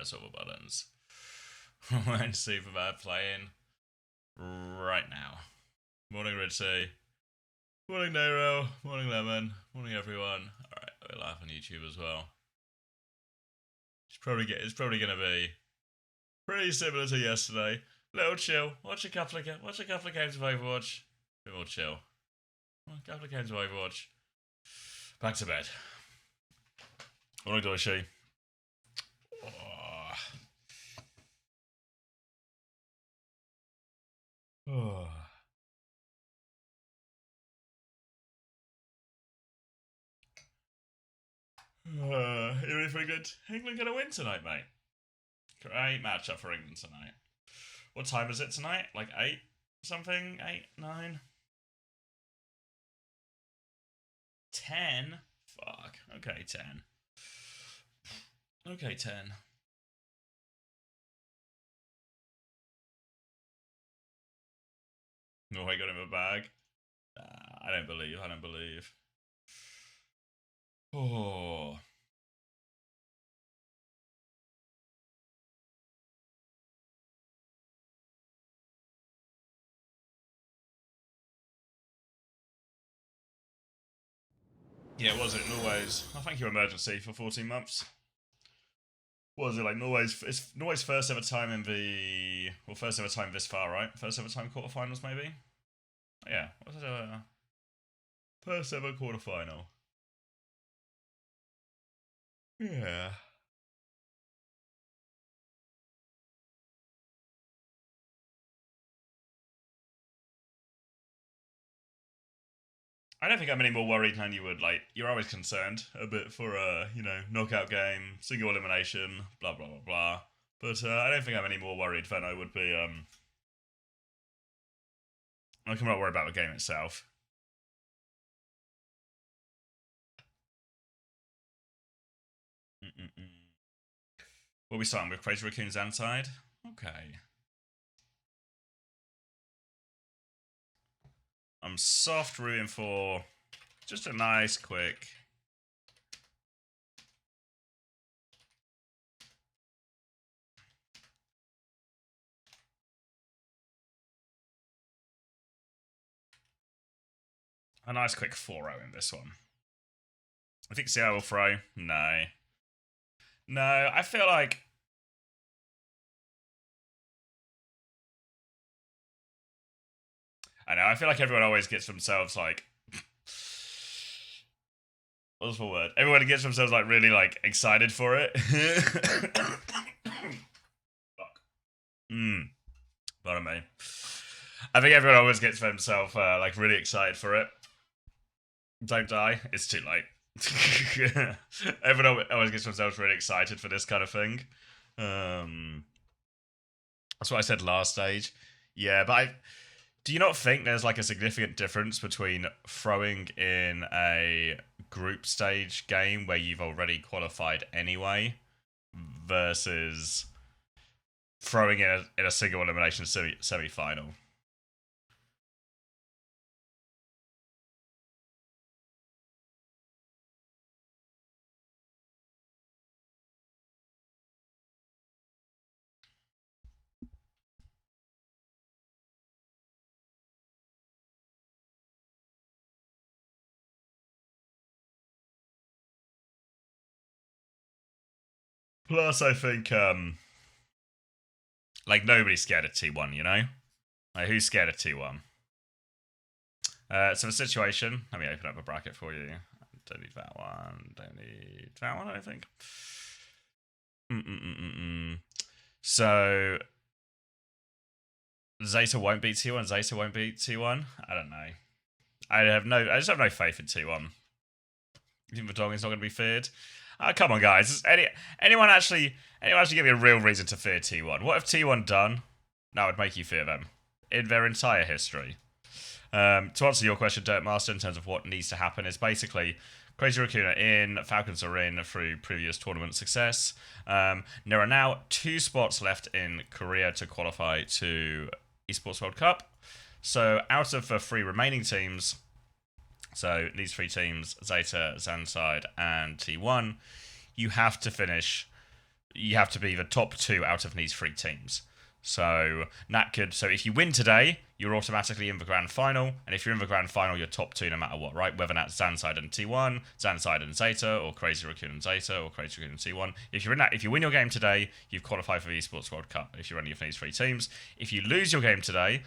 press all the buttons. I'm super bad playing right now. Morning, Ritzy. Morning, Nero. Morning, Lemon. Morning, everyone. Alright, we're live on YouTube as well. It's probably gonna be pretty similar to yesterday. Little chill. Watch a couple of games of Overwatch. A bit more chill. A couple of games of Overwatch. Back to bed. Morning, Doishi. Oh. You ready for England? England gonna win tonight, mate. Great matchup for England tonight. What time is it tonight? Like 8 something? 8, 9? 10? Fuck. Okay, 10. Okay, 10. Oh, I got him a bag. I don't believe. Oh. Yeah, was it Norway's? Oh, thank you, Emergency, for 14 months. What was it, like Norway's? It's Norway's first ever time in the... Well, first ever time this far, right? First ever time quarterfinals, maybe? Yeah, what's it? First ever quarterfinal. Yeah. I don't think I'm any more worried than you would. Like, you're always concerned a bit for you know, knockout game, single elimination, blah blah blah blah. But I don't think I'm any more worried than I would be. I'm not worried about the game itself. What are we starting with? Crazy Raccoon ZANSIDE? Okay. I'm soft rooting for just a nice, quick... A nice, quick 4-0 in this one. I think Seattle will throw. No. No, I feel like... I know, I feel like everyone always gets themselves, like... What's the word? Everyone gets themselves, like, really, like, excited for it. Fuck. Pardon me. I think everyone always gets themselves, like, really excited for it. Don't die. It's too late. Everyone always gets themselves really excited for this kind of thing. That's what I said last stage. Yeah, but do you not think there's like a significant difference between throwing in a group stage game where you've already qualified anyway versus throwing in a single elimination semi-final? Plus, I think, like, nobody's scared of T1, you know? Like, who's scared of T1? So the situation, let me open up a bracket for you. Don't need that one. Don't need that one, I think. So, Zeta won't beat T1. Zeta won't beat T1. I don't know. I just have no faith in T1. You think the dog is not going to be feared? Come on, guys. Anyone actually give me a real reason to fear T1? What have T1 done that would make you fear them in their entire history? To answer your question, Dirt Master, in terms of what needs to happen, is basically Crazy Raccoon are in, Falcons are in through previous tournament success. There are now 2 spots left in Korea to qualify to Esports World Cup. So out of the 3 remaining teams, so these 3 teams, Zeta, ZANSIDE, and T1, you have to finish you have to be the top 2 out of these 3 teams. So so if you win today, you're automatically in the grand final, and if you're in the grand final, you're top 2 no matter what, right? Whether that's ZANSIDE and T1, ZANSIDE and Zeta, or Crazy Raccoon and Zeta, or Crazy Raccoon and T1. If you win your game today, you've qualified for the Esports World Cup. If you're any of these 3 teams, if you lose your game today,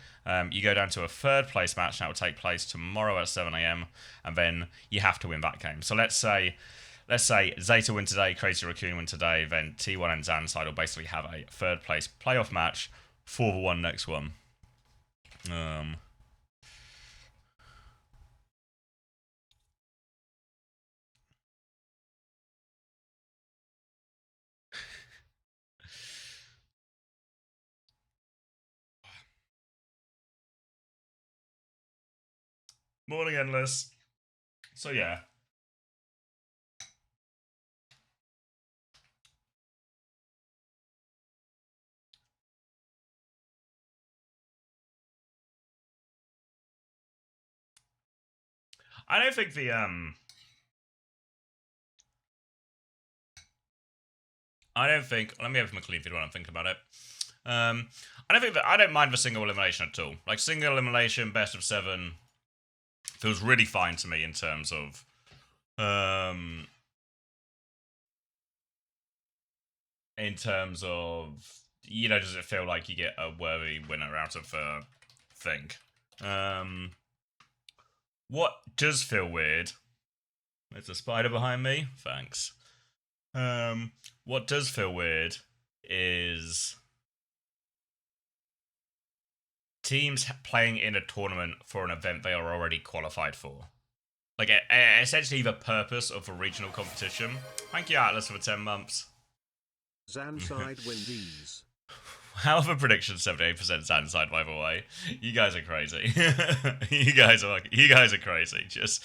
you go down to a 3rd place match, and that will take place tomorrow at 7 a.m. and then you have to win that game. So let's say Zeta win today, Crazy Raccoon win today, then T1 and ZANSIDE will basically have a 3rd place playoff match for the next one. Morning, Endless. So yeah. I don't think the let me open my clean feed while I'm thinking about it. I don't mind the single elimination at all. Like, single elimination, best of 7 feels really fine to me in terms of you know, does it feel like you get a worthy winner out of the thing? What does feel weird? There's a spider behind me. Thanks. What does feel weird is teams playing in a tournament for an event they are already qualified for. Like, essentially the purpose of a regional competition. Thank you, Atlas, for 10 months. ZANSIDE win these. How have a prediction 78% ZANSIDE, by the way? You guys are crazy. you guys are crazy. Just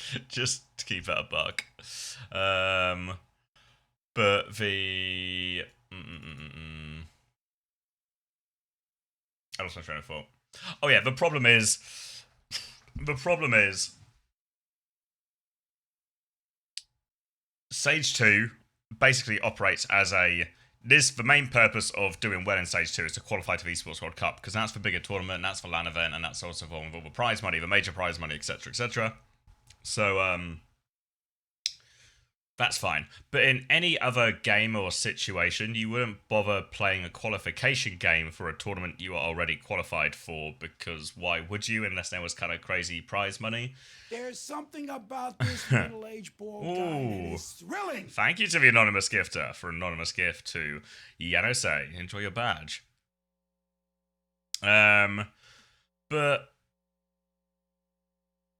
to keep it a buck. But the I lost my train of thought. Oh yeah, the problem is Stage 2 basically operates as the main purpose of doing well in Stage 2 is to qualify to the Esports World Cup, because that's the bigger tournament, and that's the LAN event, and that's also involved with all the prize money, the major prize money, etc., etc. So, that's fine. But in any other game or situation, you wouldn't bother playing a qualification game for a tournament you are already qualified for, because why would you, unless there was kind of crazy prize money? There's something about this middle-aged bald guy that is thrilling. Thank you to the anonymous gifter for an anonymous gift to Yanose. Enjoy your badge. But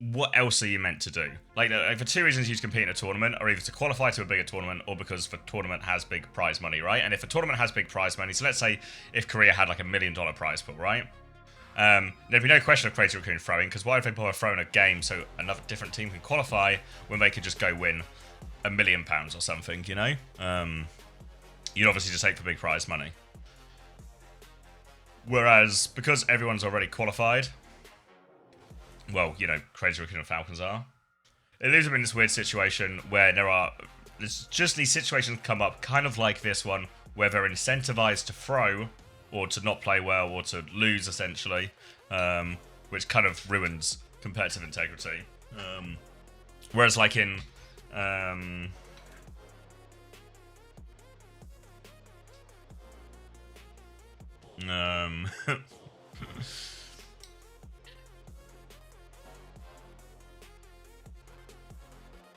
what else are you meant to do? Like, for 2 reasons you compete in a tournament, or either to qualify to a bigger tournament, or because the tournament has big prize money, right? And if a tournament has big prize money, so let's say if Korea had like $1 million prize pool, right? There'd be no question of Crazy Raccoon throwing, because why would they bother throwing a game so another different team can qualify when they could just go win £1 million or something, you know? You'd obviously just take the big prize money. Whereas, because everyone's already qualified, well, you know, Crazy Raccoon and Falcons are, it leaves them in this weird situation where there's just these situations come up, kind of like this one, where they're incentivized to throw, or to not play well, or to lose, essentially, which kind of ruins competitive integrity. Whereas, like in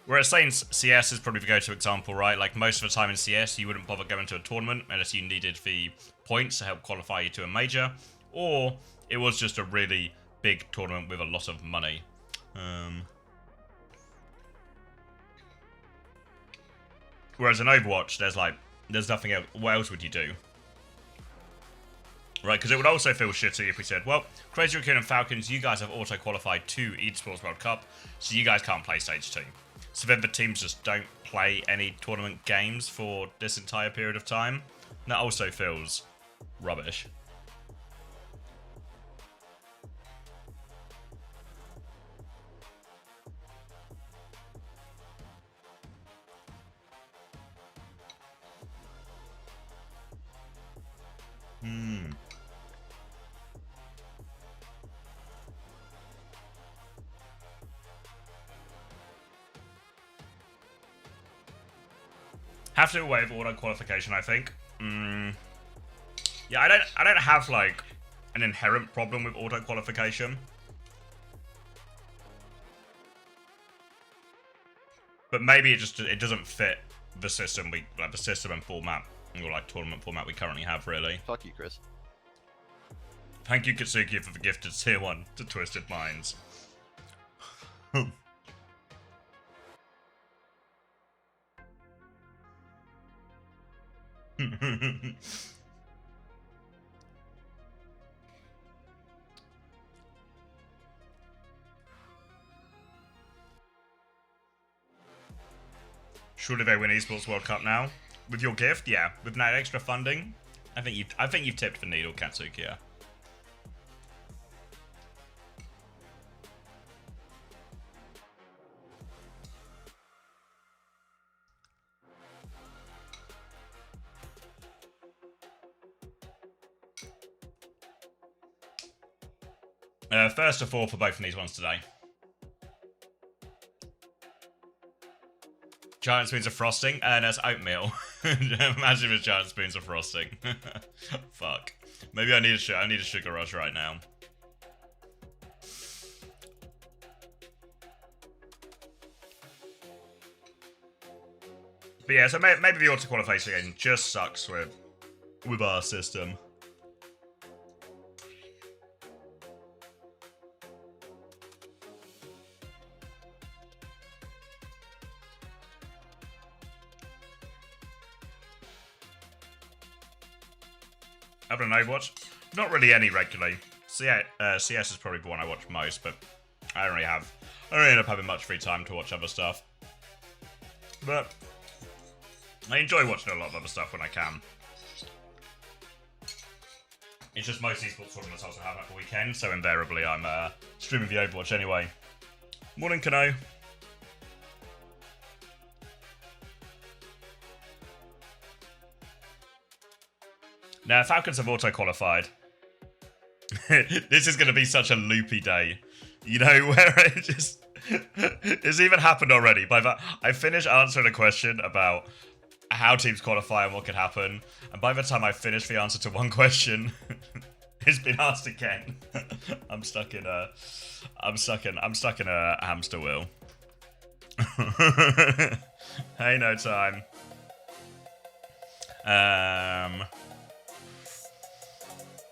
whereas saying CS is probably the go-to example, right? Like, most of the time in CS, you wouldn't bother going to a tournament unless you needed the points to help qualify you to a major, or it was just a really big tournament with a lot of money. Whereas in Overwatch, there's nothing else. What else would you do? Right, because it would also feel shitty if we said, well, Crazy Raccoon and Falcons, you guys have auto-qualified to Esports World Cup, so you guys can't play Stage 2. So then the teams just don't play any tournament games for this entire period of time. And that also feels rubbish. Have to waive auto qualification, I think. Yeah, I don't have like an inherent problem with auto qualification. But maybe it doesn't fit the system the system and format, or like tournament format we currently have, really. Fuck you, Chris. Thank you, Katsuki, for the gifted tier 1 to Twisted Minds. Surely they win Esports World Cup now with your gift. Yeah, with that extra funding, I think you've tipped the needle, Katsuki. Yeah. First to 4 for both of these ones today. Giant spoons of frosting, and that's oatmeal. Imagine if it's giant spoons of frosting. Fuck. Maybe I need a sugar rush right now. But yeah, so maybe the auto qualification just sucks with our system. Other than Overwatch, not really any regularly. CS is probably the one I watch most, but I don't really end up having much free time to watch other stuff. But I enjoy watching a lot of other stuff when I can. It's just most esports tournaments also have at the weekend, so invariably I'm streaming the Overwatch anyway. Morning, Kano. Now, Falcons have auto-qualified. This is going to be such a loopy day. You know, where it just... It's even happened already. By that, I finished answering a question about how teams qualify and what could happen. And by the time I finished the answer to one question, it's been asked again. I'm stuck in a hamster wheel. Hey, no time.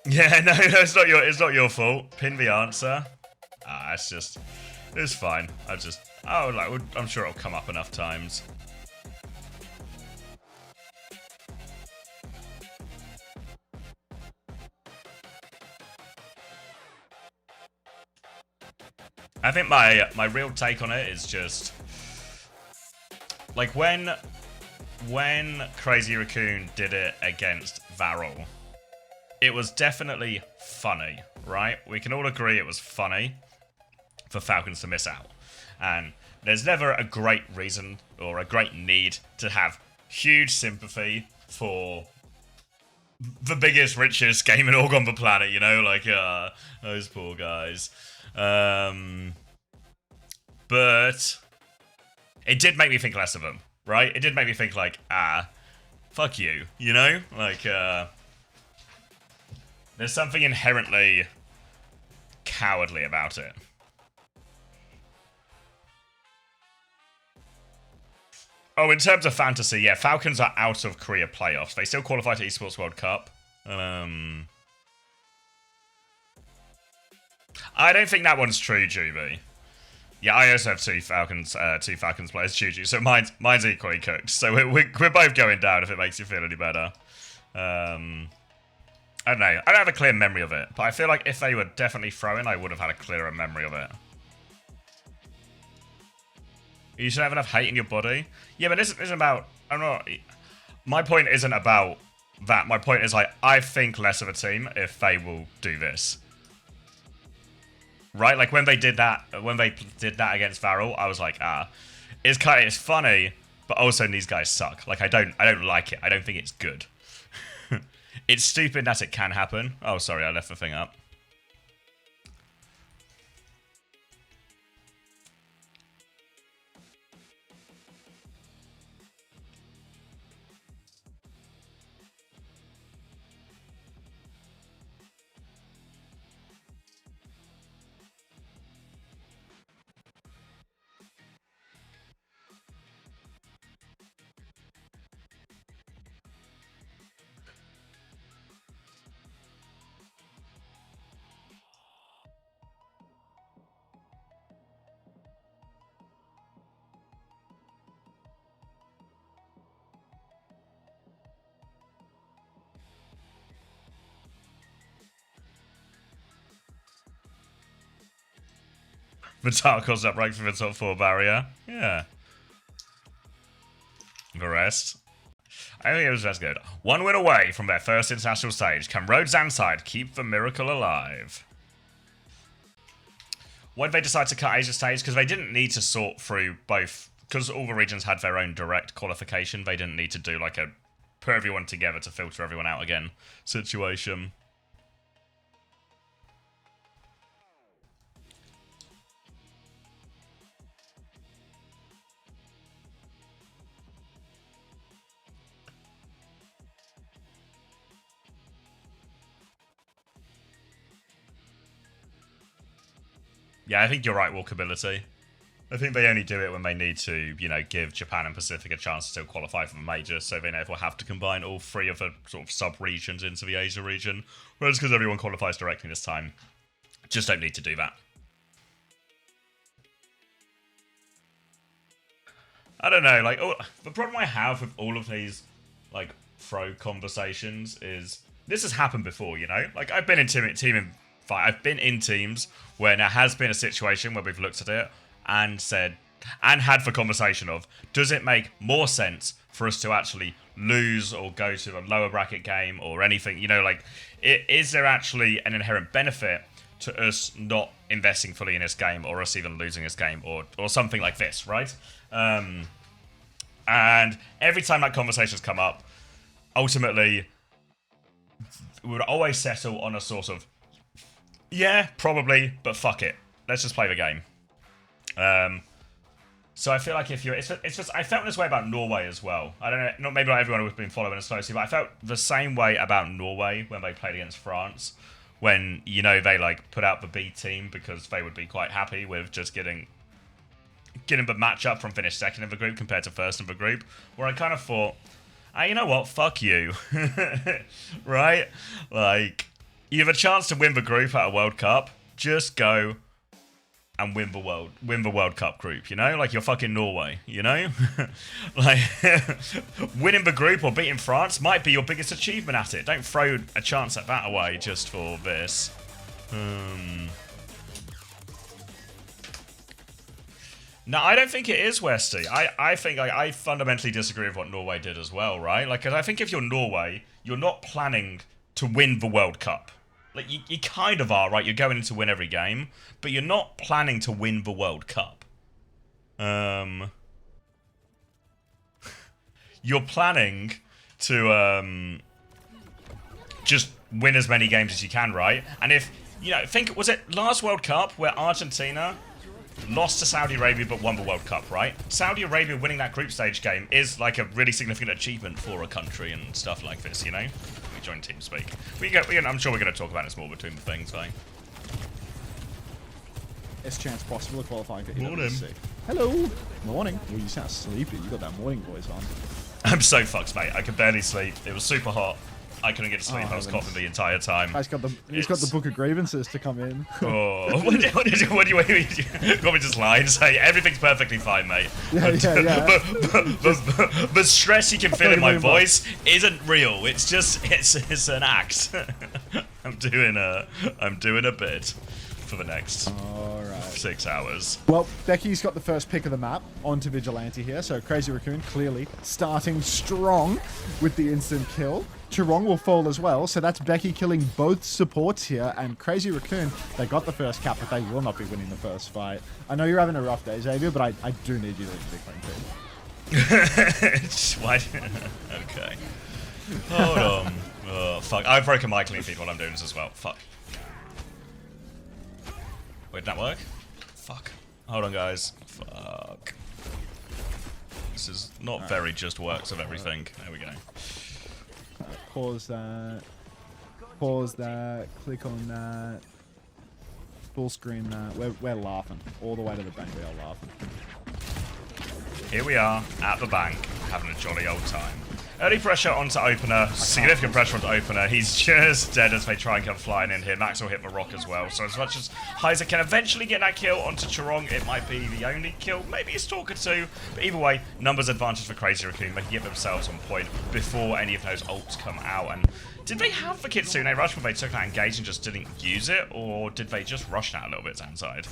Yeah, no, it's not your fault. Pin the answer. It's fine. I'm sure it'll come up enough times. I think my real take on it is just like when Crazy Raccoon did it against Varel. It was definitely funny, right? We can all agree it was funny for Falcons to miss out. And there's never a great reason or a great need to have huge sympathy for the biggest, richest gaming org on the planet, you know? Like, those poor guys. But it did make me think less of them, right? It did make me think like, fuck you, you know? Like, there's something inherently cowardly about it. Oh, in terms of fantasy, yeah, Falcons are out of Korea playoffs. They still qualify to Esports World Cup. I don't think that one's true, Juby. Yeah, I also have two Falcons players, Juju, so mine's equally cooked. So we're both going down if it makes you feel any better. I don't know. I don't have a clear memory of it, but I feel like if they were definitely throwing, I would have had a clearer memory of it. You should have enough hate in your body. Yeah, but this isn't about... I'm not... My point isn't about that. My point is, like, I think less of a team if they will do this. Right? Like, when they did that against Varel, I was like, it's funny, but also these guys suck. Like, I don't like it. I don't think it's good. It's stupid that it can happen. Oh, sorry, I left the thing up. The Tarkos that breaks through the top 4 barrier. Yeah. The rest. I think it was just good. 1 win away from their first international stage. Can RØDE ZANSIDE keep the miracle alive? Why did they decide to cut Asia stage? Because they didn't need to sort through both. Because all the regions had their own direct qualification, they didn't need to do like a put everyone together to filter everyone out again situation. Yeah, I think you're right, walkability. I think they only do it when they need to, you know, give Japan and Pacific a chance to still qualify for the major, so they never have to combine all 3 of the sort of sub-regions into the Asia region. Whereas because everyone qualifies directly this time, just don't need to do that. I don't know, like, the problem I have with all of these, like, throw conversations is, this has happened before, you know? Like, I've been in I've been in teams where there has been a situation where we've looked at it and said, and had the conversation of, does it make more sense for us to actually lose or go to a lower bracket game or anything? You know, like, is there actually an inherent benefit to us not investing fully in this game, or us even losing this game, or something like this, right? And every time that conversation's come up, ultimately, we would always settle on a sort of, yeah, probably, but fuck it. Let's just play the game. So I feel like if you're... It's just... I felt this way about Norway as well. I don't know, maybe not everyone who's been following us closely, but I felt the same way about Norway when they played against France. When, you know, they, like, put out the B team because they would be quite happy with just getting the matchup from finish second in the group compared to first in the group. Where I kind of thought, you know what? Fuck you. Right? Like... You have a chance to win the group at a World Cup. Just go and win the World Cup group. You know, like you're fucking Norway. You know, like winning the group or beating France might be your biggest achievement at it. Don't throw a chance at that away just for this. No, I don't think it is Westy. I think I fundamentally disagree with what Norway did as well. Right? Like, 'cause I think if you're Norway, you're not planning to win the World Cup. Like, you kind of are, right? You're going in to win every game, but you're not planning to win the World Cup. You're planning to just win as many games as you can, right? And if, you know, think, was it last World Cup where Argentina lost to Saudi Arabia but won the World Cup, right? Saudi Arabia winning that group stage game is like a really significant achievement for a country and stuff like this, you know? Join TeamSpeak. I'm sure we're going to talk about this more between the things, though. Best chance possible of qualifying for Morning. EWC. Hello. Morning. Oh, you sound sleepy. You got that morning voice on. I'm so fucked, mate. I could barely sleep. It was super hot. I couldn't get to sleep. I was coughing the entire time. He's got the book of grievances to come in. Oh, what do you want me to just lie and say everything's perfectly fine, mate? Yeah. But stress you can feel in my voice isn't real. It's just it's an act. I'm doing a bit for the next 6 hours. Well, Becky's got the first pick of the map onto Vigilante here, so Crazy Raccoon clearly starting strong with the instant kill. Chirong will fall as well, so that's Becky killing both supports here, and Crazy Raccoon, they got the first cap, but they will not be winning the first fight. I know you're having a rough day, Xavier, but I do need you to be clean too. Why? Okay. Hold on. Oh, fuck. I've broken my clean feed while I'm doing this as well. Fuck. Wait, did that work? Fuck. Hold on, guys. Fuck. This is not very just works of everything. There we go. Pause that. Pause that. Click on that. Full screen that. We're laughing. All the way to the bank, we are laughing. Here we are at the bank, having a jolly old time. Early pressure onto opener, significant pressure onto opener. He's just dead as they try and come flying in here. Max will hit the rock as well. So as much as Heiser can eventually get that kill onto Chorong, it might be the only kill, maybe a Stalker too. But either way, numbers advantage for Crazy Raccoon. They can get themselves on point before any of those ults come out. And did they have the Kitsune rush when they took that engage and just didn't use it? Or did they just rush that a little bit ZANSIDE?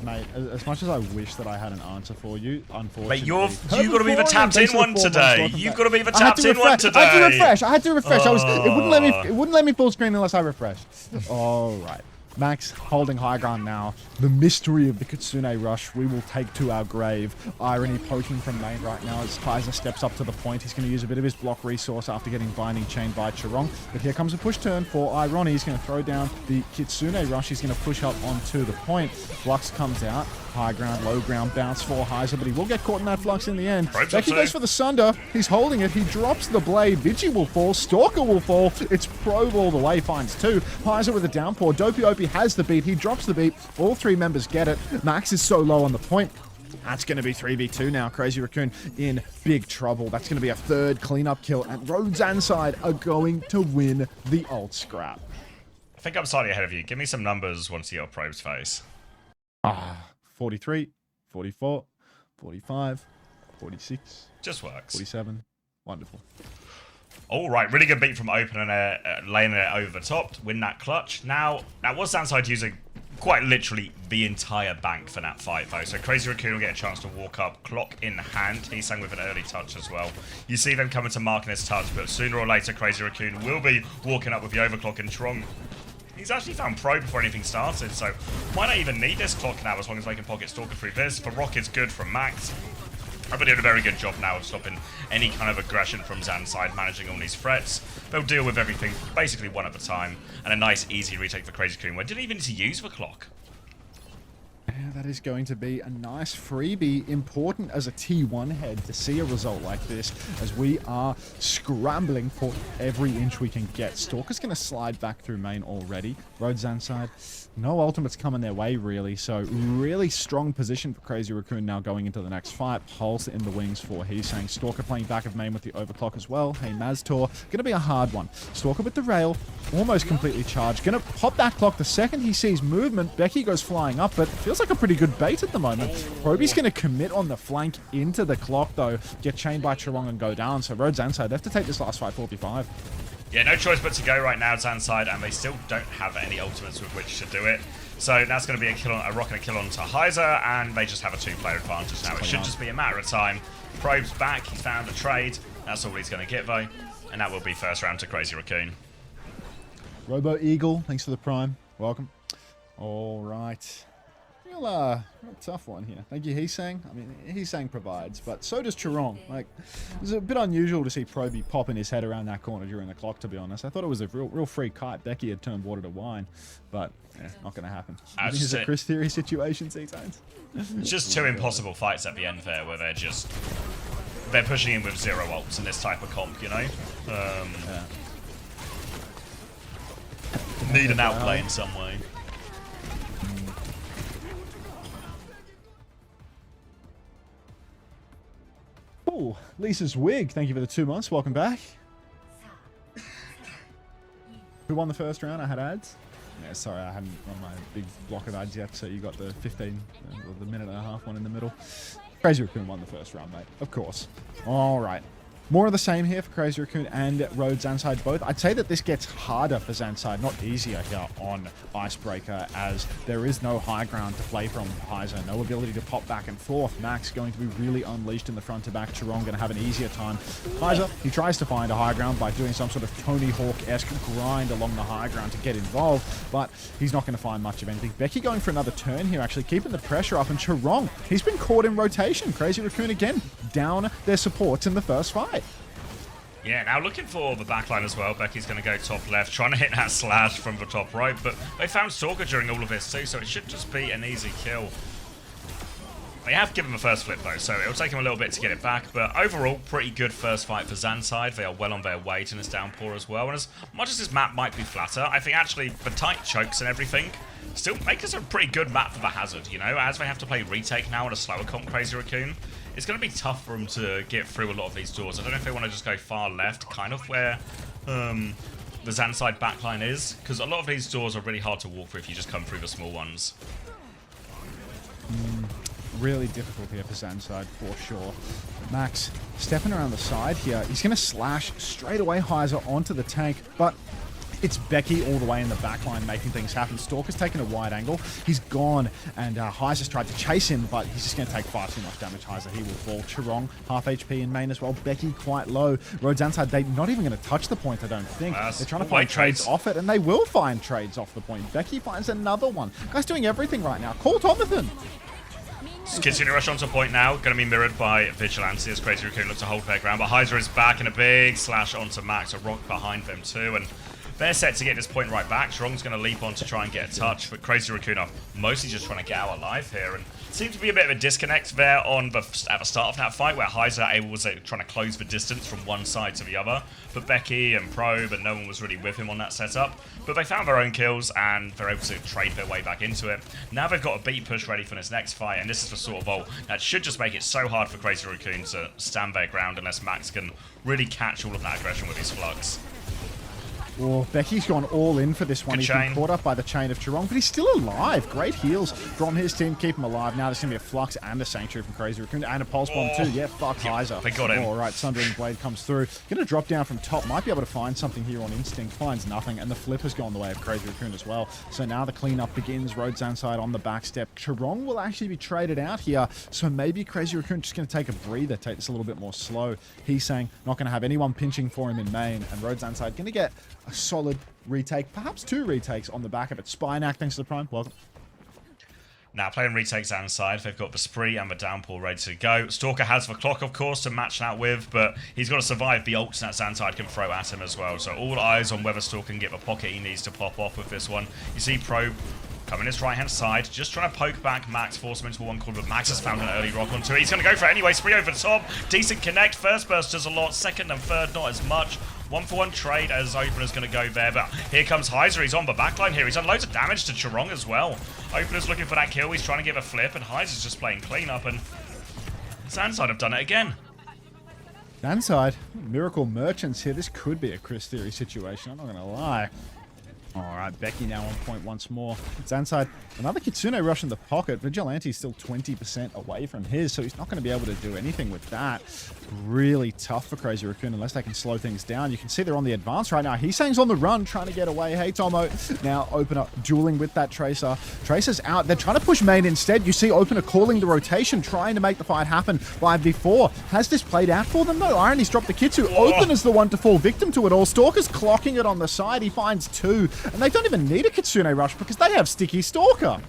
Mate, as much as I wish that I had an answer for you, unfortunately... Mate, you've got to be the tapped in one today. You've got to be the tapped in one today. I had to refresh. I had to refresh. It wouldn't let me full screen unless I refreshed. All right. Max holding high ground now. The mystery of the Kitsune rush we will take to our grave. Irony poking from main right now as Heiser steps up to the point. He's going to use a bit of his block resource after getting binding chained by Chorong. But here comes a push turn for Irony. He's going to throw down the Kitsune rush. He's going to push up onto the point. Flux comes out. High ground, low ground bounce for Heiser, but he will get caught in that flux in the end. Becky goes for the Sunder. He's holding it. He drops the blade. Vigi will fall. Stalker will fall. It's Probe all the way. Finds two. Heiser with a downpour. Dopey Opie has the beat. He drops the beat. All three members get it. Max is so low on the point. That's going to be 3v2 now. Crazy Raccoon in big trouble. That's going to be a third cleanup kill. And RØDE ZANSIDE are going to win the ult scrap. I think I'm slightly ahead of you. Give me some numbers once you see your Probe's face. 43, 44, 45, 46. Just works. 47. Wonderful. All right, really good beat from opening it, laying it over the top to win that clutch. Now was ZANSIDE using quite literally the entire bank for that fight, though. So Crazy Raccoon will get a chance to walk up, clock in hand. He's sang with an early touch as well. You see them coming to marking his touch, but sooner or later, Crazy Raccoon will be walking up with the overclock, and Chorong, he's actually found Probe before anything started, so might not even need this clock now as long as they can pocket Stalker through this. The rock is good from Max. I've been doing a very good job now of stopping any kind of aggression from ZANSIDE, managing all these threats. They'll deal with everything basically one at a time, and a nice easy retake for Crazy Raccoon where didn't even need to use the clock. Yeah, that is going to be a nice freebie. Important as a T1 head to see a result like this as we are scrambling for every inch we can get. Stalker's going to slide back through main already. RØDE ZANSIDE, no ultimates coming their way really, so really strong position for Crazy Raccoon now going into the next fight. Pulse in the wings for Heesang. Stalker playing back of main with the overclock as well. Hey Maztor, going to be a hard one. Stalker with the rail, almost completely charged. Going to pop that clock the second he sees movement. Becky goes flying up, but feels like a pretty good bait at the moment. Proby's going to commit on the flank into the clock though, get chained by Chorong and go down. So RØDE ZANSIDE, they have to take this last fight 45. Yeah, no choice but to go right now, ZANSIDE, and they still don't have any ultimates with which to do it. So that's going to be a rock and a kill onto Heiser, and they just have a two-player advantage now. It should just be a matter of time. Probe's back, he's found a trade. That's all he's going to get though, and that will be first round to Crazy Raccoon. Robo Eagle, thanks for the prime. Welcome. All right. Real tough one here. Thank you, Heesang. I mean, Heesang provides, but so does Chorong. Like, it's a bit unusual to see Proby popping his head around that corner during the clock, to be honest. I thought it was a real free kite. Becky had turned water to wine, but yeah, not going to happen. This is a Chris Theory situation, Heesang. It's just two impossible fights at the end there, where they're pushing in with zero ults in this type of comp, you know? Yeah. Need an outplay in some way. Oh, Lisa's wig. Thank you for the 2 months. Welcome back. Who won the first round? I had ads. Yeah, sorry, I hadn't run my big block of ads yet, so you got the 15, or the minute and a half one in the middle. Crazy Raccoon won the first round, mate. Of course. All right. More of the same here for Crazy Raccoon and RØDE ZANSIDE both. I'd say that this gets harder for ZANSIDE, not easier here on Icebreaker, as there is no high ground to play from Heiser. No ability to pop back and forth. Max going to be really unleashed in the front to back. Chorong going to have an easier time. Heiser, he tries to find a high ground by doing some sort of Tony Hawk-esque grind along the high ground to get involved, but he's not going to find much of anything. Becky going for another turn here, actually keeping the pressure up, and Chorong, he's been caught in rotation. Crazy Raccoon again, down their supports in the first fight. Yeah, now looking for the backline as well. Becky's going to go top left, trying to hit that slash from the top right, but they found Stalker during all of this too, so it should just be an easy kill. They have given the first flip though, so it'll take him a little bit to get it back, but overall, pretty good first fight for ZANSIDE. They are well on their way to this downpour as well, and as much as this map might be flatter, I think actually the tight chokes and everything still make this a pretty good map for the Hazard, you know, as they have to play retake now on a slower comp Crazy Raccoon. It's going to be tough for them to get through a lot of these doors. I don't know if they want to just go far left, kind of where the ZANSIDE backline is, because a lot of these doors are really hard to walk through if you just come through the small ones. Really difficult here for ZANSIDE, for sure. Max stepping around the side here. He's going to slash straight away Heiser onto the tank, but it's Becky all the way in the backline making things happen. Stalker's taken a wide angle. He's gone, and Heiser's tried to chase him, but he's just going to take far too much damage. Heiser, he will fall. Chirong, half HP in main as well. Becky quite low. RØDE ZANSIDE, they're not even going to touch the point, I don't think. They're trying to find trades off it, and they will find trades off the point. Becky finds another one. Guy's doing everything right now. Call Tomathan. Kitsune rush onto point now, going to be mirrored by Vigilante as Crazy Raccoon looks to hold their ground, but Heiser is back and a big slash onto Max, a rock behind them too, and they're set to get this point right back. Strong's going to leap on to try and get a touch, but Crazy Raccoon are mostly just trying to get out alive here, and seems to be a bit of a disconnect there at the start of that fight, where Heiser was trying to close the distance from one side to the other, but Becky and Probe and no one was really with him on that setup. But they found their own kills, and they're able to trade their way back into it. Now they've got a beat push ready for this next fight, and this is the sort of ult that should just make it so hard for Crazy Raccoon to stand their ground unless Max can really catch all of that aggression with his flux. Oh, Becky's gone all in for this one. He's been caught up by the chain of Chirong, but he's still alive. Great heals from his team, keep him alive. Now there's going to be a Flux and a Sanctuary from Crazy Raccoon, and a Pulse Bomb too. Yeah, fuck Heiser. They got him. All right, Sundering Blade comes through. Going to drop down from top. Might be able to find something here on Instinct. Finds nothing, and the flip has gone the way of Crazy Raccoon as well. So now the cleanup begins. RØDE ZANSIDE on the back step. Chirong will actually be traded out here, so maybe Crazy Raccoon just going to take a breather, take this a little bit more slow. He's saying not going to have anyone pinching for him in main, and RØDE ZANSIDE going to get a solid retake, perhaps 2 retakes on the back of it. Spinac, thanks to the Prime. Welcome. Now, playing retakes ZANSIDE, they've got the Spree and the Downpour ready to go. Stalker has the Clock, of course, to match that with, but he's got to survive the ults that ZANSIDE can throw at him as well. So all eyes on whether Stalker can get the pocket he needs to pop off with this one. You see Probe coming his right-hand side, just trying to poke back Max, force him into one corner, but Max has found an early rock onto it. He's going to go for it anyway. Spree over the top. Decent connect. First burst does a lot. Second and third, not as much. 1-for-1 trade as Opener's going to go there, but here comes Heiser. He's on the backline here. He's done loads of damage to Chirong as well. Opener's looking for that kill. He's trying to give a flip, and Heiser's just playing cleanup, and ZANSIDE have done it again. ZANSIDE, Miracle Merchants here. This could be a Chris Theory situation, I'm not going to lie. Alright, Becky now on point once more. ZANSIDE, another Kitsune rush in the pocket. Vigilante's still 20% away from his, so he's not going to be able to do anything with that. Really tough for Crazy Raccoon unless they can slow things down. You can see they're on the advance right now. Heesang's on the run, trying to get away. Hey, Tomo. Now, Opener dueling with that Tracer. Tracer's out. They're trying to push main instead. You see Opener calling the rotation, trying to make the fight happen. 5v4. Has this played out for them? No, Irony's dropped the Kitsu. Opener's the one to fall victim to it all. Stalker's clocking it on the side. He finds 2. And they don't even need a Kitsune rush because they have Sticky Stalker.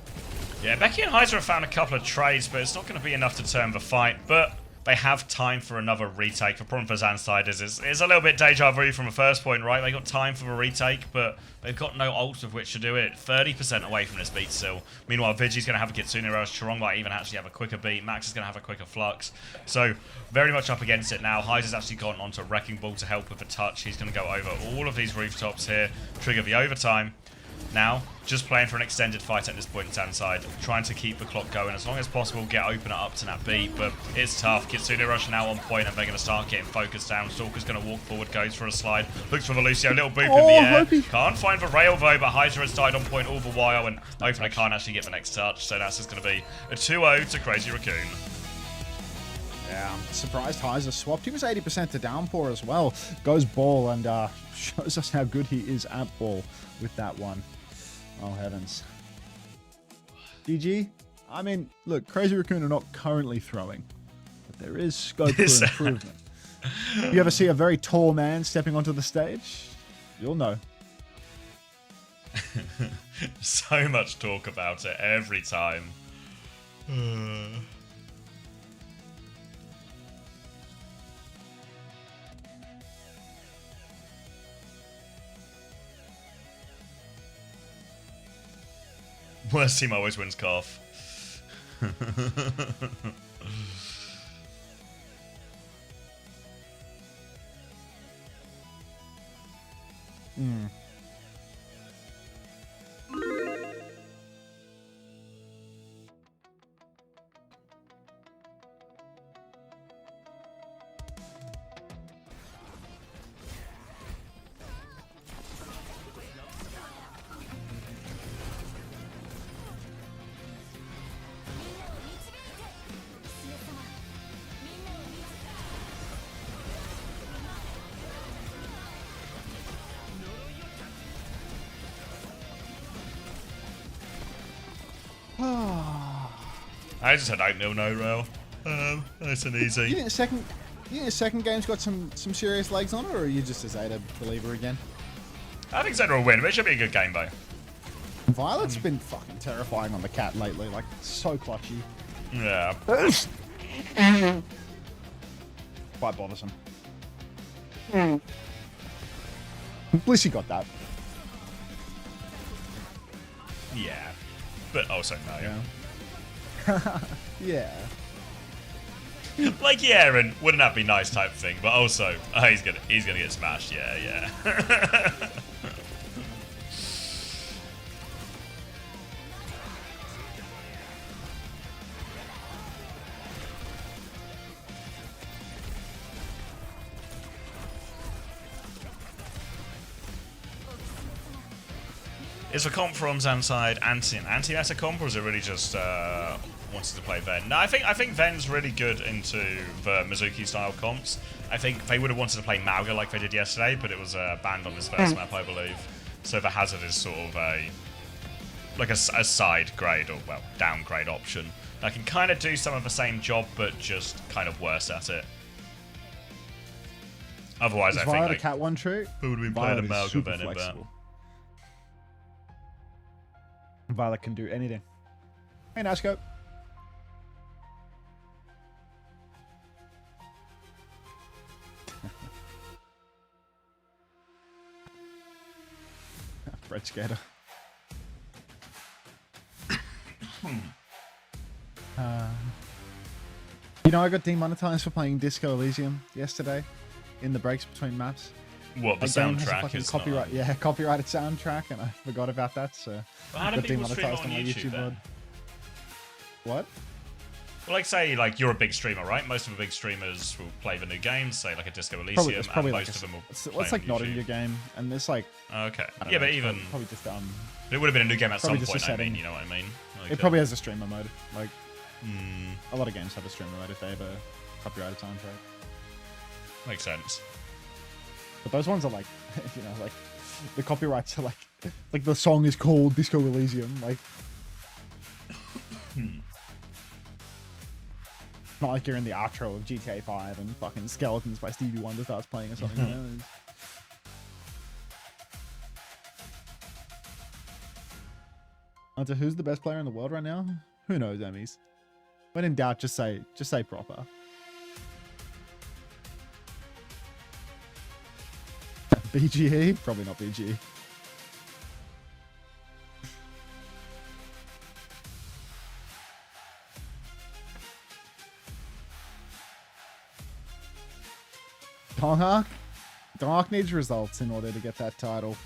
Yeah, Becky and Heiser have found a couple of trades, but it's not going to be enough to turn the fight. But they have time for another retake. The problem for ZANSIDE is it's a little bit deja vu from the first point, right? They got time for a retake, but they've got no ult with which to do it. 30% away from this beat still. Meanwhile, Vigi's going to have a Kitsune rush. Chirong might even actually have a quicker beat. Max is going to have a quicker flux. So, very much up against it now. Heiser's actually gone onto Wrecking Ball to help with the touch. He's going to go over all of these rooftops here, trigger the overtime. Now, just playing for an extended fight at this point in ZANSIDE, trying to keep the clock going as long as possible, get Opener up to that beat, but it's tough. Kitsune rush now on point, and they're going to start getting focused down. Stalker's going to walk forward, goes for a slide, looks for the Lucio, little boop in the air. Can't find the rail though, but Heiser has died on point all the while, and Opener can't actually get the next touch, so that's just going to be a 2-0 to Crazy Raccoon. Yeah, I'm surprised Heiser swapped. He was 80% to Downpour as well. Goes ball and shows us how good he is at ball with that one. Oh, heavens. GG. I mean, look, Crazy Raccoon are not currently throwing, but there is scope for improvement. You ever see a very tall man stepping onto the stage? You'll know. So much talk about it every time. Worst team always wins, cough. Hmm. I just had oatmeal no rail. Nice and easy. You think the second game's got some serious legs on it, or are you just a Zeta believer again? I think Zeta will win, but it should be a good game though. Violet's been fucking terrifying on the cat lately, like so clutchy. Yeah. Quite bothersome. Blissey got that. Yeah. But also no. Yeah. Yeah. Like, yeah, and wouldn't that be nice type of thing, but also, he's gonna get smashed, yeah. Is a comp from ZANSIDE anti-meta comp, or is it really just wanted to play Ven? No, I think Ven's really good into the Mizuki style comps. I think they would have wanted to play Mauga like they did yesterday, but it was banned on this first map, I believe. So the Hazard is sort of a side grade, or well, downgrade option that can kind of do some of the same job, but just kind of worse at it. Otherwise, Is I think Violet a like, cat one true? who would we play Violet the is Mauga super Ven in that? flexible. Violet can do anything. Hey, Nasco. Red Skater. You know, I got demonetized for playing Disco Elysium yesterday in the breaks between maps. What, the That game has a soundtrack fucking is copyright, not... yeah, copyrighted soundtrack, and I forgot about that, so Well, how do got people stream it demonetized on on my YouTube then? mod. What? Well, like, say, like, you're a big streamer, right? Most of the big streamers will play the new games, say, like a Disco Elysium, It's probably and like most of them will it's play like on not in YouTube. your game, and there's like Okay. I don't Yeah, know, but it's even... probably just It would have been a new game at some probably just a point, I mean, setting. you know what I mean? Like, it probably has a streamer mode. Like Hmm, a lot of games have a streamer mode if they have a copyrighted soundtrack. makes sense. But those ones are like, you know, like the copyrights are like the song is called Disco Elysium, like. Not like you're in the outro of GTA 5 and fucking Skeletons by Stevie Wonder starts playing or something. You know? Unter, who's the best player in the world right now? Who knows, Emmys? When in doubt, just say proper. BGE? Probably not BGE. Dark needs results in order to get that title.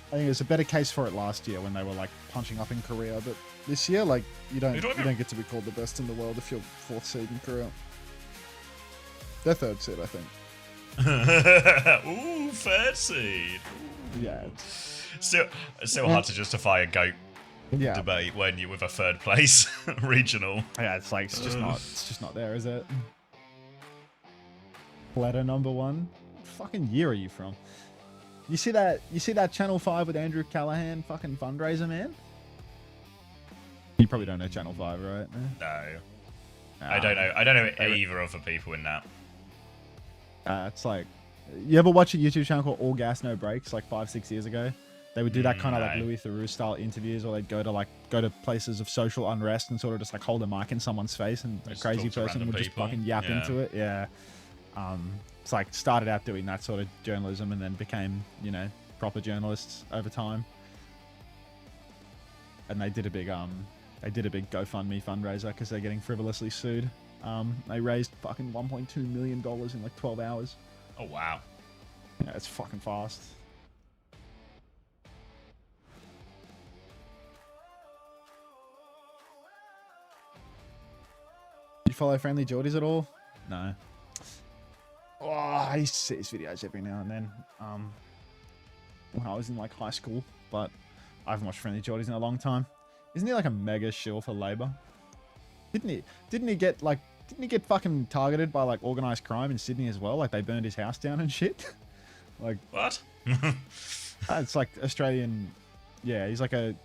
I think there's a better case for it last year when they were like punching up in Korea, but this year, like you don't get to be called the best in the world if you're 4th seed in Korea. They're 3rd seed, I think. Ooh, 3rd seed. Yeah. Still hard to justify a GOAT Yeah. debate when you're with a 3rd place regional. Yeah, it's like it's just not there, is it? Letter number 1. What fucking year are you from? You see that Channel 5 with Andrew Callahan fucking fundraiser, man? You probably don't know Channel 5, right? No. I don't know. I don't know either of the people in that. It's like, you ever watch a YouTube channel called All Gas No Breaks like 5-6 years ago? They would do that kind of like Louis Theroux style interviews, or they'd go to places of social unrest and sort of just like hold a mic in someone's face, and a Just crazy talk to person random would just people. fucking yap Yeah. into it. Yeah. It's like started out doing that sort of journalism and then became, you know, proper journalists over time. and they did a big GoFundMe fundraiser because they're getting frivolously sued. They raised fucking $1.2 million in like 12 hours. Oh wow. Yeah, it's fucking fast. You follow Friendly Geordies at all? No. Oh, I used to see his videos every now and then. When I was in like high school, but I haven't watched Friendly Geordies in a long time. Isn't he like a mega shill for Labour? Didn't he get fucking targeted by like organized crime in Sydney as well? Like they burned his house down and shit. Like What? it's like Australian. Yeah, he's like a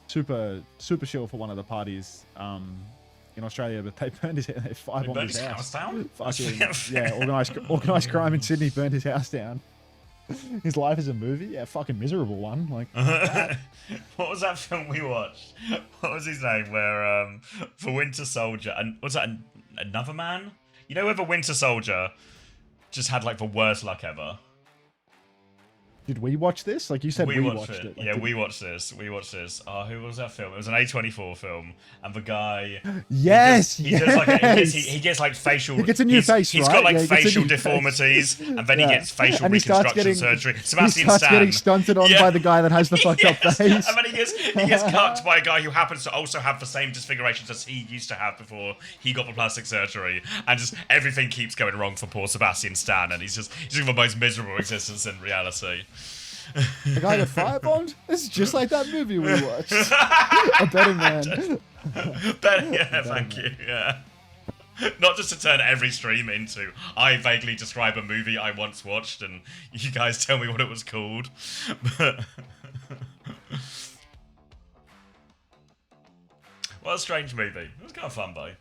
super shill for one of the parties in Australia, but they burned his, they firebombed his house down? Fucking, yeah, organized crime in Sydney burned his house down. His life is a movie? Yeah, fucking miserable one. Like, what was that film we watched? What was his name? Where for Winter Soldier, and was that Another Man? You know, whether Winter Soldier just had like the worst luck ever. did we watch this? Like you said, we watched it. Like, yeah, we watched this. We watched this. Oh, who was that film? It was an A24 film, and the guy. Yes, he gets like facial. He gets a new face, He's right? got like Yeah, facial deformities, and then he gets facial And he starts reconstruction getting- surgery. He Sebastian starts Stan. getting stunted on by the guy that has the fucked up Yes, face. and then he gets cucked by a guy who happens to also have the same disfigurations as he used to have before he got the plastic surgery, and just everything keeps going wrong for poor Sebastian Stan, and he's in the most miserable existence in reality. The guy got firebombed? This is just like that movie we watched. A Betting Man. Thank you. Yeah. Not just to turn every stream into, I vaguely describe a movie I once watched and you guys tell me what it was called. But what a strange movie. It was kind of fun, though.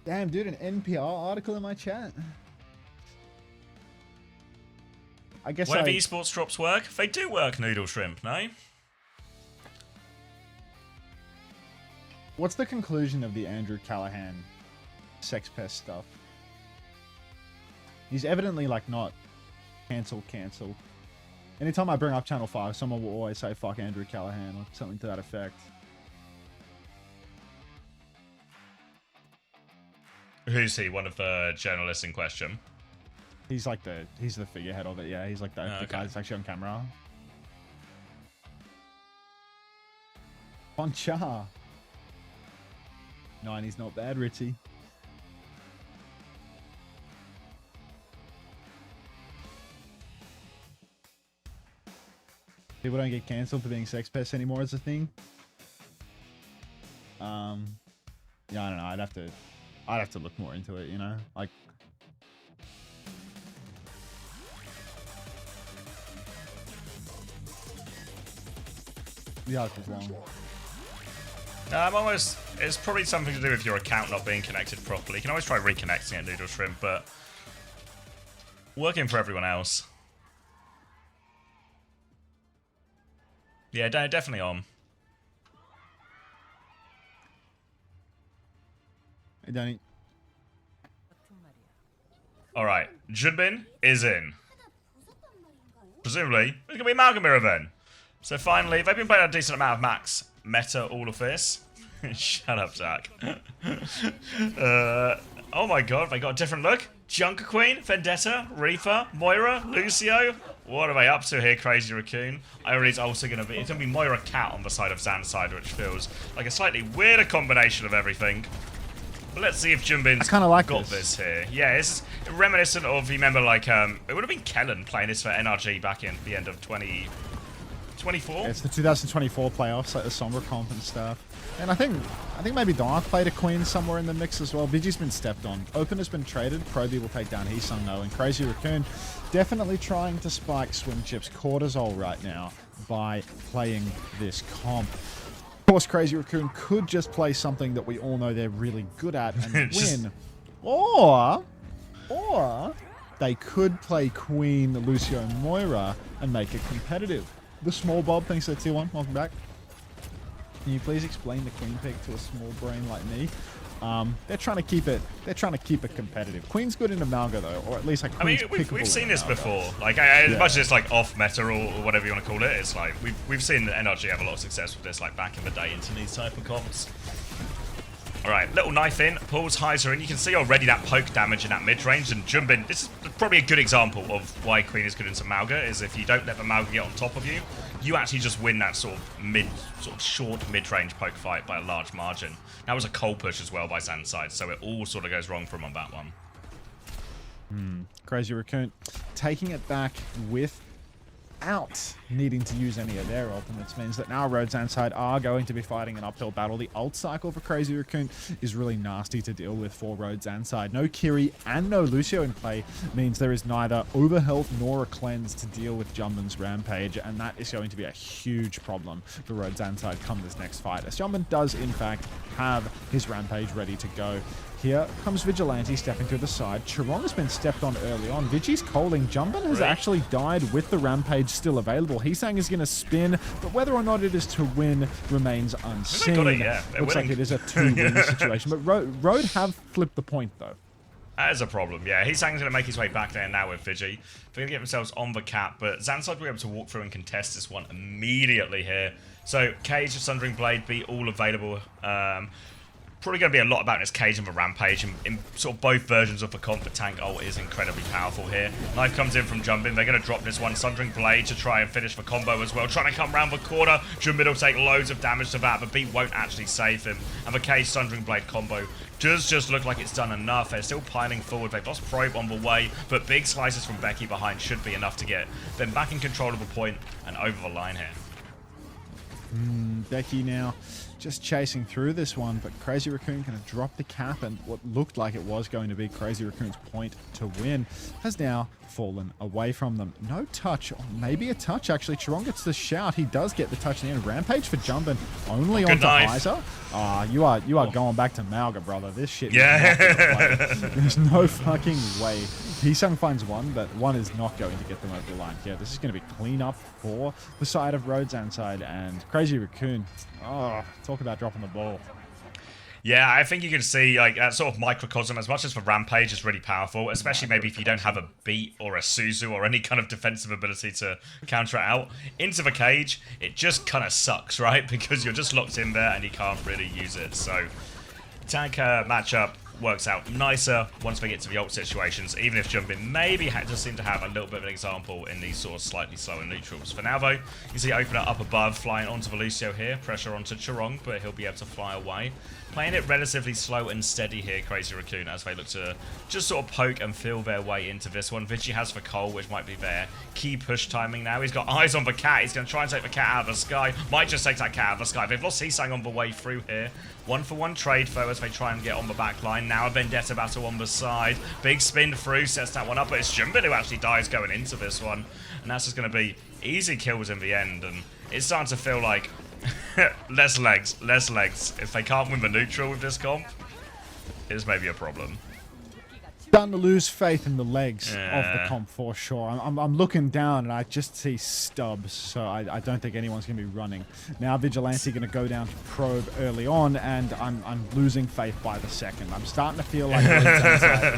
Damn, dude, an NPR article in my chat. I guess Whenever esports drops work, they do work, Noodle Shrimp, no? What's the conclusion of the Andrew Callahan sex pest stuff? He's evidently like not cancelled. Anytime I bring up Channel 5, someone will always say fuck Andrew Callahan or something to that effect. Who's he? One of the journalists in question? He's like he's the figurehead of it, yeah. He's like the guy that's actually on camera. Poncha. 90's not bad, Ritzy. People don't get cancelled for being sex pests anymore as a thing. Yeah, I don't know. I'd have to look more into it, you know? Like, the article's long. It's probably something to do with your account not being connected properly. You can always try reconnecting it, Noodle Shrimp, but working for everyone else. Yeah, definitely on. Hey, Danny. Alright, Junbin is in. Presumably, it's going to be Amalgamir then. So finally, they've been playing a decent amount of max meta all of this. Shut up, Zach. Oh my god, they got a different look. Junker Queen, Vendetta, Reaper, Moira, Lucio. What are they up to here, Crazy Raccoon? I already it's also going to be Moira Cat on the side of ZANSIDE, which feels like a slightly weirder combination of everything. But let's see if Junbin's got this here. Yeah, it's reminiscent of, you remember, like, it would have been Kellen playing this for NRG back in the end of 2024. Yeah, it's the 2024 playoffs, like the Sombra comp and stuff. And I think maybe Dark played a Queen somewhere in the mix as well. BG's been stepped on. Open has been traded. Proby will take down Heesung though. And Crazy Raccoon definitely trying to spike Swim Chip's cortisol right now by playing this comp. Of course, Crazy Raccoon could just play something that we all know they're really good at and win. Or they could play Queen, Lucio, Moira and make it competitive. The Small Bob, thanks for the tier 1. Welcome back. Can you please explain the Queen pick to a small brain like me? They're trying to keep it. They're trying to keep it competitive. Queen's good into Malga though, or at least like Queen's we've seen this Malga. before. Like as much as it's like off meta or whatever you want to call it, it's like we've seen NRG have a lot of success with this, like back in the day into these type of comps. All right, little knife in, pulls Heiser in. You can see already that poke damage in that mid-range, and Jumbin, this is probably a good example of why Queen is good into Malga, is if you don't let the Malga get on top of you, you actually just win that sort of short mid-range poke fight by a large margin. That was a cold push as well by ZANSIDE, so it all sort of goes wrong for him on that one. Crazy Raccoon taking it back without needing to use any of their ultimates means that now RØDE ZANSIDE are going to be fighting an uphill battle. The ult cycle for Crazy Raccoon is really nasty to deal with for RØDE ZANSIDE. No Kiri and no Lucio in play means there is neither overhealth nor a cleanse to deal with Jumbin's Rampage, and that is going to be a huge problem for RØDE ZANSIDE come this next fight, as Jumbin does in fact have his Rampage ready to go. Here comes Vigilante stepping to the side. Chirong has been stepped on early on. Vigi's calling. Jumbin has actually died with the Rampage still available. Heesang is going to spin, but whether or not it is to win remains unseen. Looks like it is a 2-win situation, but RØDE have flipped the point though. That is a problem, yeah. Heesang's going to make his way back there now with Vigi. They're going to get themselves on the cap, but ZANSIDE will be able to walk through and contest this one immediately here. So, Cage of Sundering Blade be all available. Probably going to be a lot about this Cage and the Rampage in sort of both versions of the comp. The tank ult is incredibly powerful here. Knife comes in from Jumbin. They're going to drop this one. Sundering Blade to try and finish the combo as well. Trying to come around the corner. Jumbin will take loads of damage to that, but Beat won't actually save him. And the Cage Sundering Blade combo does just look like it's done enough. They're still piling forward. They've lost Probe on the way, but big slices from Becky behind should be enough to get them back in control of the point and over the line here. Becky now just chasing through this one, but Crazy Raccoon going to drop the cap, and what looked like it was going to be Crazy Raccoon's point to win has now fallen away from them. No touch, or maybe a touch actually. Chirong gets the shout. He does get the touch in the end. Rampage for Jumbin, only onto Heiser. You are going back to Malga, brother. This shit is not gonna play. There's no fucking way. Heesang finds one, but one is not going to get them over the line. Yeah, this is going to be clean up for the side of RØDE ZANSIDE, and Crazy Raccoon. Oh, talk about dropping the ball. Yeah, I think you can see like that sort of microcosm, as much as the Rampage is really powerful, especially maybe if you don't have a Beat or a Suzu or any kind of defensive ability to counter it out. Into the Cage, it just kind of sucks, right? Because you're just locked in there and you can't really use it. So, tank matchup works out nicer once we get to the ult situations, even if Jumbin maybe does seem to have a little bit of an example in these sort of slightly slower neutrals. For now though, you see Opener up above, flying onto the Lucio here, pressure onto Chirong, but he'll be able to fly away. Playing it relatively slow and steady here, Crazy Raccoon, as they look to just sort of poke and feel their way into this one. Vigi has the Cole, which might be their key push timing now. He's got eyes on the cat. He's going to try and take the cat out of the sky. Might just take that cat out of the sky. They've lost Heesang on the way through here. 1-for-1 trade, though, as they try and get on the back line. Now a Vendetta battle on the side. Big spin through, sets that one up, but it's Jumbin who actually dies going into this one. And that's just going to be easy kills in the end. And it's starting to feel like less legs. If they can't win the neutral with this comp, it's maybe a problem. Starting to lose faith in the legs of the comp for sure. I'm looking down and I just see stubs, so I don't think anyone's going to be running. Now Vigilante going to go down to Probe early on, and I'm losing faith by the second. I'm starting to feel like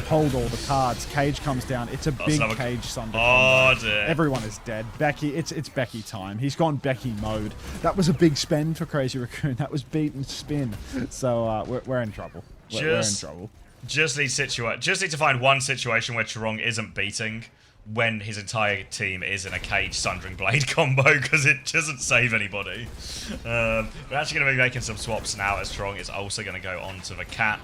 hold all the cards. Cage comes down. It's a big Cage Sunder. Oh dear. Everyone is dead. Becky, it's Becky time. He's gone Becky mode. That was a big spend for Crazy Raccoon. That was beat and spin. So we're in trouble. We're in trouble. Just need to find one situation where Chirong isn't beating when his entire team is in a Cage Sundering Blade combo, because it doesn't save anybody. We're actually going to be making some swaps now, as Chirong is also going to go onto the cat.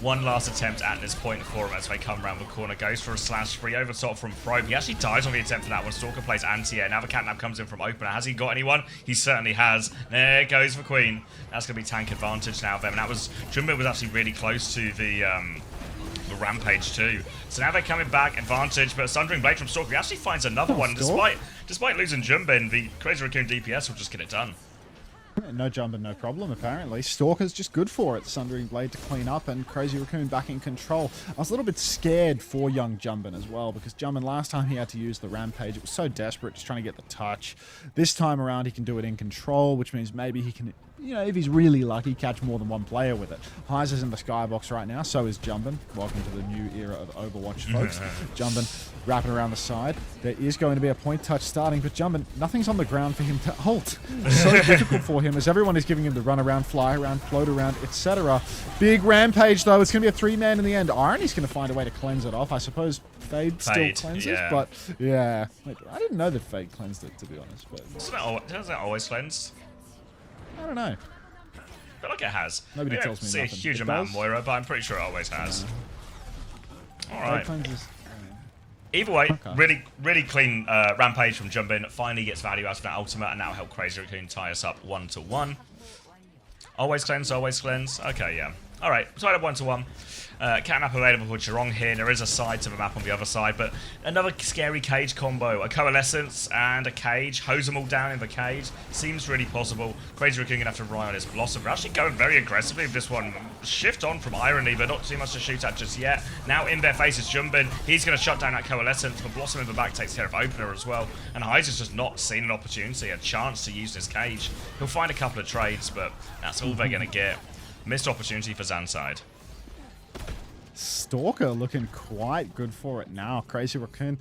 One last attempt at this point for him as they come around the corner. Goes for a slash free over top from Probe. He actually dies on the attempt for that one. Stalker plays anti-air. Now the catnap comes in from Opener. Has he got anyone? He certainly has. There goes the Queen. That's going to be tank advantage now then. And that was... Jumbin was actually really close to the Rampage too. So now they're coming back. Advantage, but Sundering Blade from Stalker. He actually finds another one. Despite losing Jumbin, the Crazy Raccoon DPS will just get it done. No Jumbin, no problem, apparently. Stalker's just good for it. Sundering Blade to clean up, and Crazy Raccoon back in control. I was a little bit scared for young Jumbin as well, because Jumbin, last time he had to use the Rampage, it was so desperate, just trying to get the touch. This time around, he can do it in control, which means maybe he can you know, if he's really lucky, catch more than one player with it. Heiser's in the skybox right now, so is Jumbin. Welcome to the new era of Overwatch, folks. Jumbin wrapping around the side. There is going to be a point touch starting, but Jumbin, nothing's on the ground for him to ult. So difficult for him as everyone is giving him the run around, fly around, float around, etc. Big rampage, though. It's going to be a 3-man in the end. Irony's going to find a way to cleanse it off. I suppose Fade still cleanses, yeah. but yeah. I didn't know that Fade cleansed it, to be honest. But Hasn't it always cleansed? I don't know. I feel like it has. Nobody I don't tells me see nothing. a huge It amount does? of Moira, but I'm pretty sure it always has. All Fade right. cleanses. Either way, Okay. really clean rampage from Jumbin. Finally gets value out of that ultimate, and now help Crazy Raccoon tie us up 1-1. Always cleanse, always cleanse. Okay, yeah. All right, tied up 1-1. Cat map available for Jurong here. There is a side to the map on the other side, but another scary cage combo. A coalescence and a cage. Hose them all down in the cage. Seems really possible. Crazy Raccoon gonna have to rely on his Blossom. We're actually going very aggressively with this one. Shift on from Irony, but not too much to shoot at just yet. Now in their faces, Jumbin. He's gonna shut down that coalescence, but Blossom in the back takes care of Opener as well. And Heiser's just not seen an opportunity, a chance to use this cage. He'll find a couple of trades, but that's all they're gonna get. Missed opportunity for ZANSIDE. Stalker looking quite good for it now. Crazy Raccoon.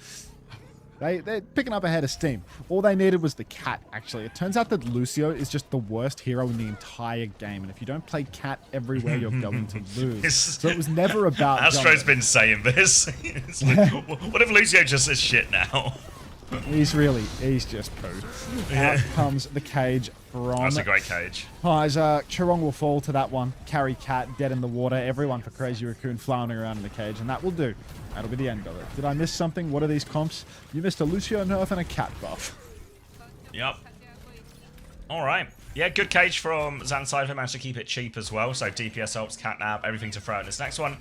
They're picking up a head of steam. All they needed was the cat, actually. It turns out that Lucio is just the worst hero in the entire game. And if you don't play cat everywhere, you're going to lose. So it was never about Astro's Jumbin. been saying this. It's like, what if Lucio just is shit now? He's just poo. Out comes the cage from That's a great cage. Heiser. Chirong will fall to that one. Carry cat, dead in the water. Everyone for Crazy Raccoon floundering around in the cage, and that will do. That'll be the end of it. Did I miss something? What are these comps? You missed a Lucio nerf and a cat buff. Yep. All right. Yeah, good cage from ZANSIDE. They managed to keep it cheap as well. So DPS helps, catnap, everything to throw out in this next one.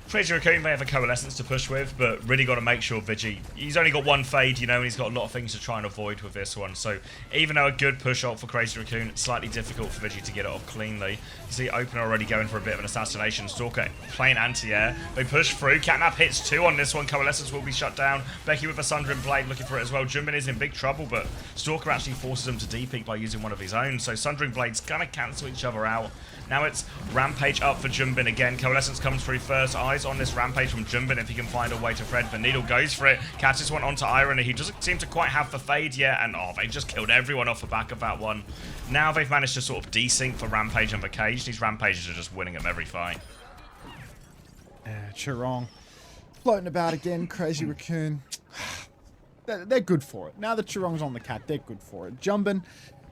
Crazy Raccoon may have a coalescence to push with, but really got to make sure Vigi, he's only got one fade, you know, and he's got a lot of things to try and avoid with this one. So even though a good push ult for Crazy Raccoon, it's slightly difficult for Vigi to get it off cleanly. You see Opener already going for a bit of an assassination. Stalker playing anti-air. They push through. Catnap hits 2 on this one. Coalescence will be shut down. Becky with a Sundering Blade looking for it as well. Jumbin is in big trouble, but Stalker actually forces him to D-peak by using one of his own. So Sundering Blades gonna cancel each other out. Now it's Rampage up for Jumbin again. Coalescence comes through first. Eyes on this Rampage from Jumbin if he can find a way to thread. The Needle goes for it. Catches one onto Irony. He doesn't seem to quite have the fade yet. And oh, they just killed everyone off the back of that one. Now they've managed to sort of desync for Rampage and the cage. These Rampages are just winning them every fight. Chirong floating about again. Crazy Raccoon. They're good for it. Now that Chirong's on the cat, they're good for it. Jumbin,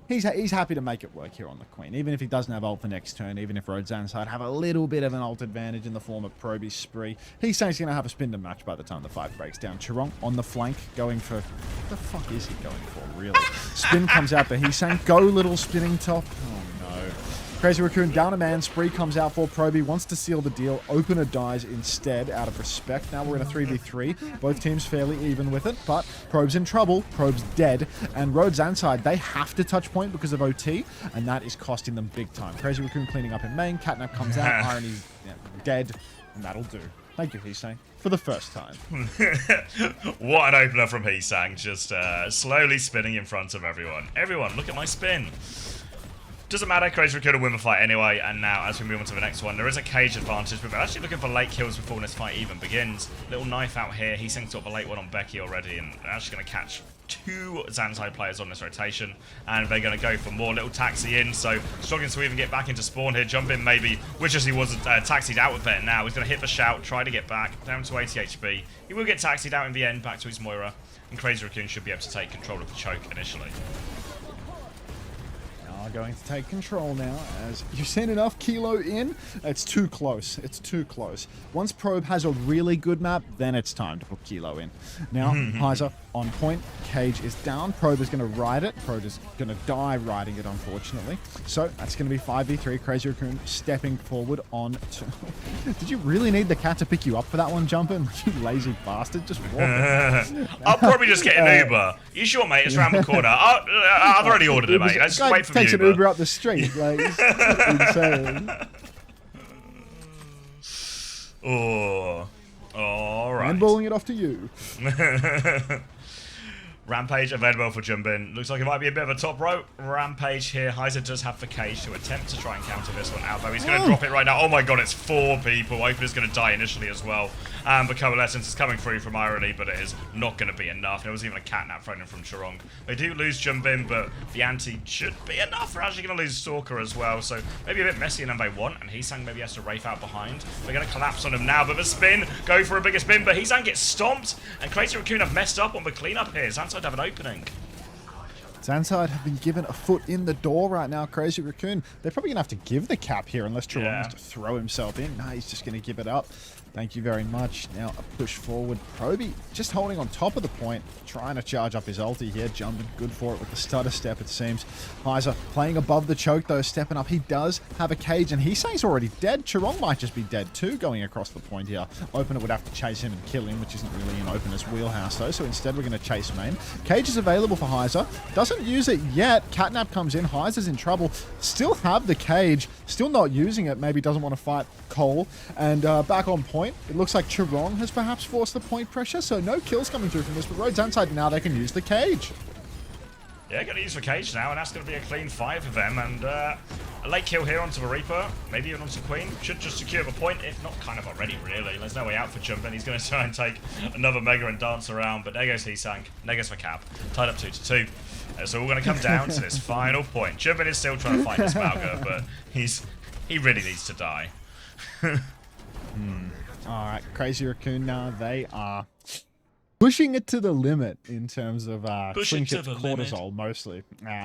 he's happy to make it work here on the Queen, even if he doesn't have ult for next turn, even if RØDE ZANSIDE have a little bit of an ult advantage in the form of Proby's Spree. He's saying he's going to have a spin to match by the time the fight breaks down. Chirong on the flank, going for... What the fuck is he going for, really? Spin comes out, but he's saying, go little spinning top. Oh, no. Crazy Raccoon down a man. Spree comes out for Proby, wants to seal the deal. Opener dies instead, out of respect. Now we're in a 3v3. Both teams fairly even with it, but Probe's in trouble. Probe's dead. And RØDE ZANSIDE, they have to touch point because of OT, and that is costing them big time. Crazy Raccoon cleaning up in main. Catnap comes out. Irony's dead, and that'll do. Thank you, Heesang, for the first time. What an opener from Heesang, just slowly spinning in front of everyone. Everyone, look at my spin. Doesn't matter, Crazy Raccoon will win the fight anyway, and now as we move on to the next one, there is a cage advantage, but we're actually looking for late kills before this fight even begins. Little knife out here, he's sent sort of a late one on Becky already, and they're actually going to catch 2 ZANSIDE players on this rotation, and they're going to go for more. Little taxi in, so struggling to even get back into spawn here. Jump in maybe, which as he wasn't taxied out with it now. He's going to hit the shout, try to get back, down to 80 HP. He will get taxied out in the end, back to his Moira, and Crazy Raccoon should be able to take control of the choke initially. Going to take control now, as you've seen enough Kilo in. It's too close. It's too close. Once Probe has a really good map, then it's time to put Kilo in. Now, Heiser on point. Cage is down. Probe is going to ride it. Probe is going to die riding it, unfortunately. So that's going to be 5v3. Crazy Raccoon stepping forward on to... Did you really need the cat to pick you up for that one, Jumpin'? You lazy bastard. Just walk it. I'll probably just get an Uber. You sure, mate? It's round the corner. I've already ordered it, mate. Let's just wait for the Uber. Takes an Uber up the street. Like, it's insane. Oh. All right. I'm balling it off to you. Rampage available for jump in. Looks like it might be a bit of a top row. Rampage here. Heiser does have the cage to attempt to try and counter this one out, though. He's going to drop it right now. Oh my god, it's 4 people. Opener's going to die initially as well. The Coalescence is coming through from Irony, but it is not going to be enough. There was even a catnap thrown in from Chorong. They do lose jump in, but the anti should be enough. We're actually going to lose Stalker as well, so maybe a bit messier than they want. And Heesang maybe has to Wraith out behind. They're going to collapse on him now, but the spin, go for a bigger spin, but Heesang gets stomped, and Crazy Raccoon have messed up on the cleanup here. ZANSIDE have an opening. ZANSIDE have been given a foot in the door right now. Crazy Raccoon, they're probably going to have to give the cap here unless Chorong has to throw himself in. No, he's just going to give it up. Thank you very much. Now a push forward. Proby just holding on top of the point, trying to charge up his ulti here. Jumping good for it with the stutter step, it seems. Heiser playing above the choke though, stepping up. He does have a cage, and he's saying he's already dead. Chorong might just be dead too going across the point here. Opener would have to chase him and kill him, which isn't really in Opener's wheelhouse though, so instead we're going to chase main. Cage is available for Heiser. Doesn't use it yet. Catnap comes in. Heiser's in trouble. Still have the cage. Still not using it. Maybe doesn't want to fight Cole. And back on point. It looks like Chorong has perhaps forced the point pressure, so no kills coming through from this, but RØDE ZANSIDE now they can use the cage. Yeah, going to use the cage now, and that's going to be a clean 5 of them, and a late kill here onto the Reaper, maybe even onto Queen. Should just secure the point, if not kind of already, really. There's no way out for Jump, and he's going to try and take another Mega and dance around, but there goes Heesang, there goes the cap, tied up 2-2. So we're going to come down to this final point. Jumpin is still trying to fight this Malga, but he really needs to die. Alright, Crazy Raccoon now, they are pushing it to the limit in terms of trinket cortisol, mostly.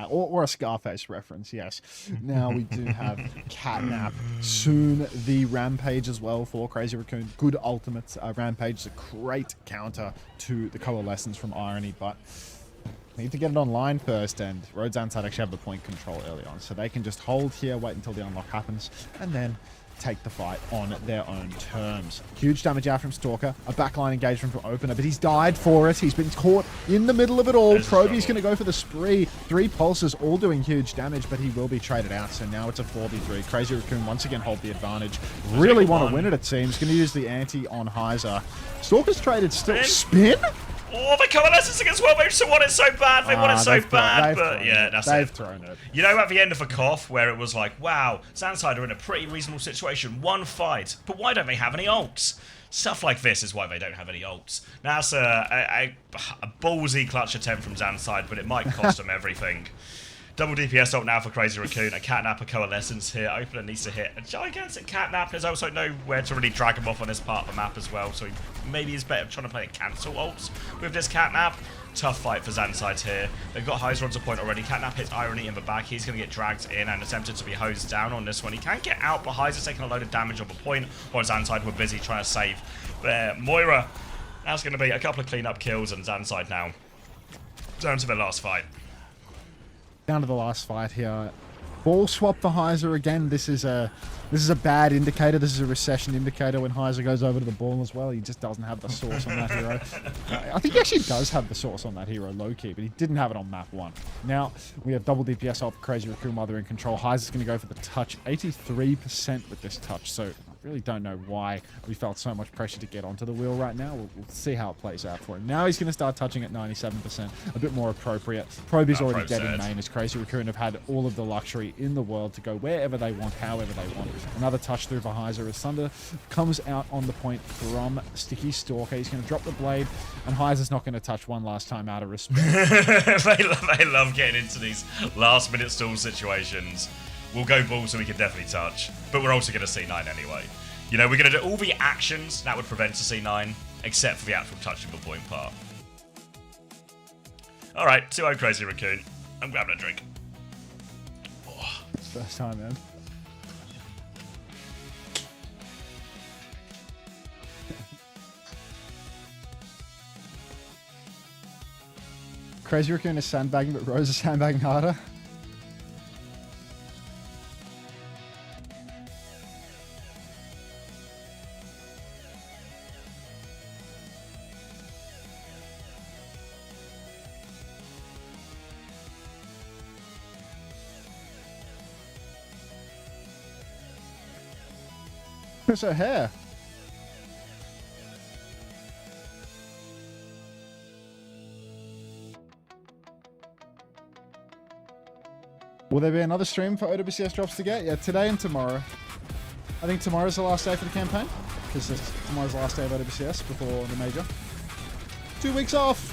Or a Scarface reference, yes. Now we do have Catnap, soon the Rampage as well for Crazy Raccoon. Good ultimates. Rampage is a great counter to the Coalescence from Irony, but need to get it online first, and RØDE ZANSIDE actually have the point control early on, so they can just hold here, wait until the unlock happens, and then take the fight on their own terms. Huge damage out from Stalker, a backline engagement from Opener, but he's died for it. He's been caught in the middle of it all. Proby's going to go for the spree. 3 pulses, all doing huge damage, but he will be traded out, so now it's a 4v3. Crazy Raccoon once again hold the advantage. Really want to win it, it seems. Going to use the anti on Heiser. Stalker's traded still. Spin? Oh, the Coalescence against World Mage want it so bad. They want it so bad, but yeah, that's it. They've thrown it. You know, at the end of a cough, where it was like, wow, ZANSIDE are in a pretty reasonable situation. 1 fight, but why don't they have any ults? Stuff like this is why they don't have any ults. Now it's a ballsy clutch attempt from ZANSIDE, but it might cost them everything. Double DPS ult now for Crazy Raccoon. A Catnap, a Coalescence here. Opener needs to hit a gigantic Catnap. There's also nowhere to really drag him off on this part of the map as well, so maybe he's better trying to play a cancel ults with this Catnap. Tough fight for ZANSIDE here. They've got Heiser onto point already. Catnap hits Irony in the back. He's going to get dragged in and attempted to be hosed down on this one. He can't get out, but Heiser's taking a load of damage on the point, while ZANSIDE were busy trying to save there. Moira, that's going to be a couple of cleanup kills, and ZANSIDE now down to their last fight. Down to the last fight here. Ball swap for Heiser again. This is a bad indicator. This is a recession indicator when Heiser goes over to the ball as well. He just doesn't have the source on that hero. I think he actually does have the source on that hero low-key, but he didn't have it on map 1. Now, we have double DPS off Crazy Raccoon while they're in control. Heiser's going to go for the touch. 83% with this touch, so I really don't know why we felt so much pressure to get onto the wheel right now. We'll see how it plays out for him. Now he's going to start touching at 97%, a bit more appropriate. Proby's already dead in main, as Crazy Raccoon have had all of the luxury in the world to go wherever they want, however they want. Another touch through for Heiser as Thunder comes out on the point from Sticky Stalker. He's going to drop the blade, and Heiser's not going to touch one last time out of respect. they love getting into these last-minute stall situations. We'll go ball so we can definitely touch, but we're also going to C9 anyway. You know, we're going to do all the actions that would prevent a C9, except for the actual touching the point part. Alright, 2-0 Crazy Raccoon. I'm grabbing a drink. Oh. First time, man. Crazy Raccoon is sandbagging, but Rose is sandbagging harder. Where's her hair? Will there be another stream for OWCS drops to get? Yeah, today and tomorrow. I think tomorrow's the last day for the campaign, because tomorrow's the last day of OWCS before the major. 2 weeks off!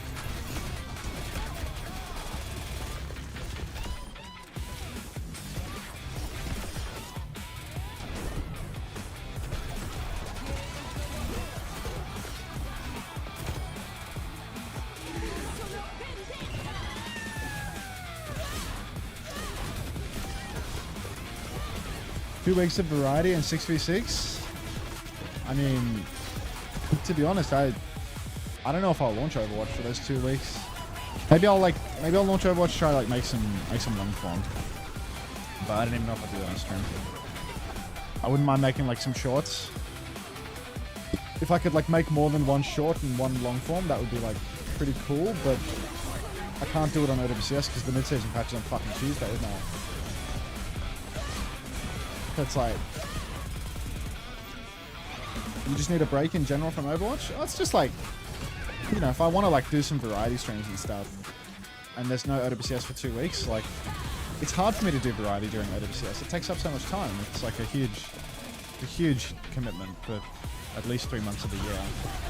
Two weeks of variety and 6v6. I mean, to be honest, I don't know if I'll launch Overwatch for those 2 weeks. Maybe I'll launch Overwatch, try to like make some long form. But I don't even know if I'll do that on stream. I wouldn't mind making like some shorts. If I could like make more than one short and one long form, that would be like pretty cool. But I can't do it on OWCS because the mid-season patch is on fucking Tuesday, isn't it? It's like, you just need a break in general from Overwatch. Oh, it's just like, you know, if I want to like do some variety streams and stuff, and there's no OWCS for 2 weeks, like, it's hard for me to do variety during OWCS. It takes up so much time. It's like a huge commitment for at least 3 months of the year,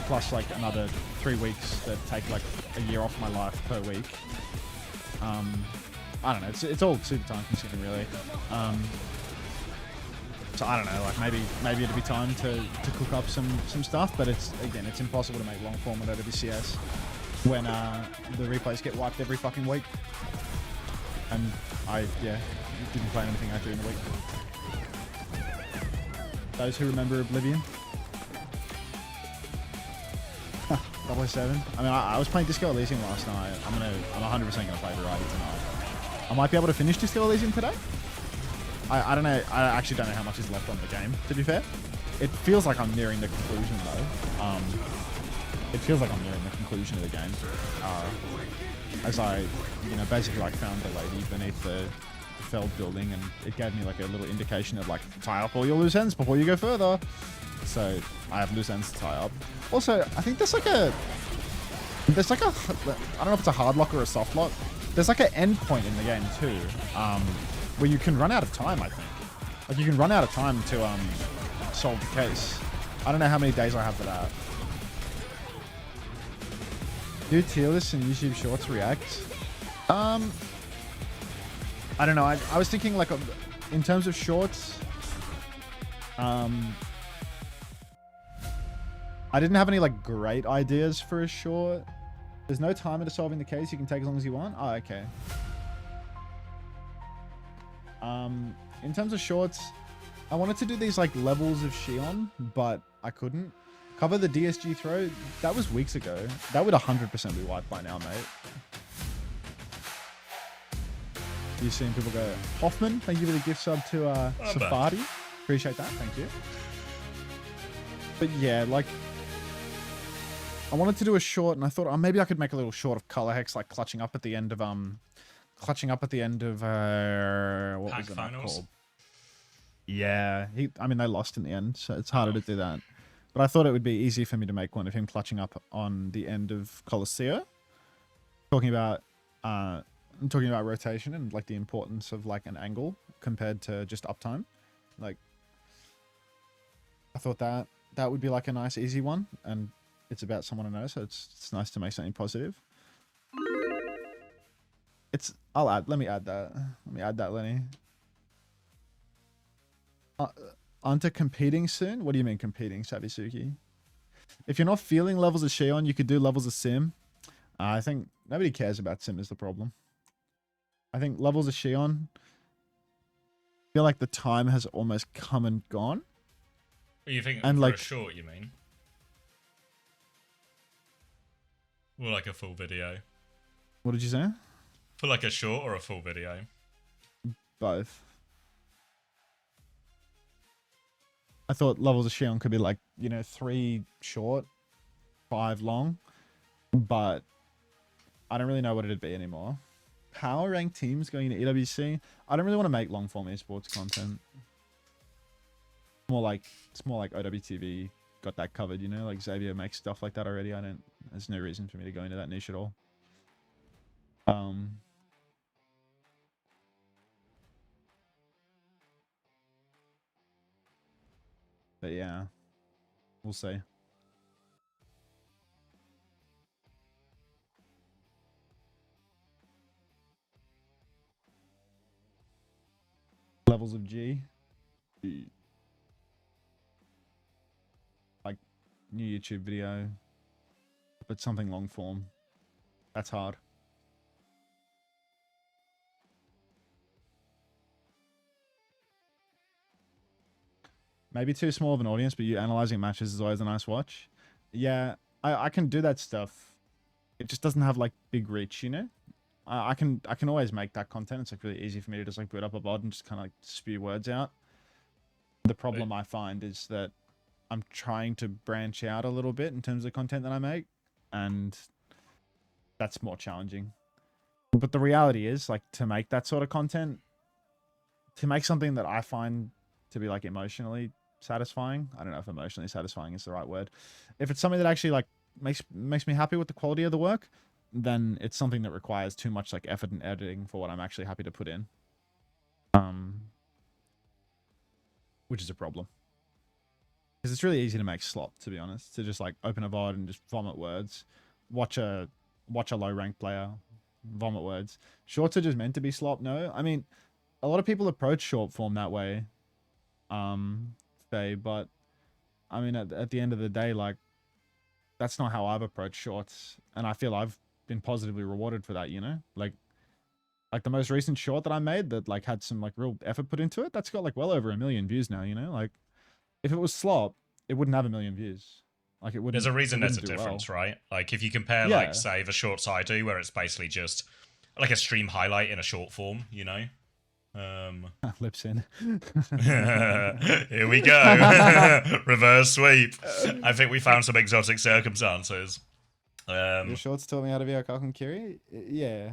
plus like another 3 weeks that take like a year off my life per week. I don't know. It's all super time consuming, really. So I don't know, like maybe it'd be time to cook up some stuff, but it's impossible to make long form with OWCS when the replays get wiped every fucking week. And I didn't play anything out during the week. Those who remember Oblivion. 007. I mean, I was playing Disco Elysium last night. I'm 100% gonna play Variety tonight. I might be able to finish Disco Elysium today. I don't know. I actually don't know how much is left on the game, to be fair. It feels like I'm nearing the conclusion, though. It feels like I'm nearing the conclusion of the game. As I, basically like found the lady beneath the felled building, and it gave me like a little indication of like, tie up all your loose ends before you go further. So I have loose ends to tie up. Also, I think there's like a, I don't know if it's a hard lock or a soft lock. There's like an end point in the game too. Where you can run out of time, I think. Like, you can run out of time to solve the case. I don't know how many days I have for that. Do tier lists and YouTube Shorts react? I don't know. I was thinking, like, in terms of shorts, I didn't have any, like, great ideas for a short. There's no timer to solving the case. You can take as long as you want. Oh, okay. In terms of shorts, I wanted to do these like levels of Xion, but I couldn't. Cover the DSG throw, that was weeks ago. That would 100% be wiped by now, mate. You've seen people go, Hoffman, thank you for the gift sub to Safari. Appreciate that, thank you. But yeah, like, I wanted to do a short, and I thought, maybe I could make a little short of Color Hex, like clutching up at the end of what was it called? Yeah, I mean, they lost in the end, so it's harder to do that. But I thought it would be easy for me to make one of him clutching up on the end of Colosseo, talking about rotation and like the importance of like an angle compared to just uptime. Like, I thought that would be like a nice easy one, and it's about someone I know, so it's nice to make something positive. Let me add that, Lenny. Unter competing soon? What do you mean competing, Savisuki? If you're not feeling levels of Xion, you could do levels of Sim. I think nobody cares about Sim is the problem. I think levels of Xion, I feel like the time has almost come and gone. What you think and for like, a short, you mean? Or like a full video? What did you say? For like a short or a full video? Both. I thought levels of Xion could be like, 3 short, 5 long, but I don't really know what it'd be anymore. Power ranked teams going into EWC? I don't really want to make long form esports content. It's more like OWTV got that covered, like Xavier makes stuff like that already. There's no reason for me to go into that niche at all. But yeah, we'll see. Levels of G. Like new YouTube video, but something long form. That's hard. Maybe too small of an audience, but you analyzing matches is always a nice watch. Yeah, I can do that stuff. It just doesn't have like big reach, you know? I can always make that content. It's like really easy for me to just like boot up a bod and just kind of like spew words out. The problem I find is that I'm trying to branch out a little bit in terms of content that I make, and that's more challenging. But the reality is, like, to make that sort of content, to make something that I find to be like emotionally satisfying, I don't know if emotionally satisfying is the right word. If it's something that actually like makes me happy with the quality of the work, then it's something that requires too much like effort and editing for what I'm actually happy to put in. Which is a problem. Because it's really easy to make slop, to be honest. To just like open a VOD and just vomit words. Watch a low ranked player vomit words. Shorts are just meant to be slop, no? I mean, a lot of people approach short form that way. But I mean at the end of the day, like, that's not how I've approached shorts, and I feel I've been positively rewarded for that, you know? Like the most recent short that I made that like had some like real effort put into it, that's got like well over 1 million views now, you know? Like, if it was slop, it wouldn't have 1 million views. Like, it wouldn't. There's a reason there's a do difference, well. right? Like, if you compare, Yeah. like, say, the shorts I do, where it's basically just like a stream highlight in a short form, you know? Lips in. Here we go. Reverse sweep. I think we found some exotic circumstances. Your shorts taught me how to be a cock and Kiri? Yeah.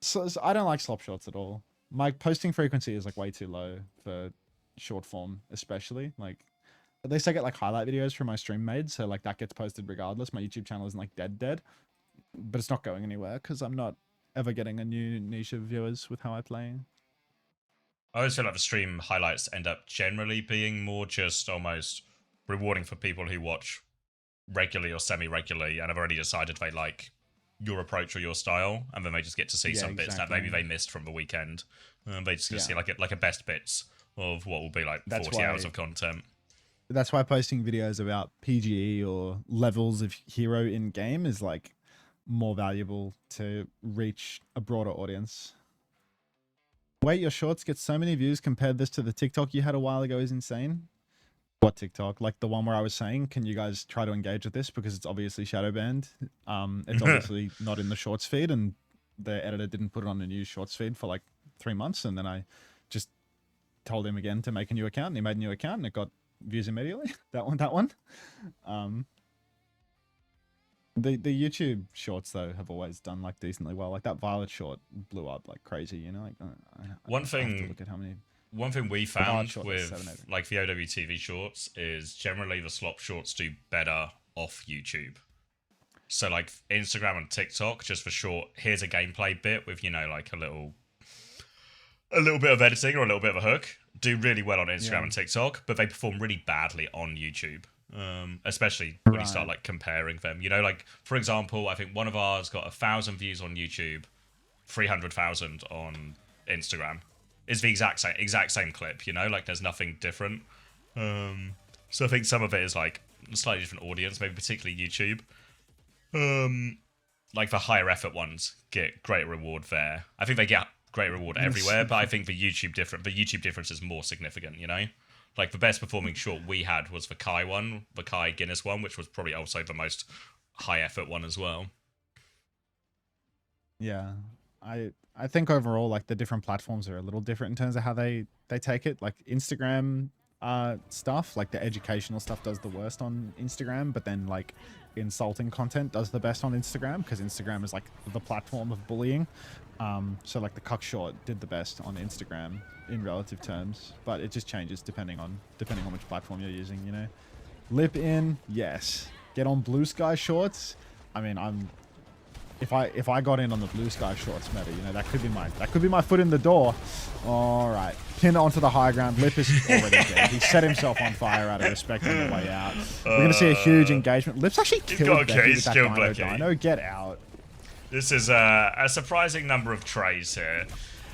So I don't like slop shorts at all. My posting frequency is like way too low for short form, especially. Like, at least I get like highlight videos from my stream made, so like that gets posted regardless. My YouTube channel isn't like dead, but it's not going anywhere because I'm not ever getting a new niche of viewers with how I play. I always feel like the stream highlights end up generally being more just almost rewarding for people who watch regularly or semi-regularly and have already decided they like your approach or your style, and then they just get to see some bits that maybe they missed from the weekend. They just get to see like a best bits of what will be like 40 hours of content. That's why posting videos about PGE or levels of hero in game is like more valuable to reach a broader audience. Wait, your shorts get so many views. Compared this to the TikTok you had a while ago is insane. What TikTok? Like the one where I was saying, can you guys try to engage with this because it's obviously shadow banned. It's obviously not in the shorts feed, and the editor didn't put it on the new shorts feed for like 3 months, and then I just told him again to make a new account, and he made a new account, and it got views immediately. That one. The YouTube shorts though have always done like decently well. Like that Violet short blew up like crazy, you know. Like one I have to look at how many. One thing we found with like the OWTV shorts is generally the slop shorts do better off YouTube. So like Instagram and TikTok, just for short, here's a gameplay bit with, you know, like a little bit of editing or a little bit of a hook, do really well on Instagram and TikTok, but they perform really badly on YouTube. Especially when you start like comparing them, you know, like for example, I think one of ours got 1,000 views on YouTube, 300,000 on Instagram. It's the exact same clip, you know, like there's nothing different. So I think some of it is like a slightly different audience, maybe particularly YouTube. Like the higher effort ones get great reward there. I think they get great reward everywhere, but I think the YouTube difference is more significant, you know. Like the best performing short we had was the Kai one, the Kai Guinness one, which was probably also the most high effort one as well. Yeah, I think overall like the different platforms are a little different in terms of how they take it. Like Instagram stuff, like the educational stuff does the worst on Instagram, but then like insulting content does the best on Instagram because Instagram is like the platform of bullying. So like the cuck short did the best on Instagram in relative terms, but it just changes depending on which platform you're using, you know. Lip in, yes. Get on Blue Sky shorts. I mean, if I got in on the blue sky shorts meta, you know, that could be my foot in the door. All right, pin onto the high ground. Lip is already dead. He set himself on fire out of respect on the way out. We're gonna see a huge engagement. Lip's actually killed Becky with that Dino. Get out. This is a surprising number of trays here.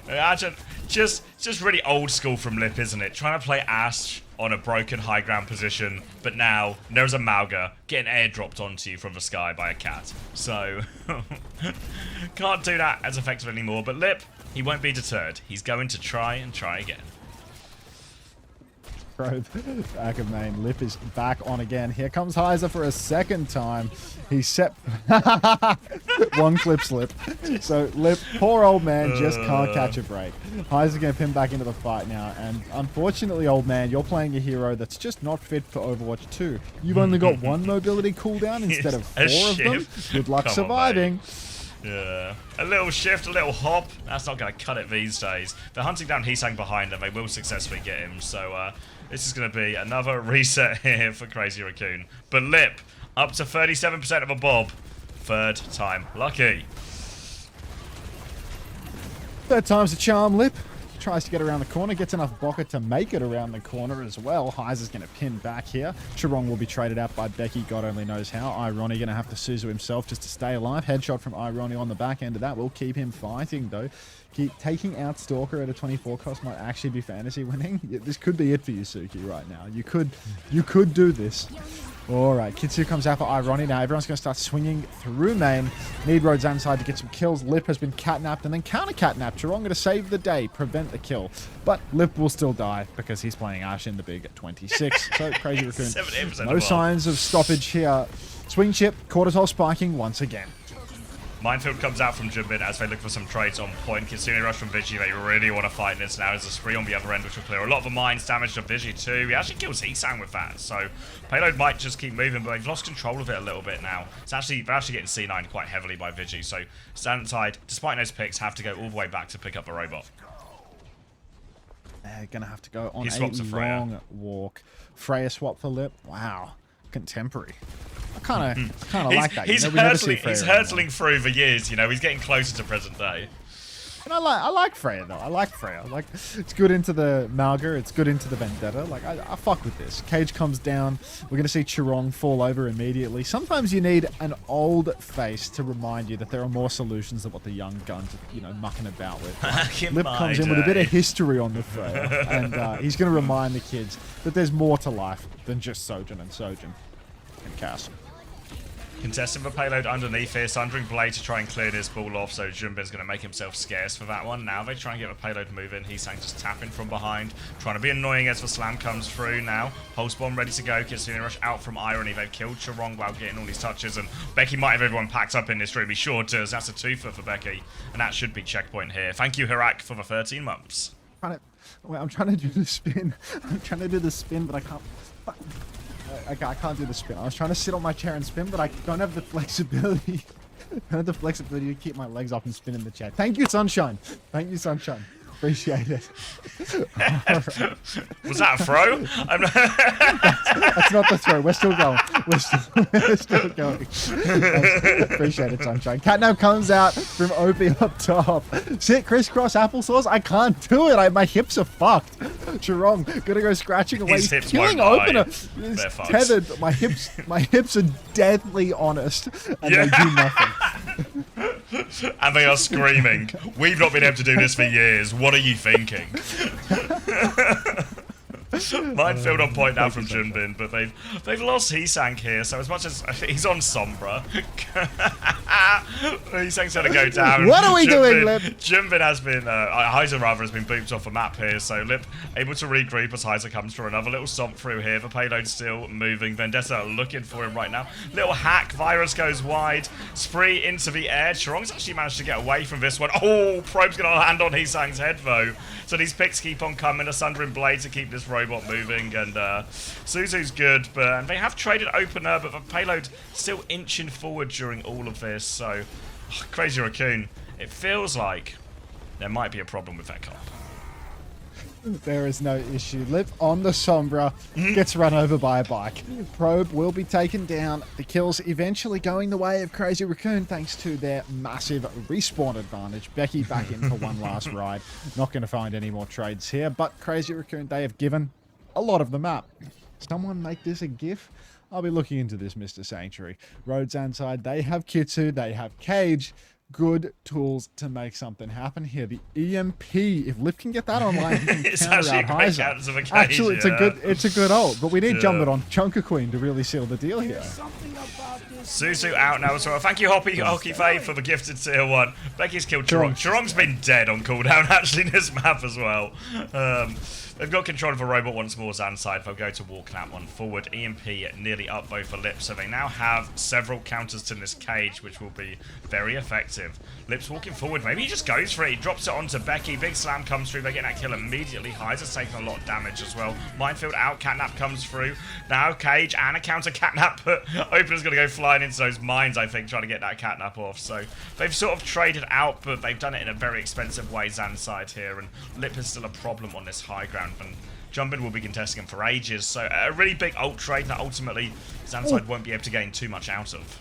Imagine, just really old school from Lip, isn't it? Trying to play Ash on a broken high ground position, but now there's a Mauga getting airdropped onto you from the sky by a cat. So, can't do that as effective anymore. But Lip, he won't be deterred. He's going to try and try again. Bro, back of main. Lip is back on again. Here comes Heiser for a second time. He's set. One clip slip. So Lip, poor old man, just can't catch a break. Heiser going to pin back into the fight now. And unfortunately, old man, you're playing a hero that's just not fit for Overwatch 2. You've only got one mobility cooldown instead of 4 of them. Good luck surviving. Yeah, a little shift, a little hop. That's not going to cut it these days. They're hunting down Heesang behind them. They will successfully get him. So this is going to be another reset here for Crazy Raccoon. But Lip, up to 37% of a bob. Third time lucky. Third time's a charm. Lip tries to get around the corner, gets enough Bocker to make it around the corner as well. Heiser's going to pin back here. Chirong will be traded out by Becky, God only knows how. Irony going to have to Suzu himself just to stay alive. Headshot from Irony on the back end of that will keep him fighting though. Keep taking out Stalker at a 24 cost might actually be fantasy winning. Yeah, this could be it for you, Suki, right now. You could do this. Alright, Kitsu comes out for Irony now. Everyone's going to start swinging through main. Need Road ZANSIDE to get some kills. Lip has been catnapped and then counter-catnapped. Chirong going to save the day, prevent the kill. But Lip will still die because he's playing Ash in the big at 26. So, Crazy Raccoon, no signs of stoppage here. Swing chip, cortisol spiking once again. Minefield comes out from Jimbin as they look for some trades on point. Kitsune rush from Vigi. They really want to fight in this now. There's a spree on the other end, which will clear a lot of the mines. Damage to Vigi too. He actually kills Heesang with that. So payload might just keep moving, but they've lost control of it a little bit now. They're actually getting C9 quite heavily by Vigi. So ZANSIDE, despite those picks, have to go all the way back to pick up the robot. They're going to have to go on a long walk. Freya swap for Lip. Wow. Contemporary. I kind of like that. He's hurtling through the years, you know. He's getting closer to present day. And I like Freya though. I like Freya. Like, it's good into the Malga. It's good into the Vendetta. Like, I fuck with this. Cage comes down. We're gonna see Chirong fall over immediately. Sometimes you need an old face to remind you that there are more solutions than what the young guns are, you know, mucking about with. Like, Lip comes in with a bit of history on the Freya, and he's gonna remind the kids that there's more to life than just Sojin and Cass. Contesting the payload underneath here, Sundering Blade to try and clear this ball off, so Junbin's going to make himself scarce for that one. Now they try and get the payload moving. Heesang just tapping from behind, trying to be annoying as the slam comes through now. Pulse bomb ready to go. Kitsune rush out from Irony. They've killed Chirong while getting all these touches, and Becky might have everyone packed up in this room. He sure does. That's a twofer for Becky, and that should be checkpoint here. Thank you, Hirak, for the 13 months. I'm trying to do the spin. I'm trying to do the spin, but I can't. I can't do the spin. I was trying to sit on my chair and spin, but I don't have the flexibility. I don't have the flexibility to keep my legs up and spin in the chair. Thank you, Sunshine. Thank you, Sunshine. Appreciate it. Right. Was that a throw? That's not the throw. We're still going. We're still going. Appreciate it, Sunshine. Cat now comes out from OP up top. Sit crisscross applesauce. I can't do it. My hips are fucked. Chirong gonna go scratching away. His hips killing won't opener. They're Tethered. My hips are deadly honest, and they do nothing. And they are screaming, "We've not been able to do this for years. What are you thinking?" Minefield on point now from Junbin, but they've lost Heesang here, so as much as he's on Sombra, Heesang's going to go down. What are we doing, Lip? Junbin has been, Heiser rather, has been booped off the map here, so Lip able to regroup as Heiser comes for another little stomp through here. The payload still moving. Vendetta looking for him right now. Little hack, Virus goes wide, spree into the air. Chirong's actually managed to get away from this one. Oh, Probe's going to land on Heesang's head though. So these picks keep on coming. A Sundering Blade to keep this robot moving, and Suzu's good, but they have traded opener, but the payload still inching forward during all of this. So, Crazy Raccoon, it feels like there might be a problem with that comp. There is no issue. Lip on the Sombra, gets run over by a bike. Probe will be taken down. The kills eventually going the way of Crazy Raccoon thanks to their massive respawn advantage. Becky back in for one last ride. Not going to find any more trades here, but Crazy Raccoon, they have given a lot of the map. Someone make this a GIF? I'll be looking into this, Mr. Sanctuary. RØDE ZANSIDE, they have Kitsu, they have Cage. Good tools to make something happen here. The EMP, if Lip can get that online, he can It's counter actually out a great Heiser. counter of a Cage, Actually, it's a good ult, but we need Yeah. Jumping on Chunker Queen to really seal the deal here. Something about this Suzu out now as well. Thank you, Hockey Faye, for the gifted tier 1. Becky's killed Chirong. Chirong's been dead on cooldown, actually, in this map as well. They've got control of a robot once more, ZANSIDE. They'll go to walk that one forward. EMP nearly up both for Lips, so they now have several counters to this Cage, which will be very effective. Lips walking forward. Maybe he just goes for it. He drops it onto Becky. Big slam comes through. They get that kill immediately. Heiser's taking a lot of damage as well. Minefield out. Catnap comes through. Now Cage and a counter Catnap, but Opener's going to go flying into those mines, I think, trying to get that Catnap off. So they've sort of traded out, but they've done it in a very expensive way, ZANSIDE here, and Lip is still a problem on this high ground, and Jumpin will be contesting him for ages. So a really big ult trade that ultimately ZANSIDE won't be able to gain too much out of.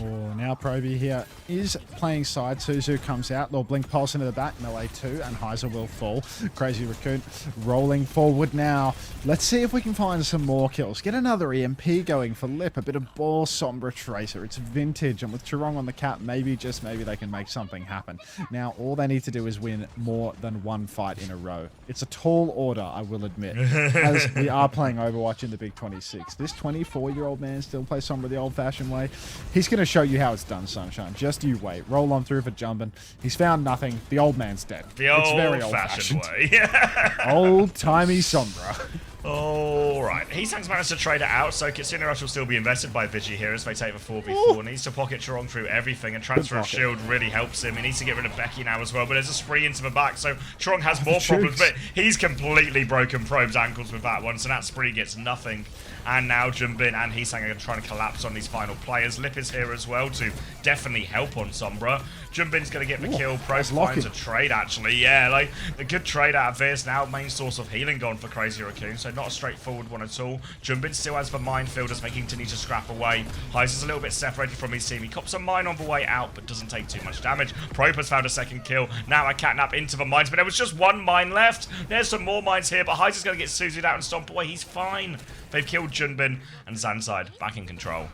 Oh, now Proby here is playing side. Suzu comes out. They'll blink pulse into the back. Melee 2, and Heiser will fall. Crazy Raccoon rolling forward now. Let's see if we can find some more kills. Get another EMP going for Lip. A bit of ball Sombra Tracer. It's vintage, and with Chirong on the cap, maybe, just maybe, they can make something happen. Now, all they need to do is win more than one fight in a row. It's a tall order, I will admit, as we are playing Overwatch in the Big 26. This 24-year-old man still plays Sombra the old-fashioned way. He's going to show you how it's done, Sunshine. Just you wait. Roll on through for Jumpin. He's found nothing. The old man's dead. The old-fashioned way. Old-timey Sombra. Alright, Heesang's managed to trade it out, so Kitsune Rush will still be invested by Vigi here as they take the 4v4. Needs to pocket Chirong through everything, and transfer of shield really helps him. He needs to get rid of Becky now as well, but there's a spree into the back, so Chirong has more problems, but he's completely broken Probe's ankles with that one, so that spree gets nothing. And now Jumbin and Heesang are trying to collapse on these final players. Lip is here as well to definitely help on Sombra. Jumbin's going to get the kill. Probe finds a trade, actually. Yeah, like, a good trade out of this. Now main source of healing gone for Crazy Raccoon, so not a straightforward one at all. Jumbin still has the minefield as they continue to scrap away. Heiser's a little bit separated from his team. He cops a mine on the way out, but doesn't take too much damage. Probe has found a second kill. Now a Catnap into the mines, but there was just one mine left. There's some more mines here, but Heiser's going to get Suzu'd out and stomp away. He's fine. They've killed Jumbin, and ZANSIDE back in control.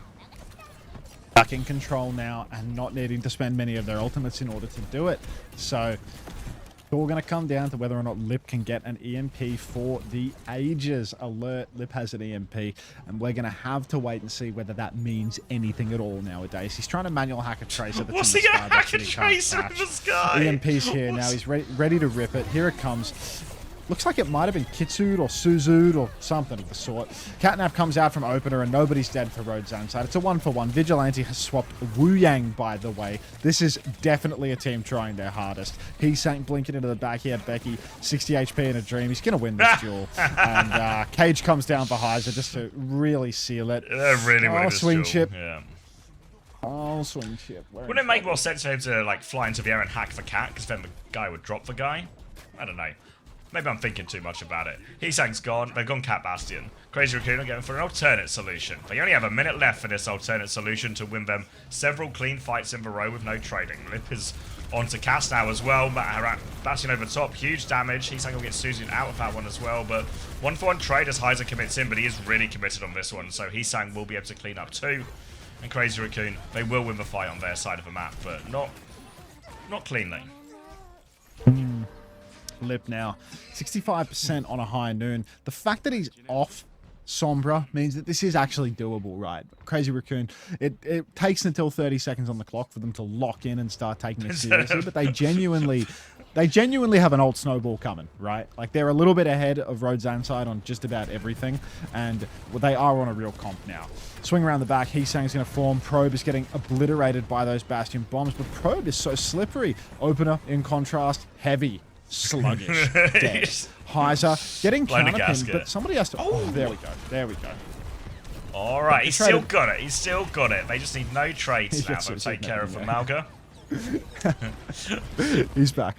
Back in control now, and not needing to spend many of their ultimates in order to do it. So it's all going to come down to whether or not Lip can get an EMP for the ages. Alert, Lip has an EMP, and we're going to have to wait and see whether that means anything at all nowadays. He's trying to manual hack a tracer. What's he going to hack a tracer in the sky? EMP's here now. He's ready to rip it. Here it comes. Looks like it might have been Kitsu'd or Suzu'd or something of the sort. Catnap comes out from opener, and nobody's dead for RØDE ZANSIDE. It's a 1-for-1. Vigilante has swapped Wu Yang, by the way. This is definitely a team trying their hardest. Heesang blinking into the back here. Becky, 60 HP in a dream. He's going to win this duel. And Cage comes down for Heiser just to really seal it. Really winning this swing duel. chip. Yeah. Oh, swing chip. Wouldn't it make more sense for him to like fly into the air and hack the cat? Because then the guy would drop the guy? I don't know. Maybe I'm thinking too much about it. Heesang's gone. They've gone Cat Bastion. Crazy Raccoon are going for an alternate solution. They only have a minute left for this alternate solution to win them several clean fights in a row with no trading. Lip is onto cast now as well. Bastion over top. Huge damage. Heesang will get Suzu out of that one as well. But 1-for-1 trade as Heiser commits in, but he is really committed on this one. So Heesang will be able to clean up too. And Crazy Raccoon, they will win the fight on their side of the map, but not cleanly. Lip now 65% on a high noon. The fact that he's off Sombra means that this is actually doable, right? Crazy Raccoon, it takes until 30 seconds on the clock for them to lock in and start taking it seriously, but they genuinely have an old snowball coming, right? Like, they're a little bit ahead of RØDE ZANSIDE on just about everything, and they are on a real comp now. Swing around the back, Heesang's going to form. Probe is getting obliterated by those Bastion bombs, but Probe is so slippery. Opener, in contrast, heavy. Sluggish. Dead. Heiser getting counterpinned, but somebody has to... Oh, there we go. There we go. Alright, he's still got it. He's still got it. They just need no trades now. They'll take care of Malga. He's back.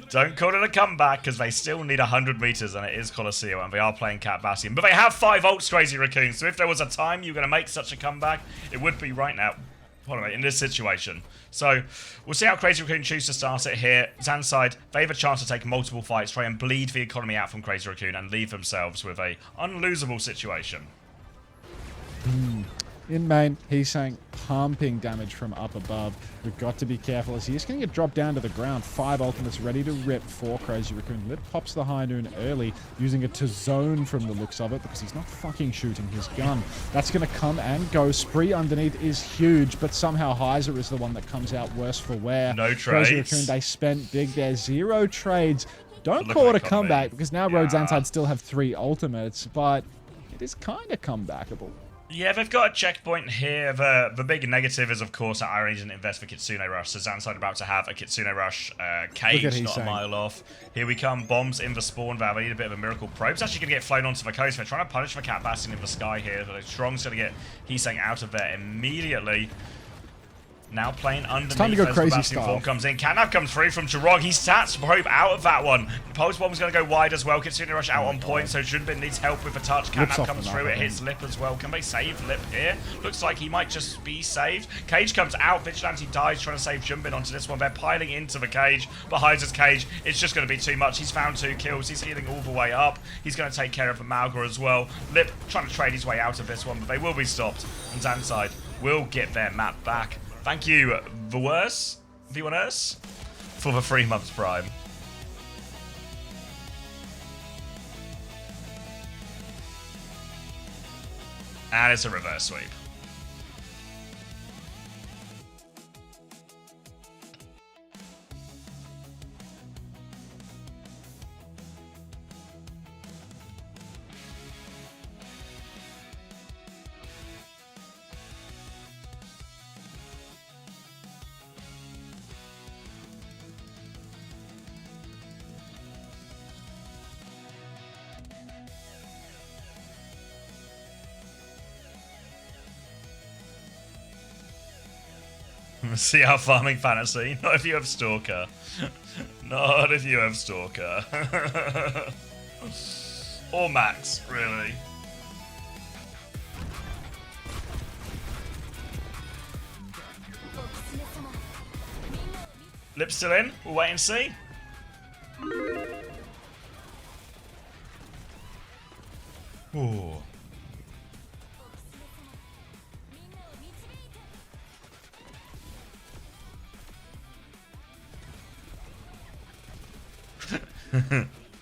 Don't call it a comeback, because they still need 100 meters, and it is Coliseum, and they are playing Cat Bastion. But they have 5 ults, Crazy Raccoon, so if there was a time you were going to make such a comeback, it would be right now. Hold on, in this situation. So, we'll see how Crazy Raccoon choose to start it here. ZANSIDE, they have a chance to take multiple fights, try and bleed the economy out from Crazy Raccoon, and leave themselves with a unlosable situation. In main, he's saying pumping damage from up above. We've got to be careful as he is going to get dropped down to the ground. 5 ultimates ready to rip for Crazy Raccoon. Lip pops the high noon early, using it to zone from the looks of it because he's not fucking shooting his gun. That's going to come and go. Spree underneath is huge, but somehow Heiser is the one that comes out worse for wear. No trades. Crazy Raccoon, they spent big there. 0 trades. Don't call it a comeback because now RØDE ZANSIDE still have 3 ultimates, but it is kind of comebackable. Yeah, they've got a checkpoint here. The big negative is, of course, that Iron didn't invest for Kitsune Rush. So ZANSIDE about to have a Kitsune Rush cage, not a mile off. Here we come. Bombs in the spawn. They need a bit of a miracle probe. It's actually going to get flown onto the coast. They're trying to punish the Cat Bastion in the sky here. But Strong's going to get Heesang out of there immediately. Now playing underneath. It's time to go crazy Bastion style. form comes in. Catnap comes through from Jirong. He stats probe out of that one. Pulse Bomb's going to go wide as well. Kitsune Rush out on point, so Junbin needs help with a touch. Catnap comes through. It hits Lip as well. Can they save Lip here? Looks like he might just be saved. Cage comes out. Vigilante dies trying to save Junbin onto this one. They're piling into the cage. But Heiser's cage, it's just going to be too much. He's found 2 kills. He's healing all the way up. He's going to take care of the Malga as well. Lip trying to trade his way out of this one, but they will be stopped. And ZANSIDE will get their map back. Thank you, viewers, for the 3 months Prime. And it's a reverse sweep. See how farming fantasy. Not if you have Stalker. Not if you have Stalker. Or Max, really. Lip still in. We'll wait and see. Ooh.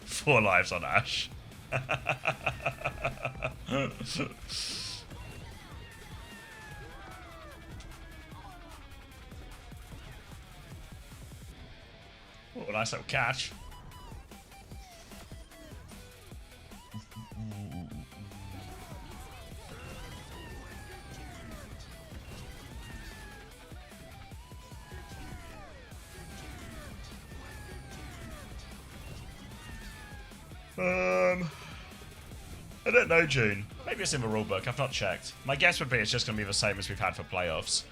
Four lives on Ash. Oh, nice little catch. I don't know, June. Maybe it's in the rulebook. I've not checked. My guess would be it's just going to be the same as we've had for playoffs.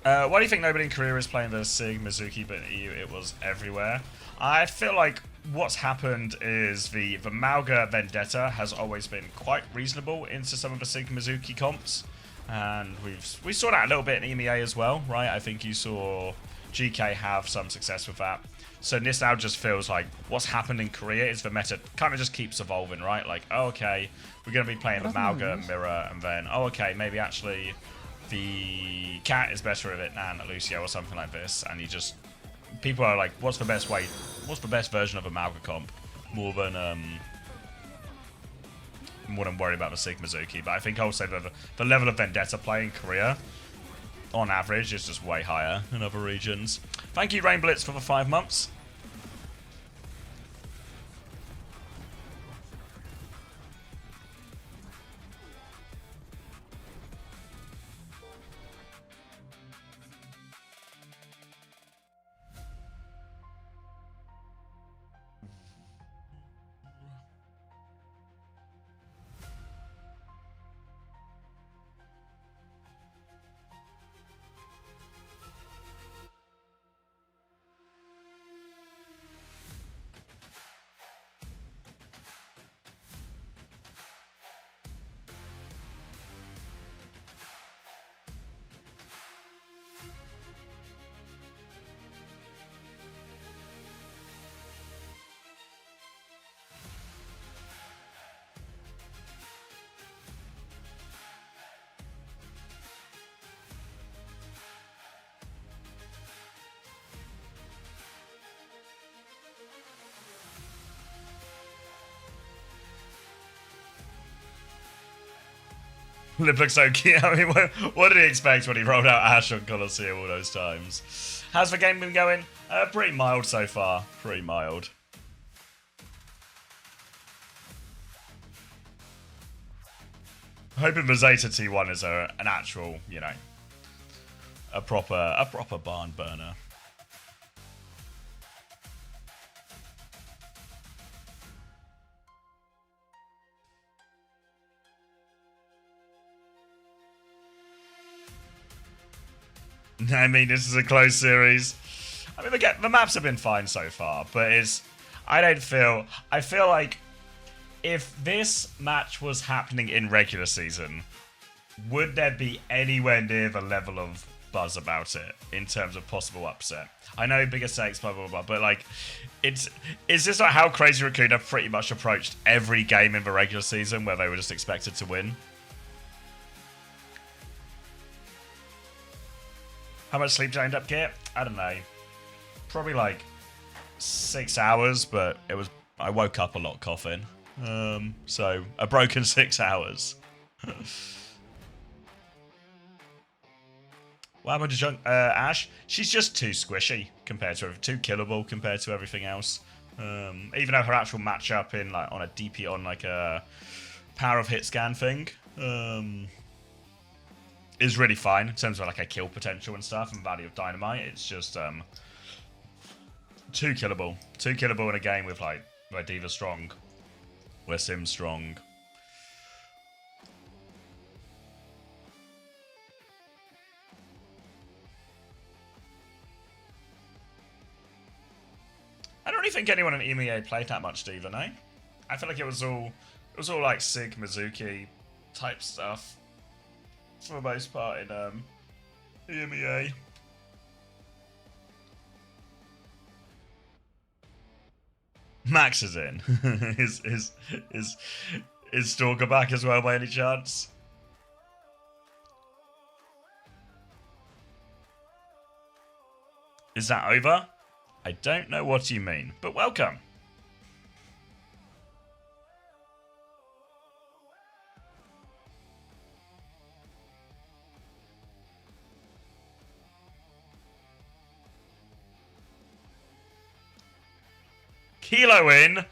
Why do you think nobody in Korea is playing the Sig Mizuki, but in EU it was everywhere? I feel like what's happened is the Malga Vendetta has always been quite reasonable into some of the Sig Mizuki comps, and we saw that a little bit in EMEA as well, right? I think you saw GK have some success with that. So this now just feels like what's happened in Korea is the meta kind of just keeps evolving, right? Like, oh, okay, we're going to be playing the Malga Mirror, and then, oh, okay, maybe actually the Cat is better at it than Lucio or something like this, and you just... People are like, what's the best version of a Malga comp? More than worried about the Sig Mizuki. But I think also the level of Vendetta play in Korea, on average, is just way higher in other regions. Thank you, Rain Blitz, for the 5 months. Lip looks so cute. I mean, what did he expect when he rolled out Ash on Colosseum all those times? How's the game been going? Pretty mild so far. Pretty mild. Hoping the Zeta T1 is an actual, you know, a proper barn burner. I mean, this is a close series. I mean, the maps have been fine so far, but I feel like if this match was happening in regular season, would there be anywhere near the level of buzz about it in terms of possible upset? I know bigger stakes, blah, blah, blah, but like, it's just like how Crazy Raccoon have pretty much approached every game in the regular season where they were just expected to win. How much sleep did I end up get? I don't know. Probably like 6 hours, but I woke up a lot coughing. So a broken 6 hours. What happened to Ash? She's just too squishy compared to too killable compared to everything else. Even though her actual matchup in like on a DP on like a power of hit scan thing is really fine in terms of like a kill potential and stuff and value of dynamite. It's just too killable. Too killable in a game with like where Diva's strong, where Sim's strong. I don't really think anyone in EMEA played that much Diva, no? I feel like it was all like Sig Mizuki type stuff for the most part in EMEA. Max is in. Is Stalker back as well by any chance? Is that over? I don't know what you mean, but welcome. Kilo in.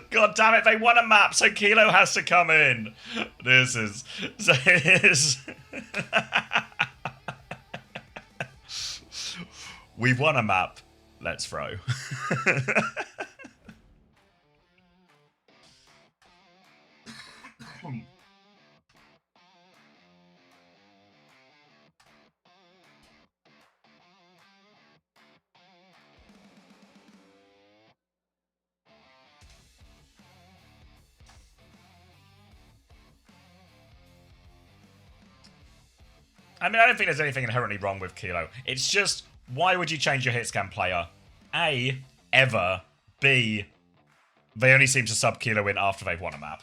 God damn it, they won a map, so Kilo has to come in. This is... We've won a map. Let's throw. I mean, I don't think there's anything inherently wrong with Kilo. It's just, why would you change your hit scan player? A, ever. B, they only seem to sub Kilo in after they've won a map.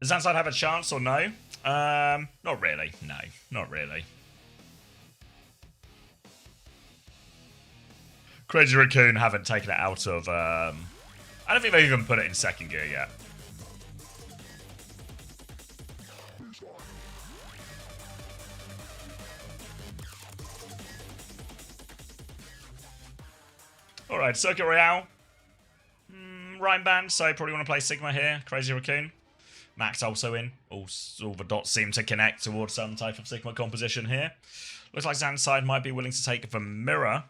Does ZANSIDE have a chance or no? Not really. No, not really. Crazy Raccoon haven't taken it out of... I don't think they've even put it in second gear yet. Alright, Circuit Royale. Rhyme band, so probably want to play Sigma here. Crazy Raccoon. Max also in. All the dots seem to connect towards some type of Sigma composition here. Looks like ZANSIDE might be willing to take the mirror.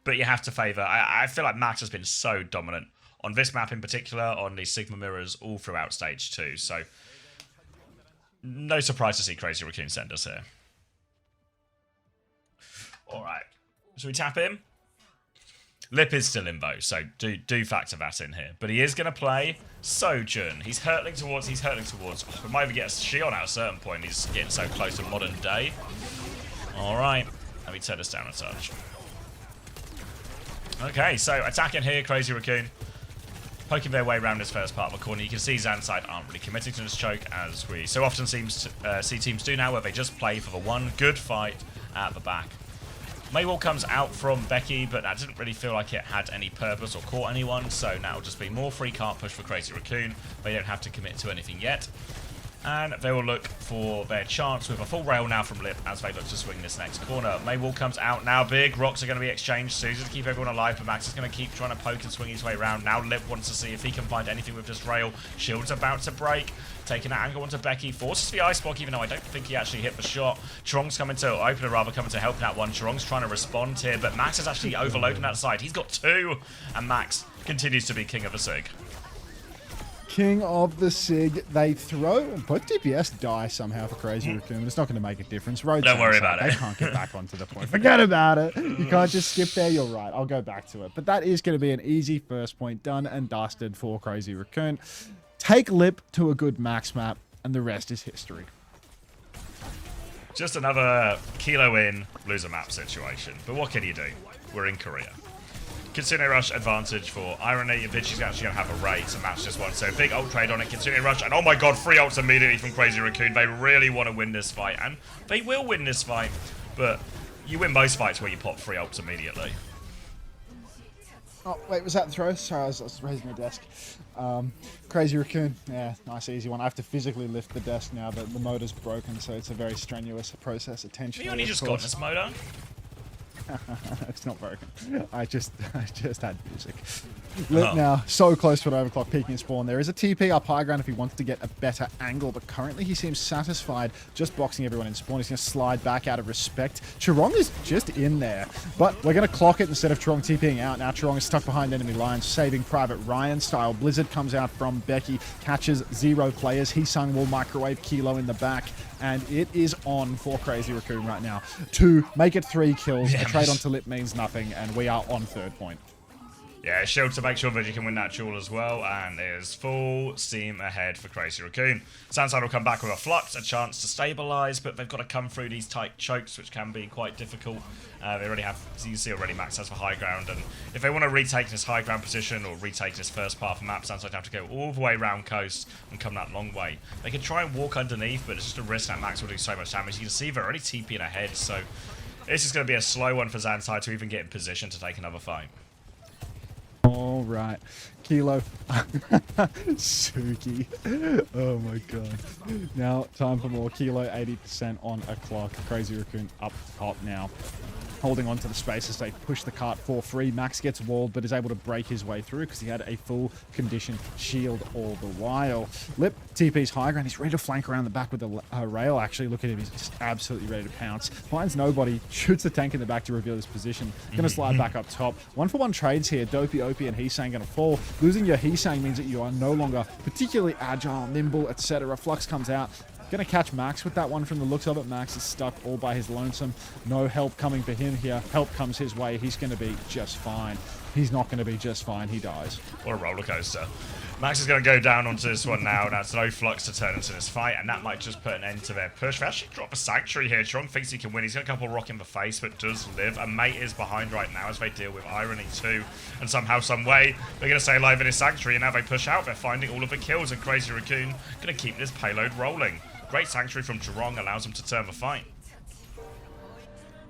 But you have to favour... I feel like Max has been so dominant on this map in particular, on the Sigma mirrors all throughout stage 2. So, no surprise to see Crazy Raccoon send us here. Alright. Should we tap him? Lip is still in though, so do factor that in here. But he is going to play Sojourn. He's hurtling towards. Oh, we might even get a Shion at a certain point. He's getting so close to modern day. Alright. Let me turn this down a touch. Okay, so attacking here, Crazy Raccoon. Poking their way around this first part of the corner. You can see ZANSIDE aren't really committing to this choke, as we so often see teams do now, where they just play for the one good fight at the back. Maywall comes out from Becky, but that didn't really feel like it had any purpose or caught anyone, so now it'll just be more free cart push for Crazy Raccoon. They don't have to commit to anything yet. And they will look for their chance with a full rail now from Lip as they look to swing this next corner. Maywall comes out now big. Rocks are going to be exchanged. Susan to keep everyone alive, but Max is going to keep trying to poke and swing his way around. Now Lip wants to see if he can find anything with this rail. Shield's about to break. Taking that angle onto Becky. Forces the ice block, even though I don't think he actually hit the shot. Chorong's coming to open, or rather coming to help that one. Chorong's trying to respond here, but Max is actually overloading that side. He's got two, and Max continues to be king of the SIG. King of the SIG. They throw, but DPS die somehow for Crazy Raccoon, but it's not going to make a difference. Road Don't worry about it. They can't get back onto the point. Forget about it. You can't just skip there. You're right. I'll go back to it. But that is going to be an easy first point done and dusted for Crazy Raccoon. Take Lip to a good max map, and the rest is history. Just another kilo in, loser map situation. But what can you do? We're in Korea. Kitsune Rush advantage for Irony. Vinci's actually going to have a raid to match this one. So big ult trade on it. Kitsune Rush. And oh my god, 3 ults immediately from Crazy Raccoon. They really want to win this fight. And they will win this fight. But you win most fights where you pop 3 ults immediately. Oh, wait, was that the throw? Sorry, I was raising the desk. Crazy Raccoon. Yeah, nice, easy one. I have to physically lift the desk now that the motor's broken, so it's a very strenuous process. Attention. Have you only just got this motor? It's not broken. I just had music. Lip now, so close to an overclock peeking spawn. There is a TP up high ground if he wants to get a better angle, but currently he seems satisfied just boxing everyone in spawn. He's going to slide back out of respect. Chorong is just in there, but we're going to clock it instead of Chorong TPing out. Now Chorong is stuck behind enemy lines, saving Private Ryan style. Blizzard comes out from Becky, catches 0 players. Heesung will microwave Kilo in the back, and it is on for Crazy Raccoon right now to make it 3 kills. A trade onto Lip means nothing, and we are on 3rd point. Yeah, shield to make sure that you can win that duel as well, and there's full steam ahead for Crazy Raccoon. ZANSIDE will come back with a flux, a chance to stabilize, but they've got to come through these tight chokes, which can be quite difficult. They already have, as you can see already, Max has for high ground, and if they want to retake this high ground position or retake this first part of the map, ZANSIDE have to go all the way around coast and come that long way. They can try and walk underneath, but it's just a risk that Max will do so much damage. You can see they're already TPing ahead, so this is going to be a slow one for ZANSIDE to even get in position to take another fight. All right, Kilo, Suki. Oh my god! Now time for more. Kilo, 80% on a clock. Crazy Raccoon up top now, holding on to the space as they push the cart for free. Max gets walled, but is able to break his way through because he had a full condition shield all the while. Lip TP's high ground. He's ready to flank around the back with the rail. Actually, look at him. He's just absolutely ready to pounce. Finds nobody. Shoots the tank in the back to reveal his position. Going to slide back up top. 1-for-1 trades here. Dopey, Opie, and Heesang going to fall. Losing your Heesang means that you are no longer particularly agile, nimble, etc. Flux comes out. Going to catch Max with that one from the looks of it. Max is stuck all by his lonesome. No help coming for him here. Help comes his way. He's going to be just fine. He's not going to be just fine. He dies. What a roller coaster. Max is going to go down onto this one now. Now it's no flux to turn into this fight, and that might just put an end to their push. They actually drop a Sanctuary here. Chorong thinks he can win. He's got a couple rock in the face, but does live. A mate is behind right now as they deal with Irony too. And somehow, some way, they're going to stay alive in his Sanctuary, and now they push out. They're finding all of the kills, and Crazy Raccoon going to keep this payload rolling. Great Sanctuary from Chorong allows him to turn the fight.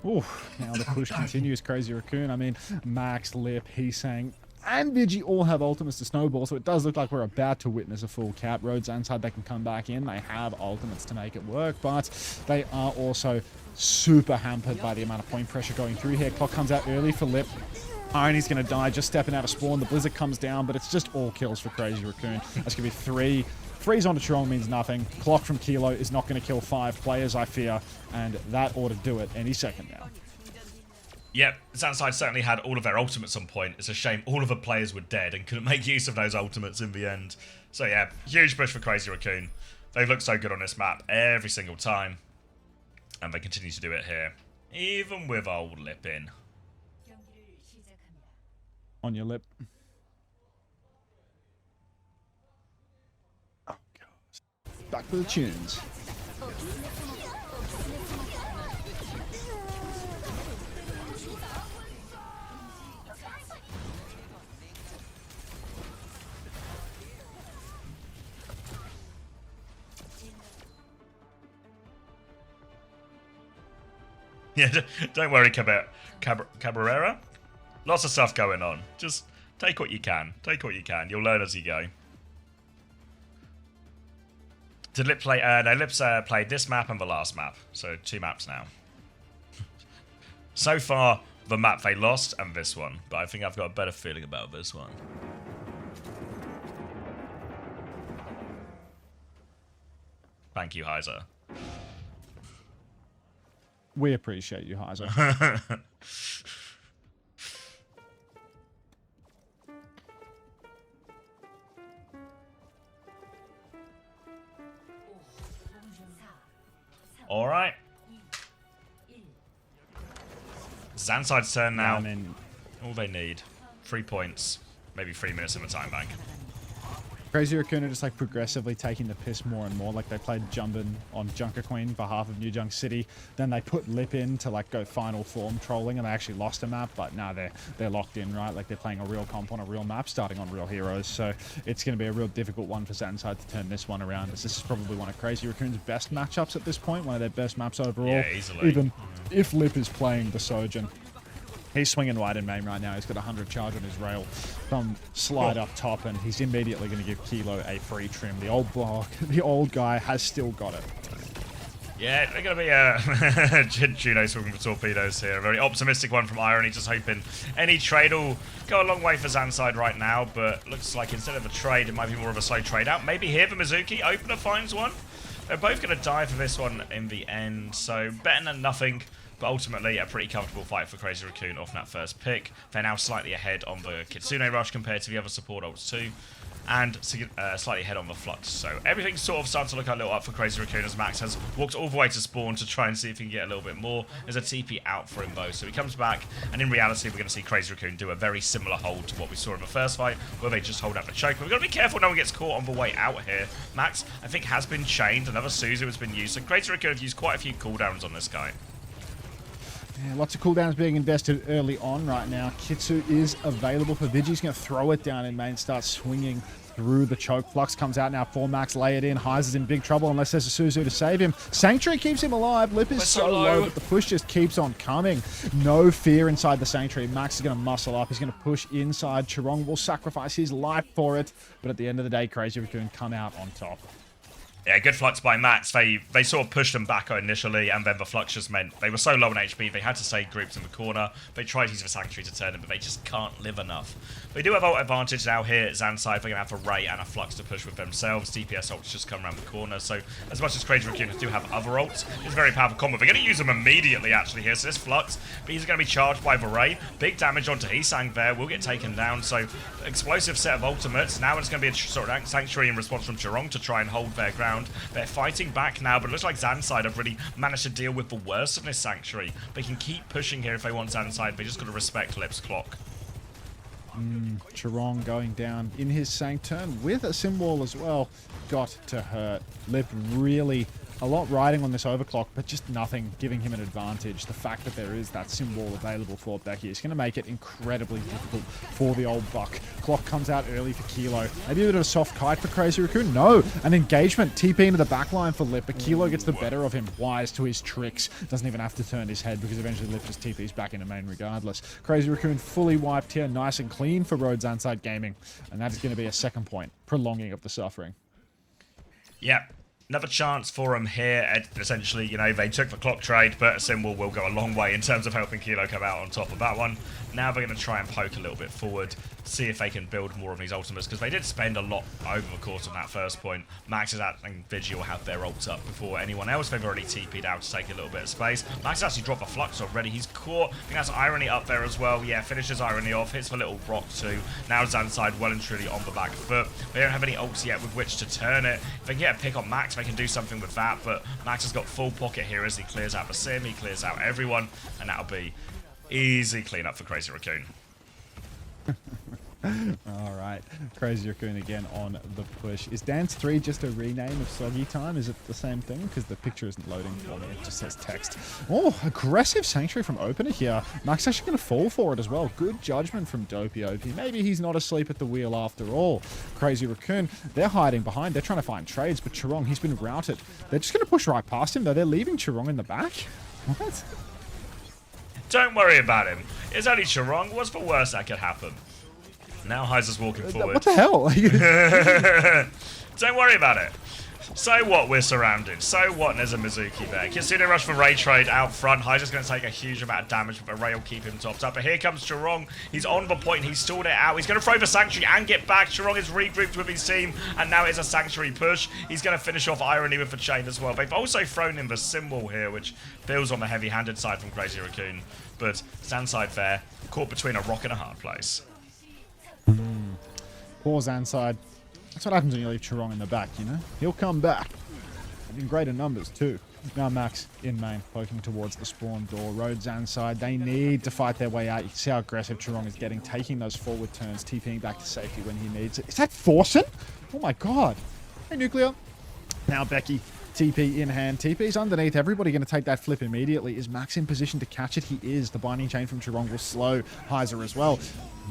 Ooh, now the push continues. Crazy Raccoon. I mean, Max, Lip, Heesang, and Vigi all have ultimates to snowball, so it does look like we're about to witness a full cap. RØDE, ZANSIDE, they can come back in. They have ultimates to make it work, but they are also super hampered by the amount of point pressure going through here. Clock comes out early for Lip. Irony's going to die just stepping out of spawn. The Blizzard comes down, but it's just all kills for Crazy Raccoon. That's going to be 3. Freeze onto Chorong means nothing. Clock from Kilo is not going to kill 5 players, I fear, and that ought to do it any second now. Yep, ZANSIDE certainly had all of their ultimates on point. It's a shame all of the players were dead and couldn't make use of those ultimates in the end. So yeah, huge push for Crazy Raccoon. They've looked so good on this map every single time. And they continue to do it here. Even with old Lip in. On your Lip. back for the tunes. Yeah, don't worry, Cabrera. Lots of stuff going on. Just take what you can. Take what you can. You'll learn as you go. Did Lip play? No, Lip's played this map and the last map. So 2 maps now. So far, the map they lost and this one. But I think I've got a better feeling about this one. Thank you, Heiser. We appreciate you, Heiser. All right. Zanside's turn now. I mean, All they need, 3 points, maybe 3 minutes in the time bank. Crazy Raccoon are just like progressively taking the piss more and more. Like they played Jumbin on Junker Queen for half of New Junk City. Then they put Lip in to like go final form trolling, and they actually lost a map. But now they're locked in, right? Like they're playing a real comp on a real map, starting on real heroes. So it's going to be a real difficult one for ZANSIDE to turn this one around. This is probably one of Crazy Raccoon's best matchups at this point. One of their best maps overall. Yeah, easily. Even if Lip is playing the Sojourn. He's swinging wide in main right now. He's got 100 charge on his rail. Some slide up top, and he's immediately going to give Kilo a free trim. The old block, the old guy has still got it. Yeah, they're going to be Juno swinging for torpedoes here. A very optimistic one from Irony, just hoping any trade will go a long way for ZANSIDE right now, but looks like instead of a trade, it might be more of a slow trade out. Maybe here for Mizuki, Opener finds one. They're both going to die for this one in the end, so better than nothing. But ultimately, a pretty comfortable fight for Crazy Raccoon off that first pick. They're now slightly ahead on the Kitsune Rush compared to the other support ults too. And slightly ahead on the Flux. So everything's sort of starting to look a little up for Crazy Raccoon as Max has walked all the way to spawn to try and see if he can get a little bit more. There's a TP out for him though, so he comes back, and in reality we're going to see Crazy Raccoon do a very similar hold to what we saw in the first fight, where they just hold out the choke. But we've got to be careful no one gets caught on the way out here. Max, I think, has been chained. Another Suzu has been used, so Crazy Raccoon have used quite a few cooldowns on this guy. Yeah, lots of cooldowns being invested early on right now. Kitsu is available for Vigi's going to throw it down in main, start swinging through the choke. Flux comes out now for Max, lay it in. Heiser's in big trouble unless there's a Suzu to save him. Sanctuary keeps him alive. Lip is so low, but the push just keeps on coming. No fear inside the Sanctuary. Max is going to muscle up. He's going to push inside. Chirong will sacrifice his life for it, but at the end of the day, Crazy Raccoon come out on top. Yeah, good Flux by Max. They sort of pushed them back initially, and then the Flux just meant they were so low on HP, they had to stay grouped in the corner. They tried to use the Sanctuary to turn them, but they just can't live enough. They do have ult advantage now here at ZANSIDE. They're going to have a Ray and a Flux to push with themselves. DPS ults just come around the corner, so as much as Crazy Raccoon do have other ults, it's a very powerful combo. They're going to use them immediately, actually, here. So this Flux, but he's going to be charged by the Ray. Big damage onto Heesang there, will get taken down, so explosive set of ultimates. Now it's going to be a sort of Sanctuary in response from Chirong to try and hold their ground. They're fighting back now, but it looks like ZANSIDE have really managed to deal with the worst of this Sanctuary. They can keep pushing here if they want ZANSIDE. They just got to respect Lip's clock. Chirong going down in his Sank turn with a Symbol as well. Got to hurt. Lip really a lot riding on this overclock, but just nothing giving him an advantage. The fact that there is that Symbol available for Becky is going to make it incredibly difficult for the old buck. Clock comes out early for Kilo. Maybe a bit of a soft kite for Crazy Raccoon. No, an engagement. TP into the backline for Lip, but Kilo gets the better of him. Wise to his tricks. Doesn't even have to turn his head because eventually Lip just TPs back into main regardless. Crazy Raccoon fully wiped here. Nice and clean for RØDE ZANSIDE Gaming. And that is going to be a second point. Prolonging of the suffering. Yep. Another chance for them here. Essentially, you know, they took the clock trade, but a Symbol will go a long way in terms of helping Kilo come out on top of that one. Now they're going to try and poke a little bit forward, see if they can build more of these ultimates, because they did spend a lot over the course of that first point. Max is out, and Vigi will have their ults up before anyone else. They've already TP'd out to take a little bit of space. Max has actually dropped the Flux already. He's caught. I think that's Irony up there as well. Yeah, finishes Irony off. Hits the little rock too. Now ZANSIDE well and truly on the back foot. They don't have any ults yet with which to turn it. If they can get a pick on Max, they can do something with that, but Max has got full pocket here as he clears out the Sim, he clears out everyone, and that'll be easy cleanup for Crazy Raccoon. All right, Crazy Raccoon again on the push. Is Dance 3 just a rename of Soggy Time? Is it the same thing? Because the picture isn't loading for me. It just says text. Oh, aggressive Sanctuary from Opener here. Max actually going to fall for it as well. Good judgment from Dopey OP. Maybe he's not asleep at the wheel after all. Crazy Raccoon, they're hiding behind. They're trying to find trades, but Chirong, he's been routed. They're just going to push right past him, though. They're leaving Chirong in the back. What? Don't worry about him. It's only Chirong. What's the worst that could happen? Now Heiser's walking forward. What the hell? Don't worry about it. So what, we're surrounded. So what, there's a Mizuki there. Kitsune rush for Ray trade out front. Heiser's going to take a huge amount of damage, but Ray will keep him topped up. But here comes Chirong. He's on the point. He's stalled it out. He's going to throw the Sanctuary and get back. Chirong is regrouped with his team, and now it's a Sanctuary push. He's going to finish off Irony with the chain as well. They've also thrown in the symbol here, which feels on the heavy-handed side from Crazy Raccoon. But ZANSIDE there, caught between a rock and a hard place. Poor ZANSIDE. That's what happens when you leave Chirong in the back, you know? He'll come back. In greater numbers, too. Now Max in main, poking towards the spawn door. RØDE, ZANSIDE, they need to fight their way out. You can see how aggressive Chirong is getting, taking those forward turns, TPing back to safety when he needs it. Is that Thorson? Oh my god. Hey, Nuclear. Now Becky. TP in hand. TP's underneath. Everybody going to take that flip immediately. Is Max in position to catch it? He is. The binding chain from Chirong will slow Heiser as well.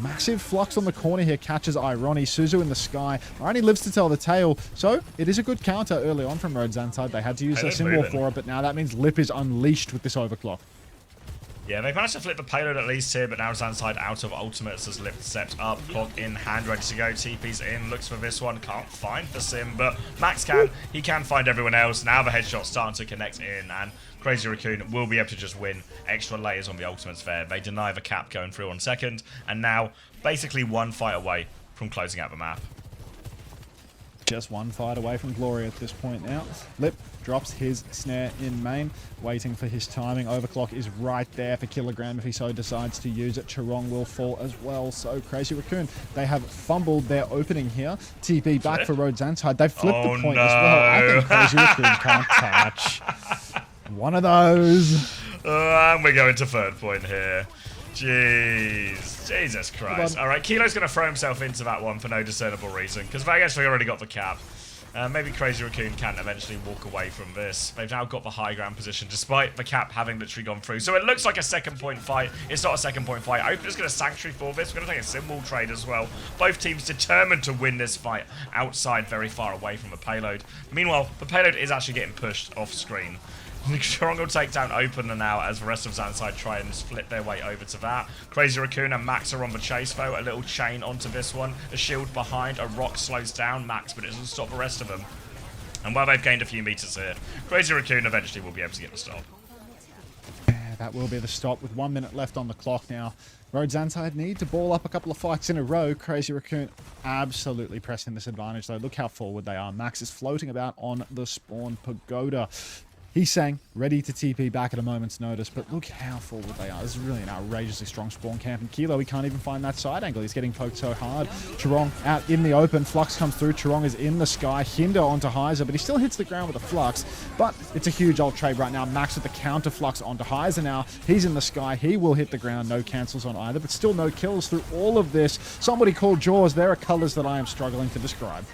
Massive flux on the corner here. Catches Irony. Suzu in the sky. Irony lives to tell the tale. So it is a good counter early on from RØDE ZANSIDE. They had to use a symbol for it, but now that means Lip is unleashed with this overclock. Yeah, they've managed to flip the payload at least here, but now ZANSIDE out of ultimates as Lip stepped up, clock in hand, ready to go. TP's in, looks for this one, can't find the sim, but Max can. He can find everyone else. Now the headshot's starting to connect in, and Crazy Raccoon will be able to just win extra layers on the ultimates there. They deny the cap going through on second, and now basically one fight away from closing out the map. Just one fight away from glory at this point now. Lip drops his snare in main, waiting for his timing. Overclock is right there for Kilogram if he so decides to use it. Chirong will fall as well. So Crazy Raccoon, they have fumbled their opening here. TP back for RØDE ZANSIDE. They've flipped the point as well. I think Crazy Raccoon can't touch. One of those. And we're going to third point here. Jeez. Jesus Christ. Alright, Kilo's going to throw himself into that one for no discernible reason, because I guess we already got the cap. Maybe Crazy Raccoon can eventually walk away from this. They've now got the high ground position, despite the cap having literally gone through. So it looks like a second point fight. It's not a second point fight. Opener's going to Sanctuary for this. We're going to take a symbol trade as well. Both teams determined to win this fight outside, very far away from the payload. Meanwhile, the payload is actually getting pushed off screen. Chirong will take down Opener now as the rest of ZANSIDE try and split their way over to that. Crazy Raccoon and Max are on the chase though. A little chain onto this one. A shield behind. A rock slows down Max, but it doesn't stop the rest of them. And while they've gained a few meters here, Crazy Raccoon eventually will be able to get the stop. Yeah, that will be the stop with 1 minute left on the clock now. RØDE ZANSIDE need to ball up a couple of fights in a row. Crazy Raccoon absolutely pressing this advantage though. Look how forward they are. Max is floating about on the spawn pagoda. He's saying ready to TP back at a moment's notice, but look how forward they are. This is really an outrageously strong spawn camp. And Kilo, he can't even find that side angle. He's getting poked so hard. Chirong out in the open. Flux comes through. Chirong is in the sky. Hinder onto Heiser, but he still hits the ground with a Flux. But it's a huge ult trade right now. Max with the counter Flux onto Heiser now. He's in the sky. He will hit the ground. No cancels on either, but still no kills through all of this. Somebody called Jaws. There are colors that I am struggling to describe.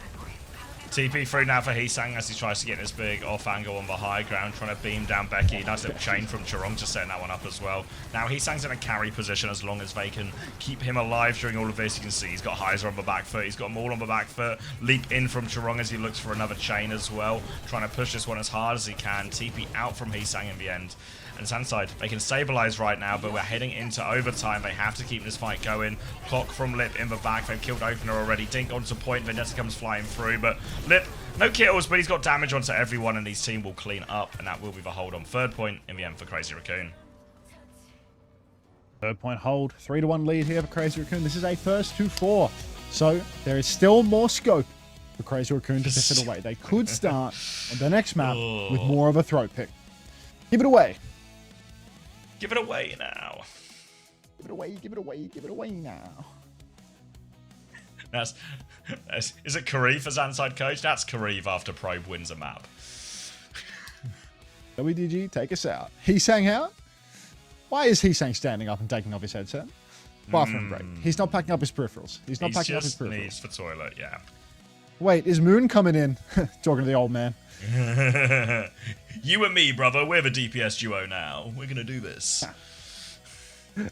TP through now for Heesang as he tries to get this big off angle on the high ground, trying to beam down Becky. Nice little chain from Chirong just setting that one up as well. Now Heesang's in a carry position as long as they can keep him alive during all of this. You can see he's got Heiser on the back foot, he's got Maul on the back foot. Leap in from Chirong as he looks for another chain as well, trying to push this one as hard as he can. TP out from Heesang in the end. And ZANSIDE, they can stabilize right now, but we're heading into overtime. They have to keep this fight going. Clock from Lip in the back. They've killed Opener already. Dink onto point. Vanessa comes flying through, but Lip, no kills, but he's got damage onto everyone, and his team will clean up, and that will be the hold on third point in the end for Crazy Raccoon. Third point hold. 3-1 lead here for Crazy Raccoon. This is a first to 4. So there is still more scope for Crazy Raccoon to pick it away. They could start on the next map with more of a throat pick. Give it away. Give it away now. Give it away, give it away, give it away now. Is it Kareev as ZANSIDE coach? That's Kareev after Probe wins a map. WDG, take us out. Heesang out? Why is Heesang standing up and taking off his headset? Bathroom break. He's not packing up his peripherals. He's not packing up his just peripherals. needs for toilet, yeah. Wait, is Moon coming in? Talking to the old man. You and me, brother, we're the DPS duo now. We're gonna do this.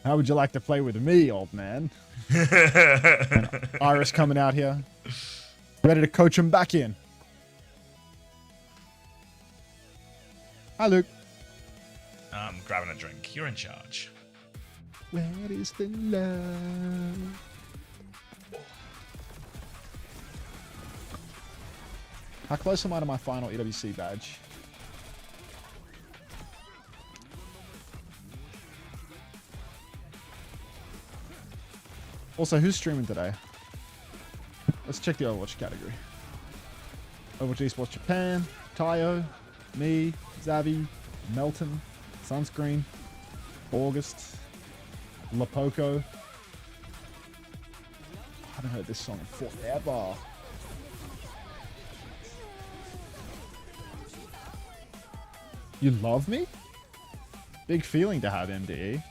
How would you like to play with me, old man? And Iris coming out here. Ready to coach him back in. Hi, Luke. I'm grabbing a drink. You're in charge. Where is the love? How close am I to my final EWC badge? Also, who's streaming today? Let's check the Overwatch category. Overwatch Esports Japan, Tayo, me, Zavi, Melton, Sunscreen, August, Lapoco. I haven't heard this song in forever. You love me? Big feeling to have, MDE.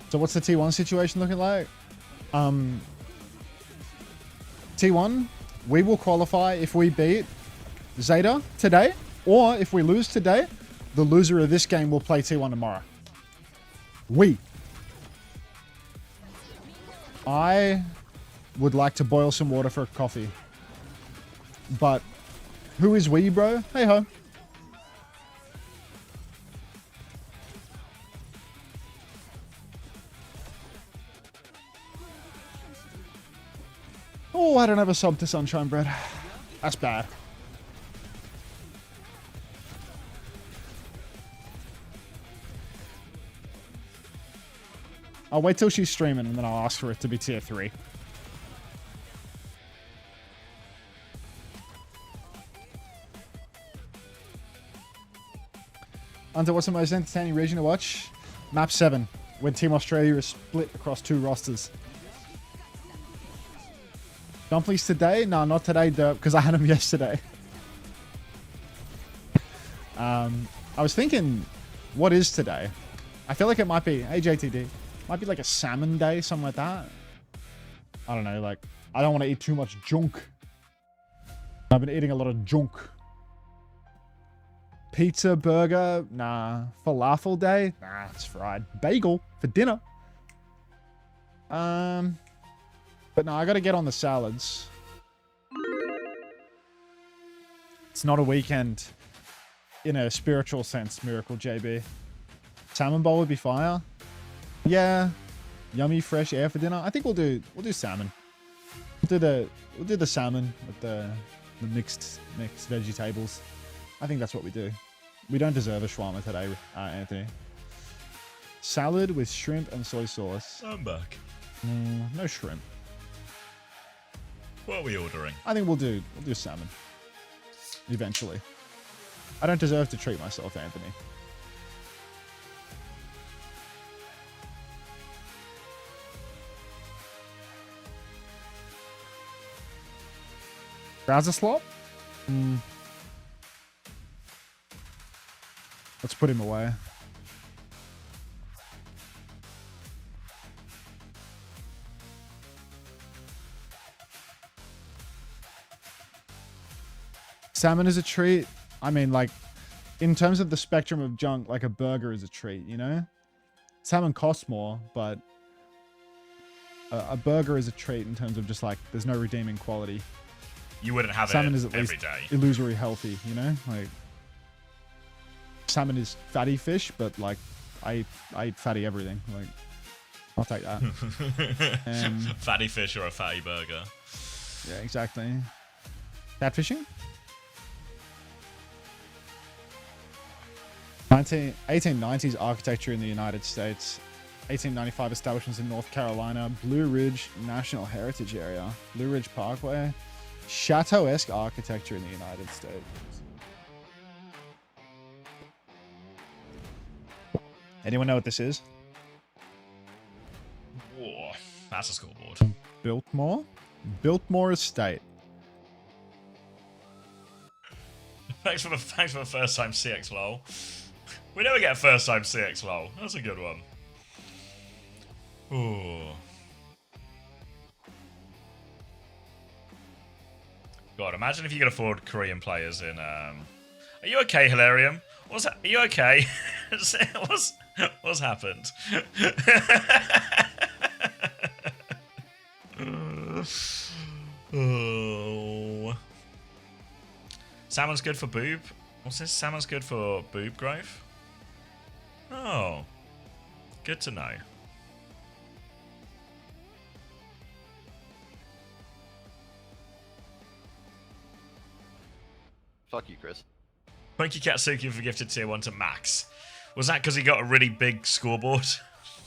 So what's the T1 situation looking like? T1, we will qualify if we beat Zeta today, or if we lose today, the loser of this game will play T1 tomorrow. I would like to boil some water for a coffee. But who is we, bro? Hey ho. Oh, I don't have a sub to Sunshine Bread. That's bad. I'll wait till she's streaming and then I'll ask for it to be tier 3. Unter, what's the most entertaining region to watch? Map 7, when Team Australia is split across 2 rosters. Dumplings today? No, not today, Derp, because I had them yesterday. I was thinking, what is today? I feel like it might be, hey JTD, might be like a salmon day, something like that. I don't know, like, I don't want to eat too much junk. I've been eating a lot of junk. Pizza, burger, nah. Falafel day? Nah, it's fried. Bagel for dinner. But no, I gotta get on the salads. It's not a weekend in a spiritual sense, Miracle JB. Salmon bowl would be fire. Yeah. Yummy fresh air for dinner. I think we'll do salmon. We'll do the salmon with the mixed vegetables. I think that's what we do. We don't deserve a shawarma today, Anthony. Salad with shrimp and soy sauce. I'm back. No shrimp. What are we ordering? I think we'll do salmon. Eventually. I don't deserve to treat myself, Anthony. Browser slot? Let's put him away. Salmon is a treat. I mean, like, in terms of the spectrum of junk, like a burger is a treat, you know? Salmon costs more, but a burger is a treat in terms of just like, there's no redeeming quality. You wouldn't have Salmon it is at every least day. illusory healthy, you know? Like, salmon is fatty fish, but like, I eat fatty everything. Like, I'll take that. Fatty fish or a fatty burger. Yeah, exactly. Catfishing? 1890s architecture in the United States. 1895 establishments in North Carolina. Blue Ridge National Heritage Area. Blue Ridge Parkway. Chateau-esque architecture in the United States. Anyone know what this is? Whoa, that's a scoreboard. Biltmore? Biltmore Estate. Thanks for the first time CX lol. We never get a first time CX lol. That's a good one. Ooh. God, imagine if you could afford Korean players in. Are you okay, Hilarium? Are you okay? What's happened? Oh. Salmon's good for boob. What's this? Salmon's good for boob growth. Oh, good to know. Fuck you, Chris. Thank you, Katsuki, for gifted tier 1 to Max. Was that because he got a really big scoreboard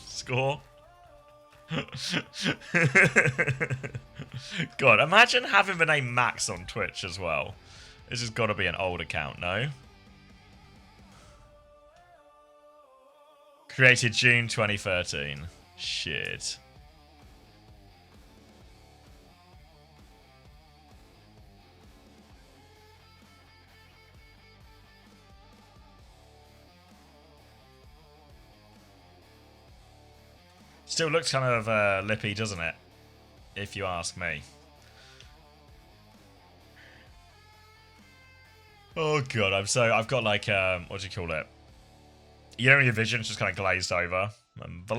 score? God, imagine having the name Max on Twitch as well. This has got to be an old account, no? Created June 2013. Shit. Still looks kind of lippy, doesn't it? If you ask me. Oh god, I've got like what do you call it? You know, your vision's just kind of glazed over. The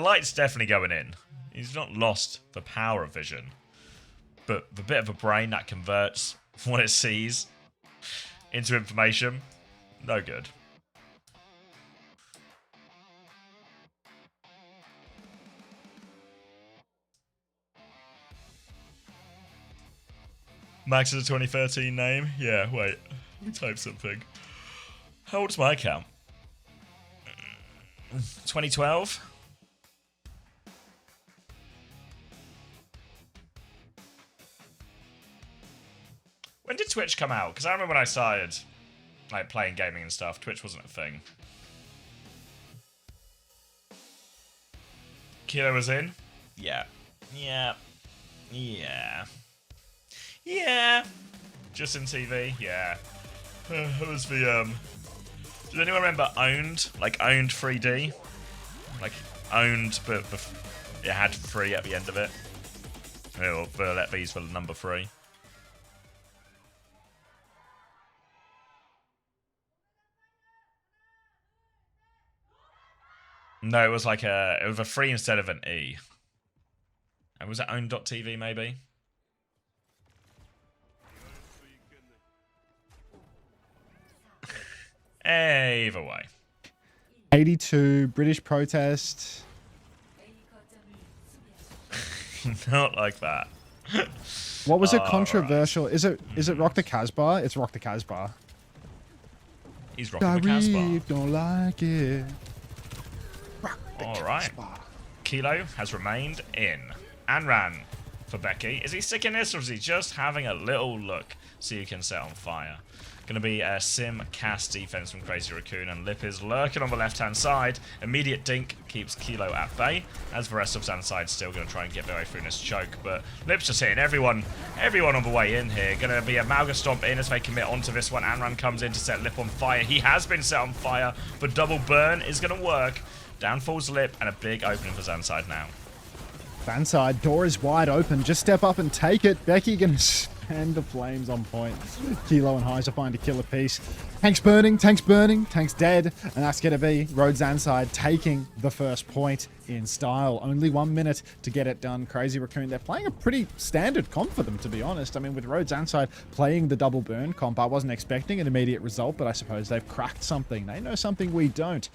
light's definitely going in. He's not lost the power of vision, but the bit of a brain that converts what it sees into information, no good. Max is a 2013 name? Yeah, wait. Let me type something. How old is my account? 2012? When did Twitch come out? Because I remember when I started like playing gaming and stuff, Twitch wasn't a thing. Kilo was in? Yeah. Yeah. Yeah. Yeah. Justin TV? Yeah. That was the, does anyone remember Owned? Like Owned 3D? Like Owned, but it had 3 at the end of it. Or let these for number 3. No, it was like it was a 3 instead of an E. And was it Owned.tv maybe? Either way. 82, British protest. Not like that. What was it controversial? Right. Is it Rock the Casbah? It's Rock the Casbah. He's rocking the Casbah. Don't like it. Alright. Kilo has remained in. And ran for Becky. Is he sticking this or is he just having a little look so you can set on fire? Going to be a sim cast defense from Crazy Raccoon, and Lip is lurking on the left hand side. Immediate dink keeps Kilo at bay, as the rest of ZANSIDE still going to try and get their way through this choke. But Lip's just hitting everyone on the way in here. Going to be a Malga Stomp in as they commit onto this one. Anran comes in to set Lip on fire. He has been set on fire, but double burn is going to work. Down falls Lip, and a big opening for ZANSIDE now. ZANSIDE, door is wide open. Just step up and take it. Becky gonna spend the flames on point. Kilo and Heiser find a killer piece. Tank's burning, tank's dead. And that's gonna be RØDE ZANSIDE taking the first point in style. Only 1 minute to get it done. Crazy Raccoon, they're playing a pretty standard comp for them, to be honest. I mean, with RØDE ZANSIDE playing the double burn comp, I wasn't expecting an immediate result, but I suppose they've cracked something. They know something we don't.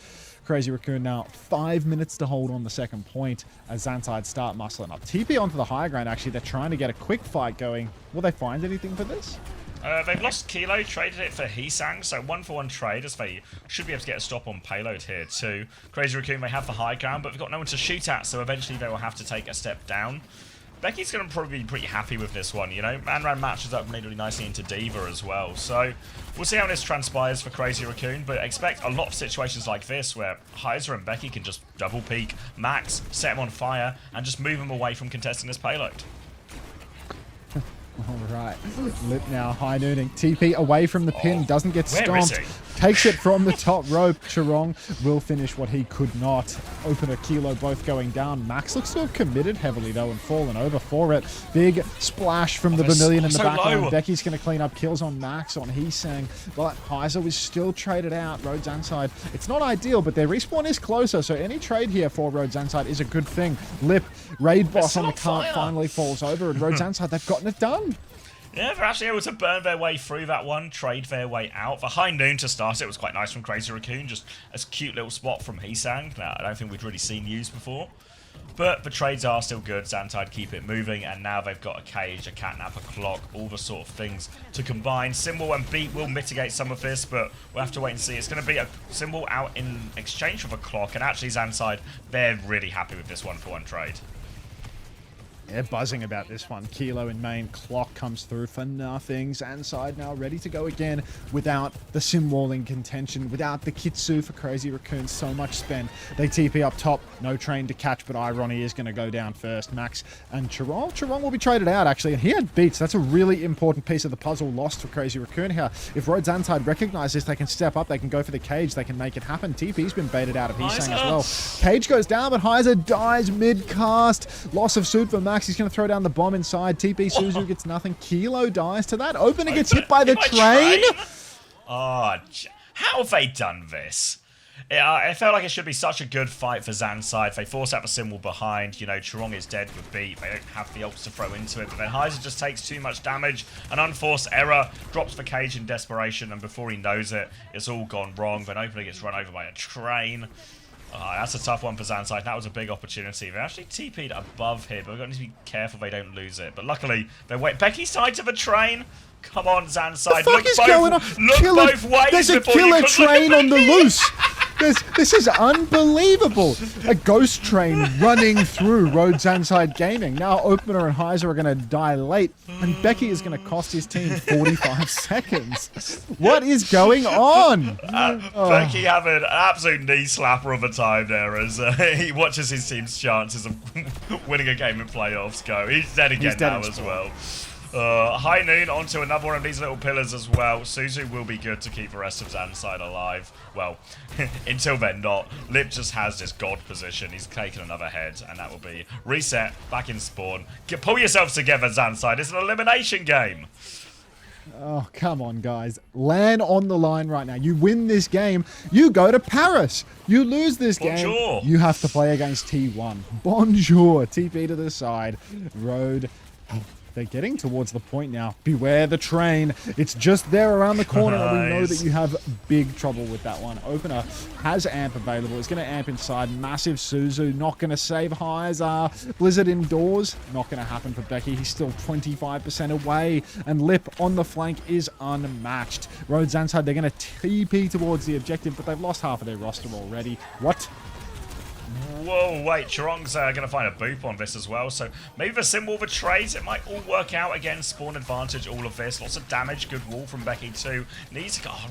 Crazy Raccoon now 5 minutes to hold on the second point as ZANSIDE start muscling up. TP onto the high ground, actually. They're trying to get a quick fight going. Will they find anything for this? They've lost Kilo, traded it for Heesang, so 1-for-1 trade as they should be able to get a stop on payload here too. Crazy Raccoon, they have the high ground, but they've got no one to shoot at, so eventually they will have to take a step down. Becky's going to probably be pretty happy with this one, you know. Manran matches up really nicely into D.Va as well. So we'll see how this transpires for Crazy Raccoon, but expect a lot of situations like this where Heiser and Becky can just double peek Max, set him on fire, and just move him away from contesting this payload. All right. Lip now high nooning. TP away from the pin. Doesn't get where is stomped. he? Takes it from the top rope. Chirong will finish what he could not. Opener, Kilo both going down. Max looks to have committed heavily though and fallen over for it. Big splash from the Vermilion in the so backline. low. Becky's going to clean up kills on Max, on Heesang. But Heiser was still traded out. Road ZANSIDE. It's not ideal, but their respawn is closer. So any trade here for Road ZANSIDE is a good thing. Lip, raid boss on the cart finally falls over. And Road ZANSIDE, they've gotten it done. Yeah, they're actually able to burn their way through that one, trade their way out. The high noon to start it was quite nice from Crazy Raccoon, just a cute little spot from Heesang. Now, I don't think we'd really seen used before. But the trades are still good, ZANSIDE keep it moving, and now they've got a cage, a catnap, a clock, all the sort of things to combine. Symbol and Beat will mitigate some of this, but we'll have to wait and see. It's going to be a Symbol out in exchange for a clock, and actually ZANSIDE, they're really happy with this one-for-one trade. They're buzzing about this one. Kilo in main. Clock comes through for nothing. ZANSIDE now ready to go again without the sim walling contention, without the Kitsu for Crazy Raccoon. So much spend. They TP up top. No train to catch, but Irony is going to go down first. Max and Chirong. Chirong will be traded out, actually. And he had beats. That's a really important piece of the puzzle lost for Crazy Raccoon here. If Road ZANSIDE recognize this, they can step up. They can go for the cage. They can make it happen. TP's been baited out of Heesang as well. Cage goes down, but Heiser dies mid-cast. Loss of suit for Max. He's going to throw down the bomb inside. TP Suzu gets nothing. Kilo dies to that. Opener gets hit by the train. Oh, how have they done this? It felt like it should be such a good fight for ZANSIDE. They force out the symbol behind. You know, Chirong is dead with Beat. They don't have the ults to throw into it. But then Heiser just takes too much damage. An unforced error. Drops the cage in desperation. And before he knows it, it's all gone wrong. Then Opener gets run over by a train. That's a tough one for ZANSIDE. That was a big opportunity. They actually TP'd above here, but we've got to be careful they don't lose it. But luckily, they wait. Becky's tied to the train. Come on, ZANSIDE. What the fuck is going on? Look both ways. There's a killer train on the loose. This is unbelievable. A ghost train running through Road ZANSIDE Gaming. Now Opener and Heiser are going to die late, and Becky is going to cost his team 45 seconds. What is going on? Becky having an absolute knee slapper of a time there as he watches his team's chances of winning a game in playoffs go. He's dead again now as well. High noon onto another one of these little pillars as well. Suzu will be good to keep the rest of ZANSIDE alive. Well, until they're not. Lip just has this god position. He's taken another head, and that will be reset, back in spawn. Pull yourselves together, ZANSIDE. It's an elimination game. Oh, come on, guys. Land on the line right now. You win this game, you go to Paris. You lose this game, you have to play against T1. Bonjour. TP to the side. Road. They're getting towards the point now. Beware the train. It's just there around the corner. Nice. And we know that you have big trouble with that one. Opener has amp available. It's going to amp inside. Massive Suzu. Not going to save Heiser. Blizzard indoors. Not going to happen for Becky. He's still 25% away. And Lip on the flank is unmatched. Road ZANSIDE, they're going to TP towards the objective, but they've lost half of their roster already. What? Whoa, wait, Chirong's going to find a boop on this as well, so maybe the symbol betrays. It might all work out again. Spawn advantage, all of this. Lots of damage, good wall from Becky too.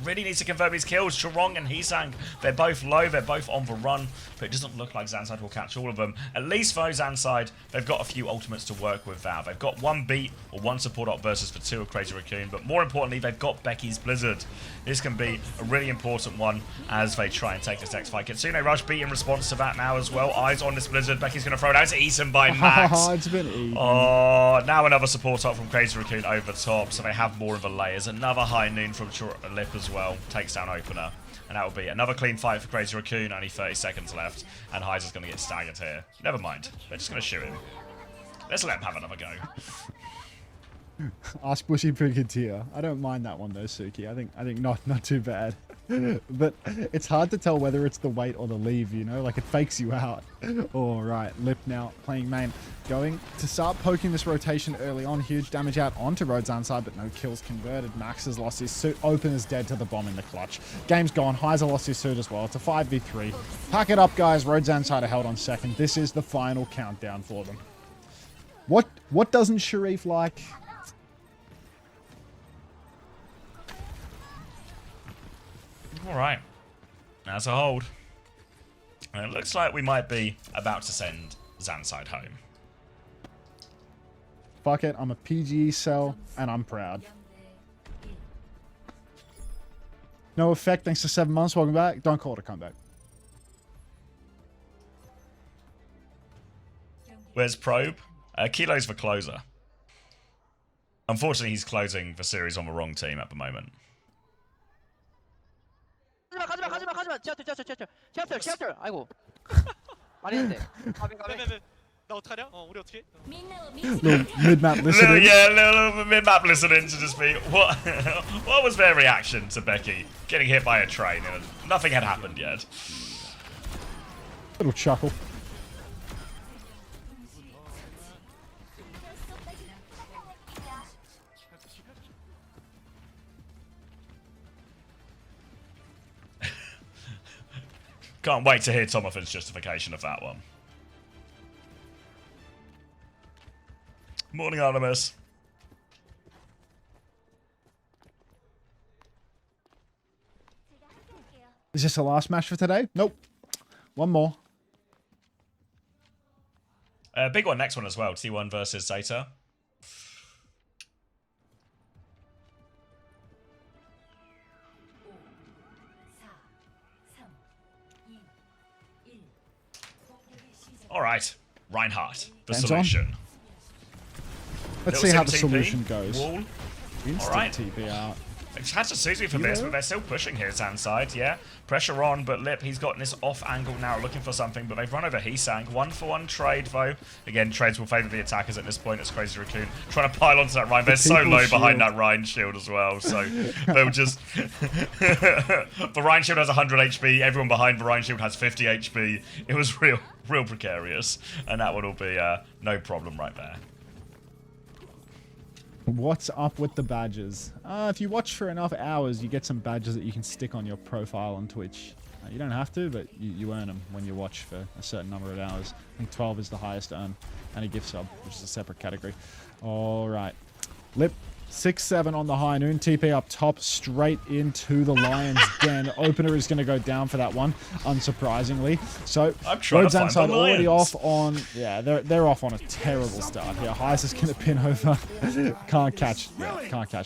Really needs to confirm his kills. Chirong and Heesang, they're both low, they're both on the run, but it doesn't look like ZANSIDE will catch all of them. At least for ZANSIDE, they've got a few ultimates to work with now. They've got one beat or one support up versus the two of Crazy Raccoon, but more importantly, they've got Becky's Blizzard. This can be a really important one as they try and take this next fight. Kitsune Rush beat in response to that now as well. Eyes on this Blizzard. Becky's going to throw it out. It's eaten by Max. It's been eaten. Oh, now another support up from Crazy Raccoon over the top, so they have more of the layers. Another high noon from Lip as well. Takes down Opener. And that will be another clean fight for Crazy Raccoon. Only 30 seconds left. And Heiser's going to get staggered here. Never mind. They're just going to shoot him. Let's let him have another go. Ask Bushy Brigadier. I don't mind that one though, Suki. I think not too bad. But it's hard to tell whether it's the wait or the leave, you know? Like, it fakes you out. All right, Lip now playing main. Going to start poking this rotation early on. Huge damage out onto Road ZANSIDE, but no kills converted. Max has lost his suit. Opener's dead to the bomb in the clutch. Game's gone. Heiser lost his suit as well. It's a 5v3. Pack it up, guys. Road ZANSIDE are held on second. This is the final countdown for them. What doesn't Sharif like? Alright, that's a hold. And it looks like we might be about to send ZANSIDE home. fuck it. I'm a PG cell, and I'm proud. No effect, thanks to 7 months. Welcome back. Don't call it a comeback. Where's Probe? Kilo's the closer. Unfortunately, he's closing the series on the wrong team at the moment. 가지마. 챕터. 아이고. 말이 안 돼. 나 어떡하냐? 우리 어떻게? Little mid-map listening. Little mid-map listening to just be what? What was their reaction to Becky getting hit by a train? And nothing had happened yet. Little chuckle. Can't wait to hear Tomothan's justification of that one. Morning, Artemis. Is this the last match for today? Nope. One more. Big one, next one as well. T1 versus Zeta. All right, Reinhardt, the Hands solution. Let's Little see how the sim TP, solution goes. Wall. Instant Alright. TP out. It's had to suit me for this, but they're still pushing here, ZANSIDE, yeah. Pressure on, but Lip, he's gotten this off angle now, looking for something, but they've run over Heesang. 1-for-1 trade, though. Again, trades will favour the attackers at this point. It's Crazy Raccoon trying to pile onto that Rhine. They're so low behind that Rhine shield as well, so they'll just... The Rhine shield has 100 HP, everyone behind the Rhine shield has 50 HP. It was real precarious, and that one will be no problem right there. What's up with the badges? If you watch for enough hours, you get some badges that you can stick on your profile on Twitch. You don't have to, but you earn them when you watch for a certain number of hours. I think 12 is the highest earn, and a gift sub, which is a separate category. All right. Lip, 6-7 on the high noon. TP up top, straight into the Lion's Den. Opener is going to go down for that one, unsurprisingly. So, RØDE ZANSIDE already off on... Yeah, they're off on a terrible start here. Heis is going to pin over. Can't catch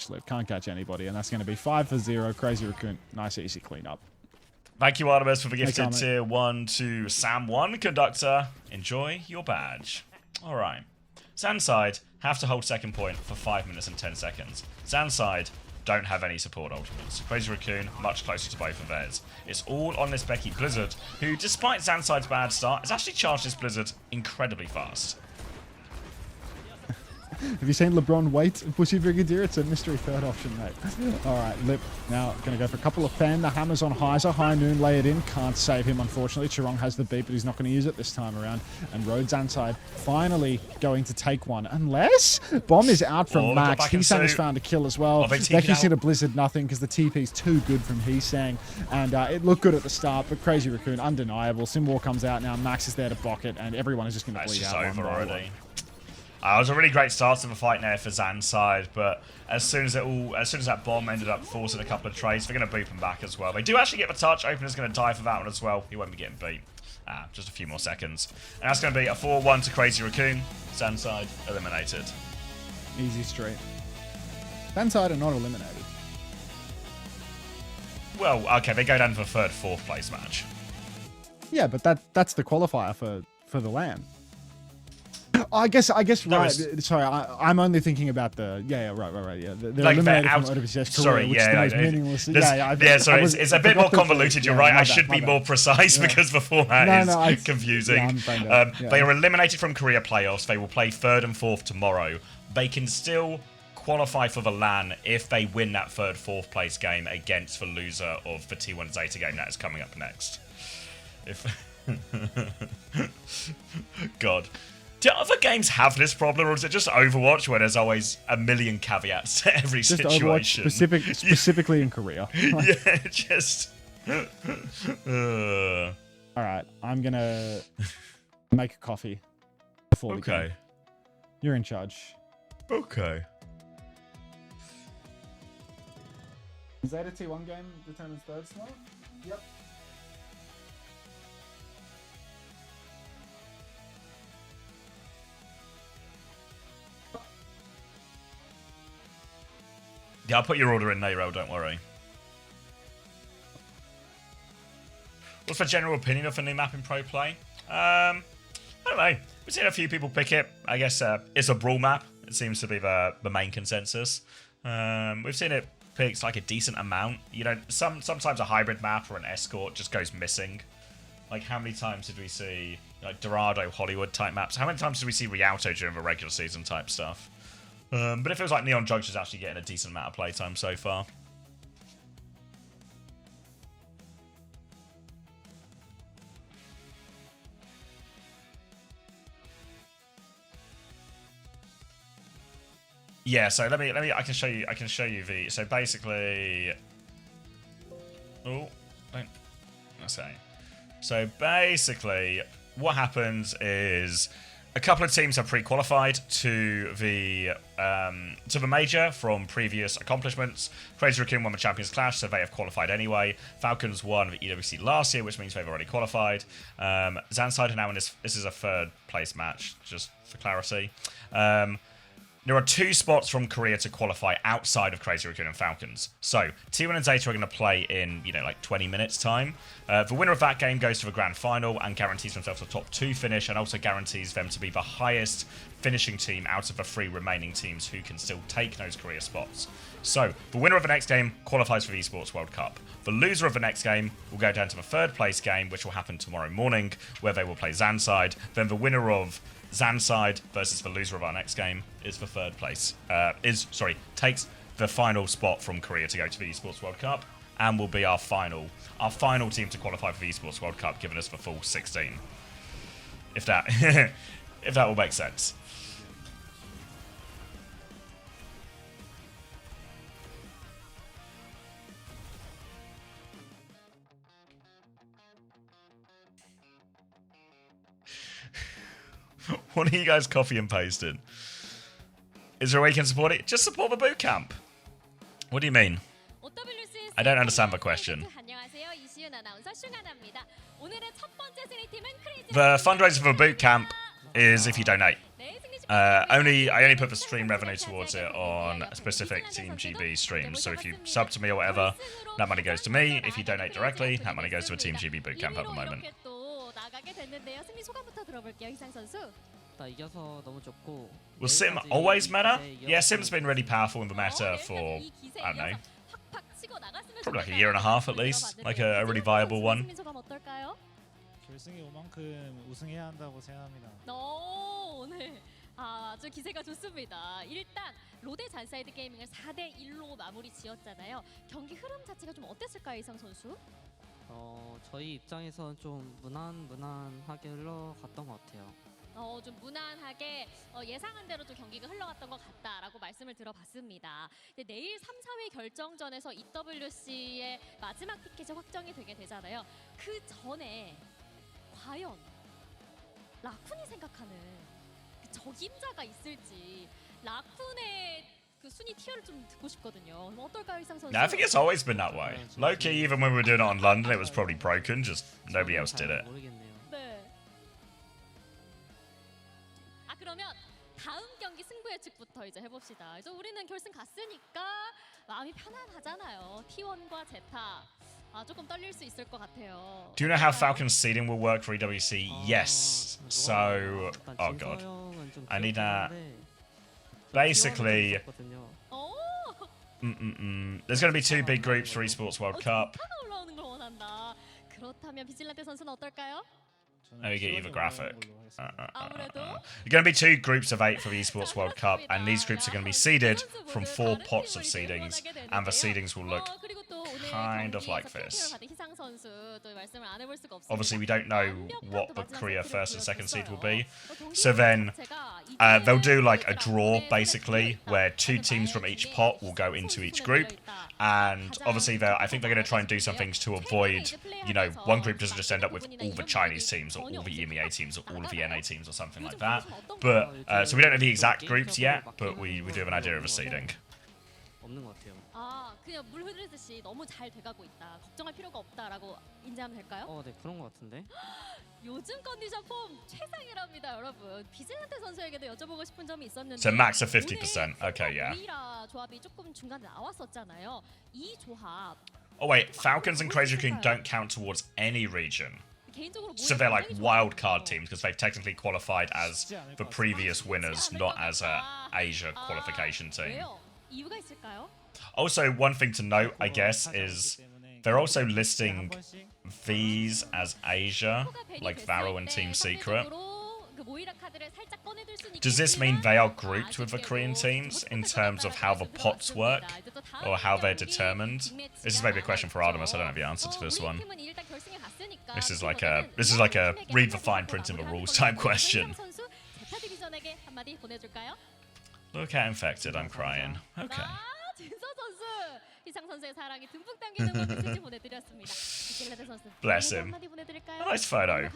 Lip. Can't catch anybody. And that's going to be 5-0. Crazy Raccoon. Nice, easy cleanup. Thank you, Artemis, for the gifted comment. tier 1 to Sam1 Conductor. Enjoy your badge. All right. ZANSIDE have to hold second point for 5 minutes and 10 seconds. ZANSIDE don't have any support ultimates. Crazy Raccoon much closer to both of theirs. It's all on this Becky Blizzard, who, despite ZANSIDE's bad start, has actually charged this Blizzard incredibly fast. Have you seen LeBron wait Bushy Brigadier? It's a mystery third option, mate. All right, Lip now going to go for a couple of fan. The hammer's on Heiser. High noon, lay it in. Can't save him, unfortunately. Chirong has the beat, but he's not going to use it this time around. And RØDE ZANSIDE finally going to take one. Unless Bomb is out from Max. Heesang has found a kill as well. Becky's hit a Blizzard nothing because the TP's too good from Heesang. And it looked good at the start, but Crazy Raccoon, undeniable. Simwar comes out now. Max is there to block it, and everyone is just going to bleed out. It's over already. It was a really great start to the fight there for ZANSIDE, but as soon as that bomb ended up forcing a couple of trades, they're going to boop him back as well. They do actually get the touch. Opener's going to die for that one as well. He won't be getting beat. Just a few more seconds. And that's going to be a 4-1 to Crazy Raccoon. ZANSIDE eliminated. Easy straight. ZANSIDE are not eliminated. Well, okay, they go down to the third, fourth place match. Yeah, but that's the qualifier for the LAN. I guess right. Sorry, I'm only thinking about the right. Yeah, they're like eliminated from OWCS. Sorry, which is the most meaningless. Sorry, it's a bit more convoluted. You're right. I should be more precise because the format is confusing. They are eliminated from Korea playoffs. They will play third and fourth tomorrow. They can still qualify for the LAN if they win that third, fourth place game against the loser of the T1 Zeta game that is coming up next. God. Do other games have this problem, or is it just Overwatch where there's always a million caveats to every just situation? Overwatch specifically in Korea. Yeah, just... All right, I'm going to make a coffee before the game. You're in charge. Okay. Zeta T1 game determines third slot? Yep. Yeah, I'll put your order in, Nayrel, don't worry. What's the general opinion of the new map in Pro Play? I don't know. We've seen a few people pick it. I guess it's a brawl map. It seems to be the main consensus. We've seen it picked like a decent amount. You know, sometimes a hybrid map or an escort just goes missing. Like, how many times did we see like Dorado, Hollywood type maps? How many times did we see Rialto during the regular season type stuff? But it feels like Neon Junction's actually getting a decent amount of playtime so far. Yeah, so let me I can show you the so basically So basically what happens is a couple of teams have pre-qualified to the major from previous accomplishments. Crazy Raccoon won the Champions Clash, so they have qualified anyway. Falcons won the EWC last year, which means they've already qualified. ZANSIDE are now in this is a third place match, just for clarity. There are 2 spots from Korea to qualify outside of Crazy Raccoon and Falcons. So, T1 and Zeta are going to play in, like 20 minutes time. The winner of that game goes to the grand final and guarantees themselves a top 2 finish, and also guarantees them to be the highest finishing team out of the 3 remaining teams who can still take those Korea spots. So, the winner of the next game qualifies for the Esports World Cup. The loser of the next game will go down to the 3rd place game, which will happen tomorrow morning, where they will play ZANSIDE. Then the winner of ZANSIDE versus the loser of our next game is for 3rd place. Takes the final spot from Korea to go to the Esports World Cup, and will be our final team to qualify for the Esports World Cup, giving us the full 16. If that if that will make sense. What are you guys copy and pasting? Is there a way you can support it? Just support the boot camp. What do you mean? I don't understand the question. The fundraiser for boot camp is if you donate. I only put the stream revenue towards it on specific Team GB streams. So if you sub to me or whatever, that money goes to me. If you donate directly, that money goes to a Team GB boot camp at the moment. Was Sim always meta? Yeah, Sim's been really powerful in the meta for, I don't know, probably like a year and a half at least. Like a really viable one. 결승에 올 만큼 우승해야 한다고 생각합니다. 네. 아주 기세가 좋습니다. 일단 로데 잔사이드 게이밍을 4대 1로 마무리 지었잖아요. 경기 흐름 자체가 좀 어땠을까요, 이상 선수? 저희 입장에서는 좀 무난하게 흘러갔던 것 같아요. 좀 무난하게 예상한 대로 좀 경기가 흘러갔던 것 같다라고 말씀을 들어봤습니다. 근데 내일 3, 4위 결정전에서 EWC의 마지막 티켓이 확정이 되게 되잖아요. 그 전에 과연 라쿤이 생각하는 그 적임자가 있을지 라쿤의 그 순위 티어를 좀 듣고 싶거든요. 어떨까요, 이상 선수? I think it's always been that way. Low-key, even when we were doing it on London, it was probably broken, just nobody else did it. 네. 그러면 다음 경기 승부 예측부터 이제 해봅시다. 이제 우리는 결승 갔으니까 마음이 편안하잖아요. T1과 제타. 조금 떨릴 수 있을 것 같아요. Do you know how Falcon's seeding will work for EWC? Yes. So, oh god, I need that. Basically, there's going to be 2 big groups for Esports World Cup. 올라오는 걸 원한다. 그렇다면 비질란테 선수는 어떨까요? Let me get you the graphic. You're going to be 2 groups of 8 for the Esports World Cup, and these groups are going to be seeded from 4 pots of seedings, and the seedings will look kind of like this. Obviously, we don't know what the Korea first and second seed will be, so then they'll do like a draw, basically, where 2 teams from each pot will go into each group, and obviously I think they're going to try and do some things to avoid, one group doesn't just end up with all the Chinese teams or all the EMEA teams or all of the NA teams or something like that. But so we don't know the exact groups yet, but we do have an idea of a seeding. 그냥 물 흐르듯이 너무 잘 돼가고 있다. 걱정할 필요가 없다라고 인지하면 될까요? 네, 그런 것 같은데. 요즘 컨디션 폼 최상이랍니다, 맞습니다, 여러분. 비질란테 선수에게도 여쭤보고 싶은 점이 있었는데. So max of 50%. Okay, yeah. 오이라 조합이 조금 중간에 나왔었잖아요. 이 조합. Oh wait, Falcons and Crazy Raccoon don't count towards any region. 개인적으로 So they're like wild card teams because they've technically qualified as the previous winners, not as a Asia qualification team. 왜요? 이유가 있을까요? Also, one thing to note, I guess, is they're also listing these as Asia, like Varro and Team Secret. Does this mean they are grouped with the Korean teams in terms of how the pots work or how they're determined? This is maybe a question for Artemis. I don't have the answer to this one. This is like a read the fine print in the rules type question. Look how infected I'm crying. Okay. Bless him. A nice photo.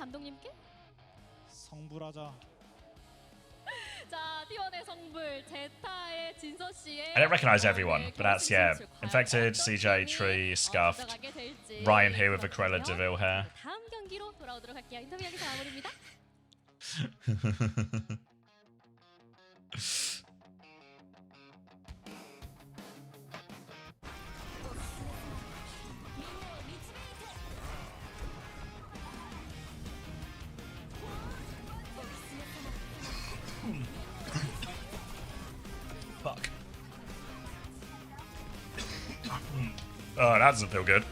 I don't recognise everyone, but that's, yeah, Infected, CJ, Tree, Scuffed, Ryan here with the Cruella DeVille hair. Fuck. Oh, that doesn't feel good.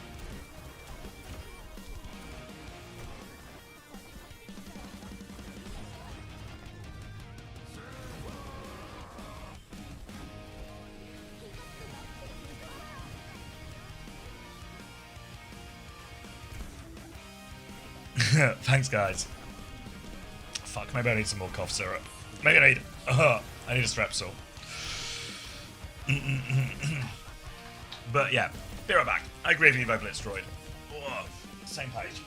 Thanks, guys. Fuck, maybe I need some more cough syrup. Maybe I need a Strepsil. But yeah, be right back. I agree with you, Vocal Destroyed. Oh, same page.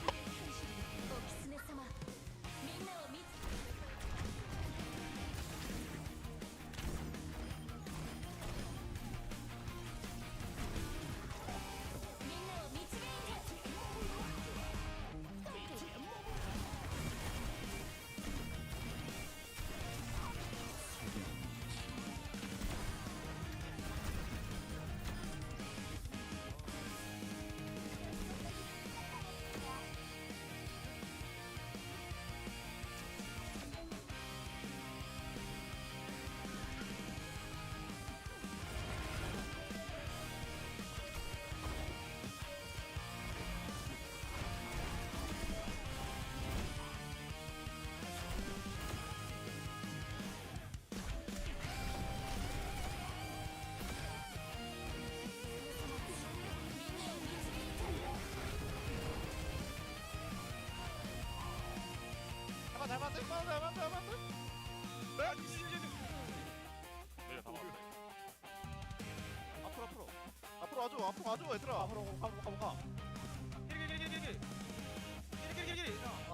앞으로 와줘 얘들아. 앞으로 가.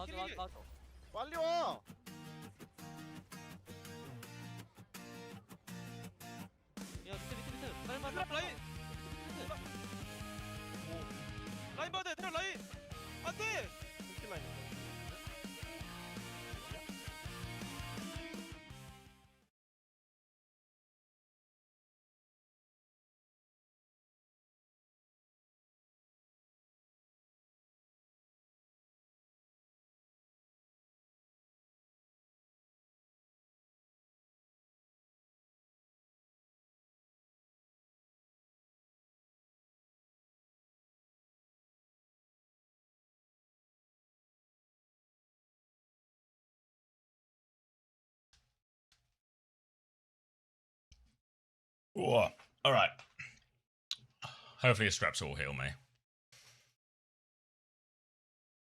길. 빨리 와. 야 밑에 라인 라인 봐야 돼. 테러 라인 안돼. 라인. Whoa. All right. Hopefully a Strepsil will heal me.